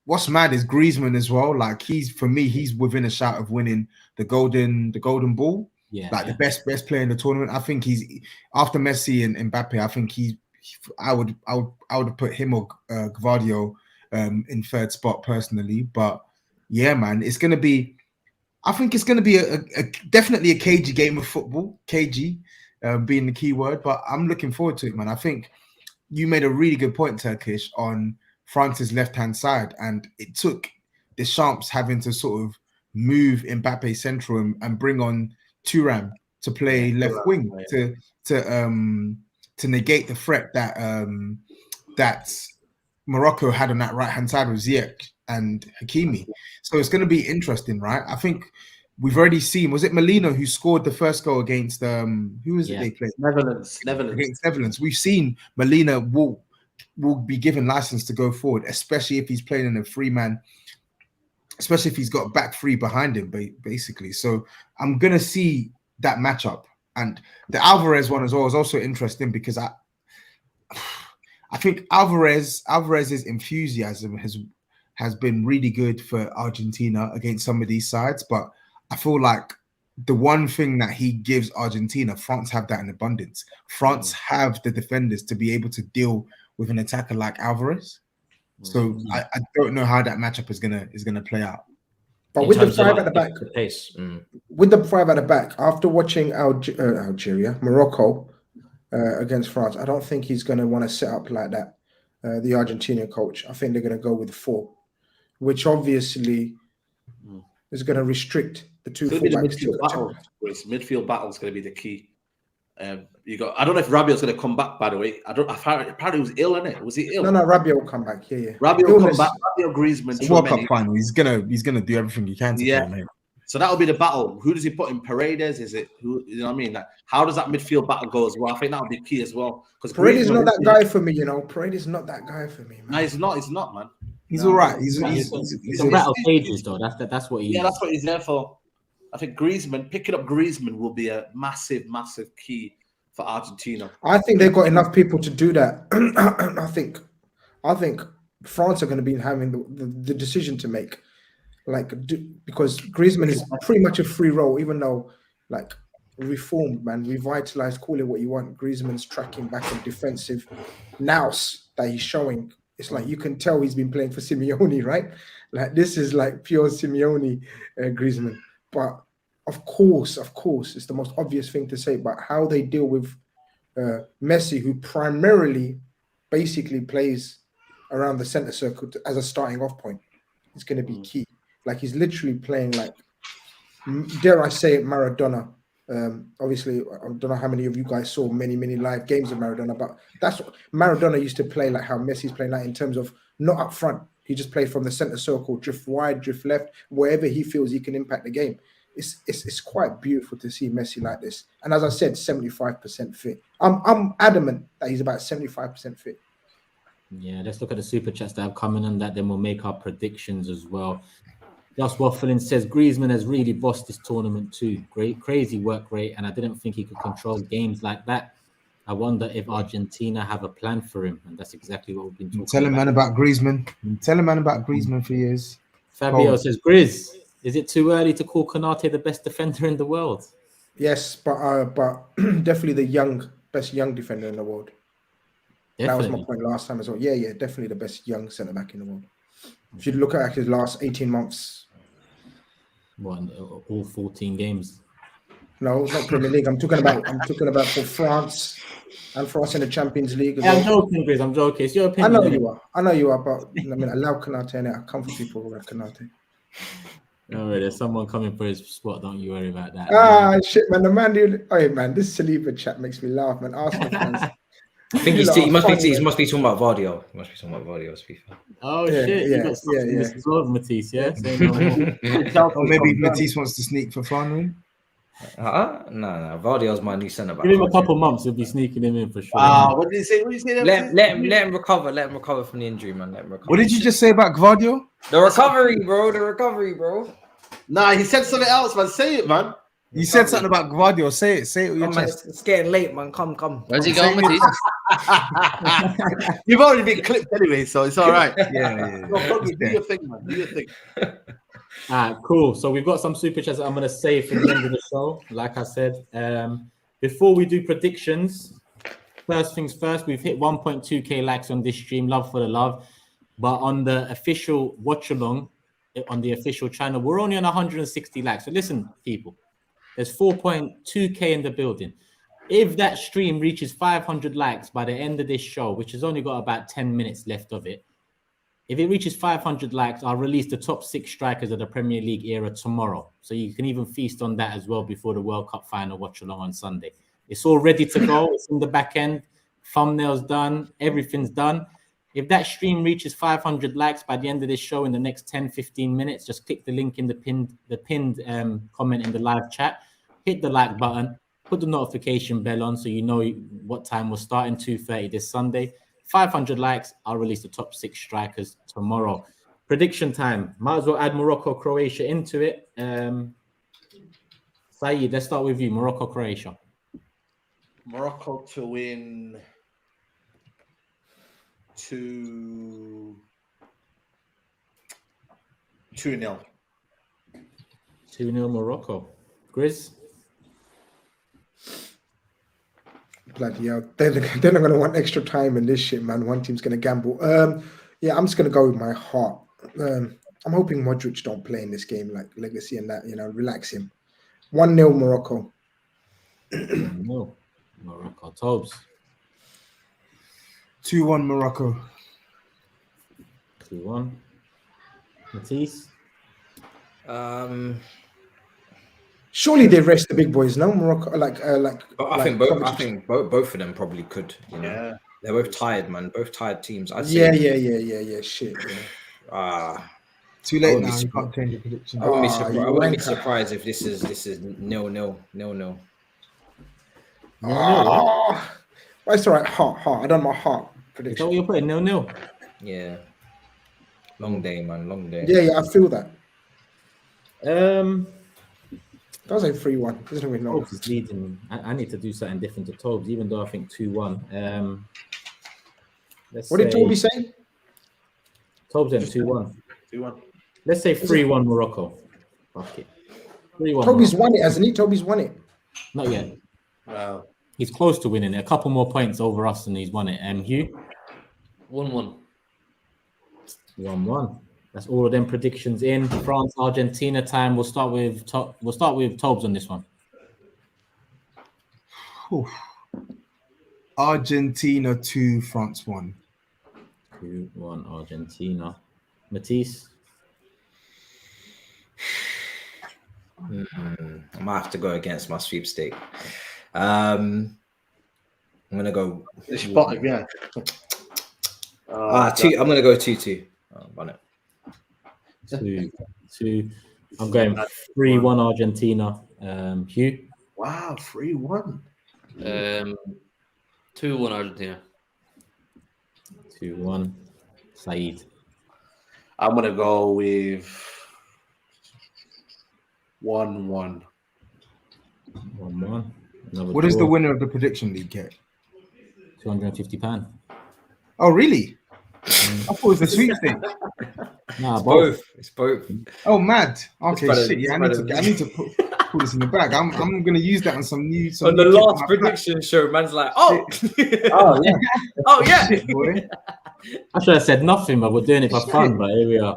[SPEAKER 4] What's mad is Griezmann as well. Like he's within a shout of winning the golden ball.
[SPEAKER 1] Yeah,
[SPEAKER 4] like the best player in the tournament. I think he's after Messi and Mbappe. I think I would have put him or Gvardio in 3rd spot personally. But yeah, man, it's going to be. I think it's going to be a definitely a cagey game of football. Cagey. Being the key word, but I'm looking forward to it, man. I think you made a really good point, Turkish, on France's left-hand side, and it took Deschamps having to sort of move Mbappe central and bring on Thuram to play left wing to negate the threat that Morocco had on that right-hand side with Ziyech and Hakimi. So it's going to be interesting, right? I think we've already seen, was it Molina who scored the first goal against who was it they played?
[SPEAKER 3] Netherlands.
[SPEAKER 4] Against Netherlands. We've seen Molina will be given license to go forward, especially if he's playing in a 3-man, especially if he's got a back 3 behind him, basically. So I'm gonna see that matchup. And the Alvarez one as well is also interesting because I think Alvarez's enthusiasm has been really good for Argentina against some of these sides, but I feel like the one thing that he gives Argentina, France have that in abundance. France have the defenders to be able to deal with an attacker like Alvarez. So I don't know how that matchup is gonna play out.
[SPEAKER 5] But with the 5 at the back, with the 5 at the back, after watching Morocco against France, I don't think he's gonna want to set up like that. The Argentinian coach, I think they're gonna go with 4, which obviously is gonna restrict the 2 fullbacks.
[SPEAKER 3] Midfield battle is going to be the key. You got. I don't know if Rabiot's going to come back. By the way, apparently he was ill, isn't it? Was he ill?
[SPEAKER 5] No, Rabiot will come back. Yeah.
[SPEAKER 3] Rabiot will come back. Rabiot, Griezmann.
[SPEAKER 4] World Cup final. He's gonna do everything he can to play, mate.
[SPEAKER 3] So that will be the battle. Who does he put in? Paredes? Is it who? You know what I mean? Like, how does that midfield battle go as well? I think that will be key as well. Because
[SPEAKER 5] Paredes is not that guy for me. Paredes is not that guy for me, man.
[SPEAKER 3] No, he's not. He's not, man.
[SPEAKER 4] He's all right. He's
[SPEAKER 1] a rattle cages, though. That's what he is.
[SPEAKER 3] Yeah, that's what he's there for. I think picking up Griezmann will be a massive, massive key for Argentina.
[SPEAKER 5] I think they've got enough people to do that. I think France are going to be having the decision to make, because Griezmann is pretty much a free role, even though reformed, man, revitalized, call it what you want. Griezmann's tracking back and defensive nous that he's showing. It's like you can tell he's been playing for Simeone, right? Like this is like pure Simeone, Griezmann. But of course, it's the most obvious thing to say. But how they deal with Messi, who primarily basically plays around the center circle as a starting off point, is going to be key. Like he's literally playing like, dare I say it, Maradona. Obviously, I don't know how many of you guys saw many live games of Maradona, but that's what Maradona used to play, like how Messi's playing, like in terms of not up front. He just played from the center circle, drift wide, drift left, wherever he feels he can impact the game. It's quite beautiful to see Messi like this. And as I said, 75% fit. I'm adamant that he's about 75% fit.
[SPEAKER 1] Yeah, let's look at the super chats that have come in, and that then we'll make our predictions as well. Just Waffling says Griezmann has really bossed this tournament too. Great, crazy work rate, and I didn't think he could control games like that. I wonder if Argentina have a plan for him, and that's exactly what we've been talking about.
[SPEAKER 4] Tell him, man, about Griezmann. Tell him, man, about Griezmann for years.
[SPEAKER 1] Fabio says, Grizz, is it too early to call Konate the best defender in the world?
[SPEAKER 5] Yes, but definitely the best young defender in the world.
[SPEAKER 1] Definitely.
[SPEAKER 5] That was my point last time as well. Yeah, definitely the best young centre back in the world. If you look at his last 18 months.
[SPEAKER 1] What, all 14 games?
[SPEAKER 5] No, not Premier League. I'm talking about for France and France in the Champions League as
[SPEAKER 1] Yeah,
[SPEAKER 5] well.
[SPEAKER 1] I'm joking, Grizz. I'm joking. It's your opinion.
[SPEAKER 5] I know you are, but I mean, allow Konate and I come for people who are Konate.
[SPEAKER 1] No, there's someone coming for his spot. Don't you worry about that.
[SPEAKER 5] Shit, man. The man, this Saliba chat makes me laugh, man. Arsenal fans.
[SPEAKER 2] I think he must be talking about Vardio. He must be talking about Vardio, to be fair.
[SPEAKER 1] Oh shit! You got stuff in this as well, Matisse. Yeah.
[SPEAKER 4] Or maybe Matisse wants to sneak for fun.
[SPEAKER 2] No. Vardio's my new centre back.
[SPEAKER 1] Give him a couple months. He'll be sneaking him in for sure.
[SPEAKER 3] What did you say?
[SPEAKER 2] Let him recover. Let him recover from the injury, man. Let him recover.
[SPEAKER 4] What did you just say about Gvardio?
[SPEAKER 2] The recovery, bro.
[SPEAKER 3] Nah, he said something else, man. Say it, man.
[SPEAKER 4] You said something about Gvardio. Say it with your chest.
[SPEAKER 2] It's getting late, man. Come.
[SPEAKER 6] Where's he going, Matisse?
[SPEAKER 3] You've already been clipped anyway, so it's all right.
[SPEAKER 4] Yeah.
[SPEAKER 3] Do your thing, man. Do your thing.
[SPEAKER 1] Cool. So we've got some super chats that I'm going to save for the end of the show. Like I said, before we do predictions, first things first, we've hit 1.2k likes on this stream. Love for the love. But on the official watch along, on the official channel, we're only on 160 likes. So listen, people, there's 4.2k in the building. If that stream reaches 500 likes by the end of this show, which has only got about 10 minutes left of it, if it reaches 500 likes, I'll release the top 6 strikers of the Premier League era tomorrow. So you can even feast on that as well before the World Cup final watch along on Sunday. It's all ready to go. It's in the back end. Thumbnails done. Everything's done. If that stream reaches 500 likes by the end of this show in the next 10-15 minutes, just click the link in the pinned comment in the live chat. Hit the like button. Put the notification bell on so you know what time we're starting, 2:30 this Sunday. 500 likes, I'll release the top 6 strikers tomorrow. Prediction time. Might as well add Morocco-Croatia into it. SAEED, let's start with you. Morocco-Croatia.
[SPEAKER 3] Morocco to win 2-0. 2-0
[SPEAKER 1] Morocco. Grizz?
[SPEAKER 5] Bloody hell. They're not going to want extra time in this shit, man. One team's going to gamble. Yeah, I'm just going to go with my heart. I'm hoping Modric don't play in this game, like Legacy and that, relax him. 1-0 Morocco.
[SPEAKER 1] 1-0 Morocco. TOBS?
[SPEAKER 4] 2-1 Morocco.
[SPEAKER 1] 2-1. Matisse?
[SPEAKER 5] Surely they rest the big boys, no? Morocco,
[SPEAKER 2] I think both of them probably could. Yeah, they're both tired, man. Both tired teams.
[SPEAKER 5] Yeah. Shit. Yeah.
[SPEAKER 4] Too late now. You can't change the prediction.
[SPEAKER 2] I wouldn't be surprised if this is 0-0.
[SPEAKER 5] Well, it's all right. Heart. I done my heart prediction.
[SPEAKER 1] Is that what you're putting? 0-0?
[SPEAKER 2] Yeah. Long day, man. Long day.
[SPEAKER 5] Yeah. I feel that. That was a 3-1. Doesn't really know.
[SPEAKER 1] TOBS is leading. I need to do something different to TOBS, even though I think 2-1.
[SPEAKER 5] What did Toby say?
[SPEAKER 1] TOBS then 2-1.
[SPEAKER 3] 2-1.
[SPEAKER 1] Let's say 3-1 Morocco. Fuck it. 3-1.
[SPEAKER 5] Toby's won it, hasn't he? Toby's won it.
[SPEAKER 1] Not yet.
[SPEAKER 3] Wow.
[SPEAKER 1] He's close to winning it. A couple more points over us, and he's won it. Hugh?
[SPEAKER 6] 1-1.
[SPEAKER 1] 1-1. That's all of them predictions in. France, Argentina time. We'll start with TOBS on this one.
[SPEAKER 4] Argentina 2, France 1.
[SPEAKER 1] 2-1 Argentina. Matisse?
[SPEAKER 2] I might have to go against my sweepstake. I'm gonna go.
[SPEAKER 3] Yeah.
[SPEAKER 2] I'm gonna go 2-2. Run it.
[SPEAKER 1] 2. I'm going 3-1 Argentina. Hugh?
[SPEAKER 3] Wow, 3-1.
[SPEAKER 6] 2-1 Argentina.
[SPEAKER 1] 2-1. SAEED?
[SPEAKER 3] I'm gonna go with 1-1.
[SPEAKER 1] 1-1.
[SPEAKER 4] What does the winner of the prediction league get?
[SPEAKER 1] £250.
[SPEAKER 4] Oh, really? I thought it was the sweepstakes.
[SPEAKER 1] Nah,
[SPEAKER 2] It's both. It's both.
[SPEAKER 4] Oh, mad. Okay,
[SPEAKER 2] better-
[SPEAKER 4] shit. Yeah,
[SPEAKER 2] it's
[SPEAKER 4] I need to put this in the bag. I'm gonna use that on some new.
[SPEAKER 2] On the
[SPEAKER 4] new tip
[SPEAKER 2] last
[SPEAKER 4] on my
[SPEAKER 2] prediction show, man's like, oh,
[SPEAKER 4] Oh yeah.
[SPEAKER 2] oh yeah.
[SPEAKER 4] Shit, boy.
[SPEAKER 1] I should have said nothing, but we're doing it for fun. But here we are.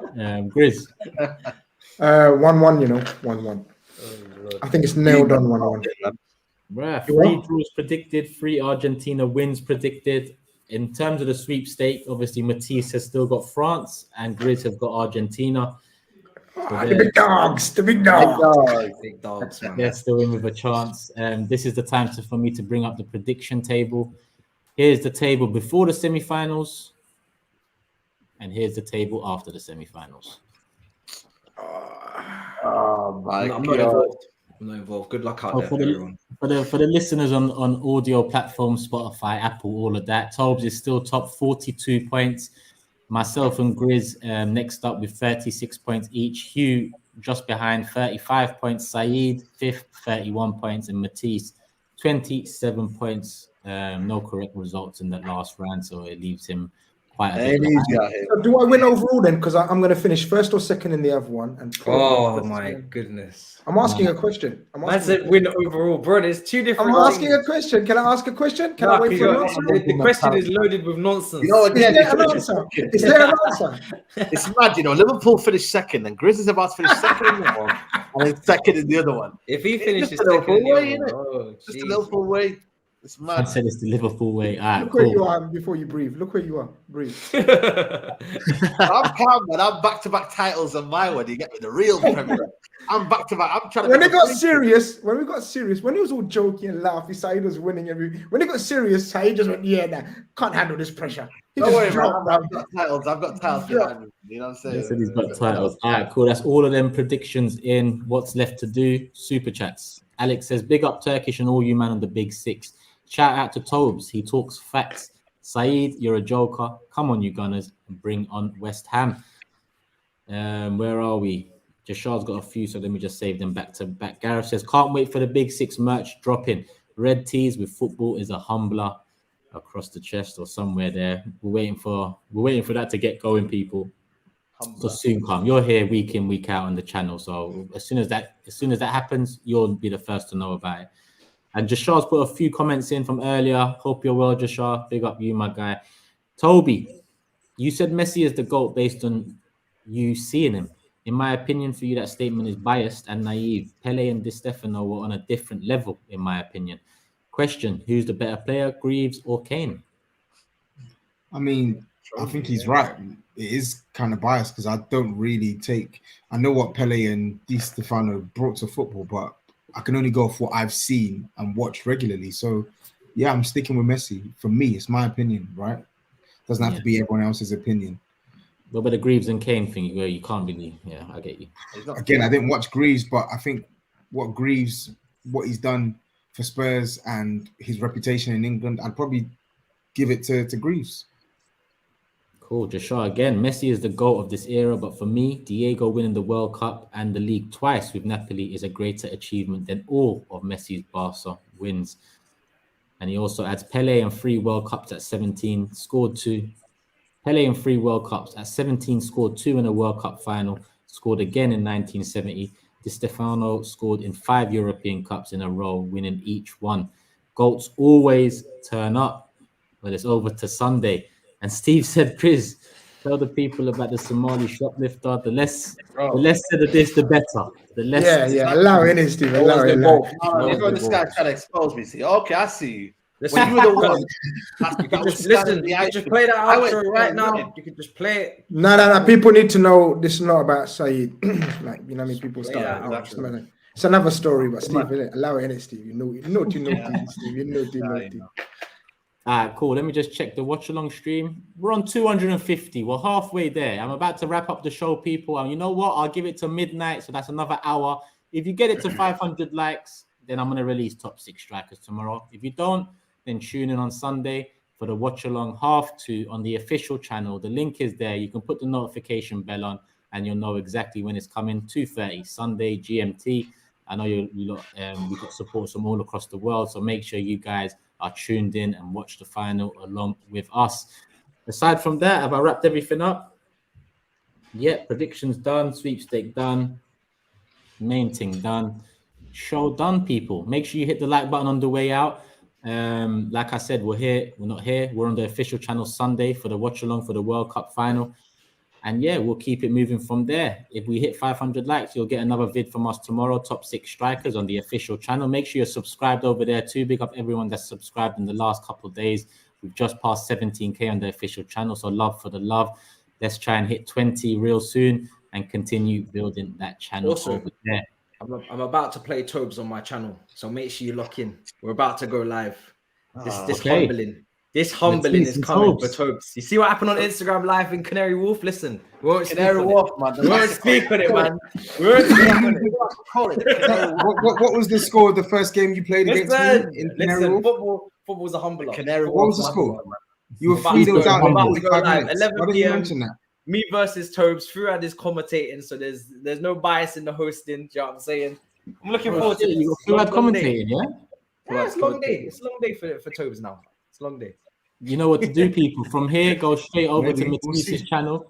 [SPEAKER 1] Grizz.
[SPEAKER 5] 1-1, you know, 1-1. I think it's nailed on 1-1.
[SPEAKER 1] Bruh, 3 draws predicted, 3 Argentina wins predicted. In terms of the sweepstake, obviously Matisse has still got France and Grizz have got Argentina. So
[SPEAKER 5] The big dogs, the big dogs.
[SPEAKER 2] Big dogs, man.
[SPEAKER 1] they're still in with a chance. This is the time for me to bring up the prediction table. Here's the table before the semi-finals, and here's the table after the semi-finals.
[SPEAKER 3] Oh my
[SPEAKER 2] I'm
[SPEAKER 3] God.
[SPEAKER 2] not involved. I'm not involved. Good luck out there, everyone.
[SPEAKER 1] For the listeners on audio platforms, Spotify, Apple, all of that, TOBS is still top, 42 points. Myself and Grizz next up with 36 points each. HUGH just behind, 35 points. SAEED fifth, 31 points, and Matisse 27 points. No correct results in that last round, so it leaves him quite a bit behind.
[SPEAKER 5] So do I win overall then? Because I'm going to finish first or second in the other one. And
[SPEAKER 2] Oh my goodness.
[SPEAKER 5] I'm asking a question.
[SPEAKER 2] Man said win overall, bro. There's two different.
[SPEAKER 5] I'm asking a question. Can I ask a question? Can I wait for an answer?
[SPEAKER 2] The question is loaded with nonsense.
[SPEAKER 3] You know, again,
[SPEAKER 5] Is there an answer?
[SPEAKER 3] it's mad, you know. Liverpool finished second, and Grizz is about to finish second in the one, and then second in the other one.
[SPEAKER 2] If he finishes
[SPEAKER 3] Just a Liverpool
[SPEAKER 2] second,
[SPEAKER 3] way,
[SPEAKER 2] just
[SPEAKER 3] a Liverpool way. It's
[SPEAKER 1] I
[SPEAKER 3] mad.
[SPEAKER 1] said it's the Liverpool way. All right,
[SPEAKER 5] Look where you
[SPEAKER 1] cool.
[SPEAKER 5] are before you breathe. Look where you are. Breathe.
[SPEAKER 3] I'm calm, man. I'm back-to-back titles on my one. You get me? The real Premier. I'm back-to-back. I'm trying to.
[SPEAKER 5] When it got serious, when it was all joking and laughy, Saeed was winning when it got serious, Saeed just went, yeah, nah, can't handle this pressure.
[SPEAKER 3] Don't worry, man. I've got titles. I've got titles behind me. You know what I'm saying?
[SPEAKER 1] He said he's got titles. All right, cool. That's all of them predictions in. What's left to do? Super chats. Alex says, big up Turkish and all you man on the big 6. Shout out to TOBS. He talks facts. Saeed, you're a joker. Come on, you Gunners. Bring on West Ham. Where are we? Jashar's got a few, so let me just save them back to back. Gareth says, can't wait for the big 6 merch dropping. Red tees with football is a humbler across the chest or somewhere there. We're waiting for that to get going, people. So soon come. You're here week in, week out on the channel. So as soon as that happens, you'll be the first to know about it. And Jashar's put a few comments in from earlier. Hope you're well, Jashar. Big up you, my guy. Toby, you said Messi is the GOAT based on you seeing him. In my opinion, for you, that statement is biased and naive. Pele and Di Stefano were on a different level, in my opinion. Question, who's the better player, Greaves or Kane?
[SPEAKER 4] I mean, I think he's right. It is kind of biased because I don't really I know what Pele and Di Stefano brought to football, but I can only go off what I've seen and watched regularly. So, yeah, I'm sticking with Messi. For me, it's my opinion, right? Doesn't have to be everyone else's opinion.
[SPEAKER 1] What about the Greaves and Kane thing where you can't really, I get you.
[SPEAKER 4] Again, I didn't watch Greaves, but I think what he's done for Spurs and his reputation in England, I'd probably give it to Greaves.
[SPEAKER 1] Cool, Jashar. Again, Messi is the GOAT of this era, but for me, Diego winning the World Cup and the league twice with Napoli is a greater achievement than all of Messi's Barca wins. And he also adds Pele and 3 World Cups at 17, scored 2. Pele and 3 World Cups at 17, scored 2 in a World Cup final, scored again in 1970. Di Stefano scored in 5 European Cups in a row, winning each one. GOATs always turn up. Well, it's over to Sunday. And Steve said, Chris, tell the people about the Somali shoplifter. The less said of this, the better. The less.
[SPEAKER 5] Yeah. Allow it in, Steve. Allow it.
[SPEAKER 3] This guy trying to expose me. See, okay, I see you. When you were the one,
[SPEAKER 2] you can just listen. You can just play that outro right now. You can just play it.
[SPEAKER 5] No. People need to know this is not about Saeed. Like, you know what I mean? People start. Exactly. It's another story, but Steve, allow it in, Steve. You know, Steve. You know.
[SPEAKER 1] All right, cool. Let me just check the watch along stream. We're on 250. We're halfway there. I'm about to wrap up the show, people. And you know what? I'll give it to midnight. So that's another hour. If you get it to 500 likes, then I'm going to release top 6 strikers tomorrow. If you don't, then tune in on Sunday for the watch along 1:30 on the official channel. The link is there. You can put the notification bell on and you'll know exactly when it's coming. 2:30 Sunday GMT. I know we got support from all across the world. So make sure you guys are tuned in and watch the final along with us. aside from that, have I wrapped everything up? Yeah, predictions done, sweepstake done, main thing done, show done, people. Make sure you hit the like button on the way out. Like I said, we're not here. We're on the official channel Sunday for the watch along for the World Cup final. And yeah, we'll keep it moving from there. If we hit 500 likes, you'll get another vid from us tomorrow, top 6 strikers on the official channel. Make sure you're subscribed over there too. Big up everyone that's subscribed in the last couple of days. We've just passed 17K on the official channel. So love for the love. Let's try and hit 20 real soon and continue building that channel over there.
[SPEAKER 2] I'm about to play TOBS on my channel. So make sure you lock in. We're about to go live. This humbling. This humbling is coming for TOBS. You see what happened on Instagram Live in Canary Wharf? Listen, we won't
[SPEAKER 3] Canary Wharf, man.
[SPEAKER 2] We won't speak on it, man. We won't speak on it.
[SPEAKER 4] What was the score of the first game you played against me in Canary Wharf?
[SPEAKER 2] Football's a humbler.
[SPEAKER 3] Canary Wharf.
[SPEAKER 4] What was the score? You were 3-0 down in 45 minutes.
[SPEAKER 2] 11
[SPEAKER 4] Why did you
[SPEAKER 2] PM.
[SPEAKER 4] mention that?
[SPEAKER 2] Me versus TOBS. Fuad is commentating, so there's no bias in the hosting. Do you know what I'm saying? I'm looking forward to it.
[SPEAKER 1] You got commentating, yeah?
[SPEAKER 2] Yeah, it's a long day. It's a long day for TOBS now. It's a long day.
[SPEAKER 1] You know what to do, people. From here, go straight over to Matisse's channel.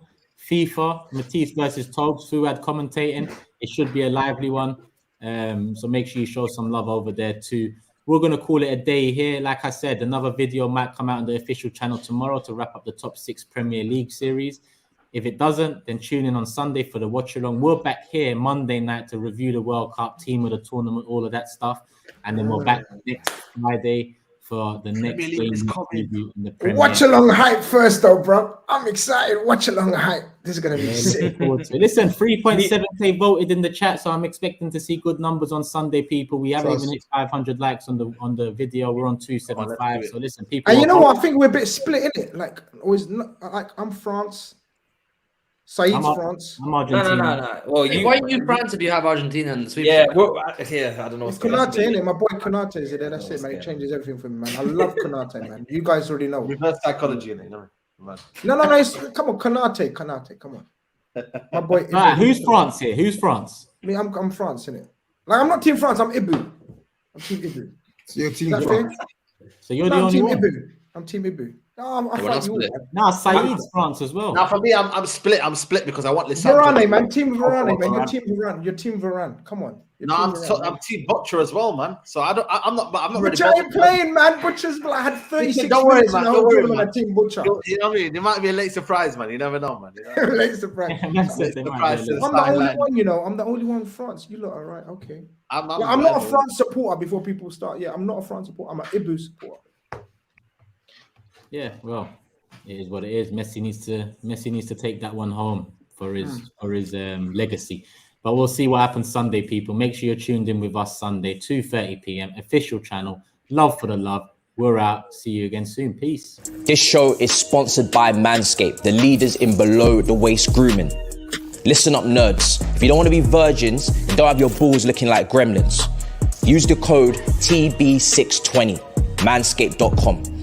[SPEAKER 1] FIFA, Matisse versus TOBS. Fuad commentating. It should be a lively one. So make sure you show some love over there too. We're going to call it a day here. Like I said, another video might come out on the official channel tomorrow to wrap up the top 6 Premier League series. If it doesn't, then tune in on Sunday for the watch along. We're back here Monday night to review the World Cup, team of the tournament, all of that stuff. And then we're back next Friday for the next game in the Premier.
[SPEAKER 5] Watch along hype first, though, bro. I'm excited. Watch along hype. This is gonna be sick.
[SPEAKER 1] Listen, 3.7K voted in the chat, so I'm expecting to see good numbers on Sunday, people. We haven't even hit 500 likes on the video. We're on 275. So listen, people.
[SPEAKER 5] And you know what? I think we're a bit split in it. Like, always, like I'm France. SAEED's France.
[SPEAKER 1] I'm Argentina.
[SPEAKER 6] No. Well, why are you France if you have Argentina and Sweden?
[SPEAKER 2] Yeah, I don't know.
[SPEAKER 5] Konate, innit? My boy Konate is there. That's it, man. It changes everything for me, man. I love Konate, man. You guys already know.
[SPEAKER 3] Reverse psychology, innit?
[SPEAKER 5] No. Come on, Konate. Come on. My boy.
[SPEAKER 1] Right, who's France here? Who's France?
[SPEAKER 5] Me, I'm France, innit? Like, I'm not Team France. I'm Ibu. I'm Team Ibu.
[SPEAKER 4] So your team
[SPEAKER 5] France.
[SPEAKER 1] So you're the only one.
[SPEAKER 5] I'm Team Ibu. No, I thought you.
[SPEAKER 1] Now SAEED's France as well.
[SPEAKER 3] Now for me, I'm split. I'm split because I want this.
[SPEAKER 5] Varane, man. Team Varane, man. You're Team Varane. You're Team Varane. Come on.
[SPEAKER 3] I'm Team Butcher as well, man. So I'm not ready.
[SPEAKER 5] Butcher ain't playing, man. Butcher's I had 36
[SPEAKER 3] don't worry,
[SPEAKER 5] minutes
[SPEAKER 3] man.
[SPEAKER 5] and
[SPEAKER 3] Don't worry,
[SPEAKER 5] man. Team Butcher.
[SPEAKER 3] You know what I mean? There might be a late surprise, man. You never know, man.
[SPEAKER 5] Late surprise. I'm the only one, you know. I'm the only one in France. You look all right. Okay. I'm not a France supporter. Before people start, I'm not a France supporter. I'm an Ibu supporter.
[SPEAKER 1] Yeah, well, it is what it is. Messi needs to take that one home for his legacy. But we'll see what happens Sunday, people. Make sure you're tuned in with us Sunday, 2:30 p.m. official channel. Love for the love. We're out. See you again soon. Peace.
[SPEAKER 7] This show is sponsored by Manscaped, the leaders in below the waist grooming. Listen up, nerds. If you don't want to be virgins and don't have your balls looking like gremlins, use the code TB620, manscaped.com.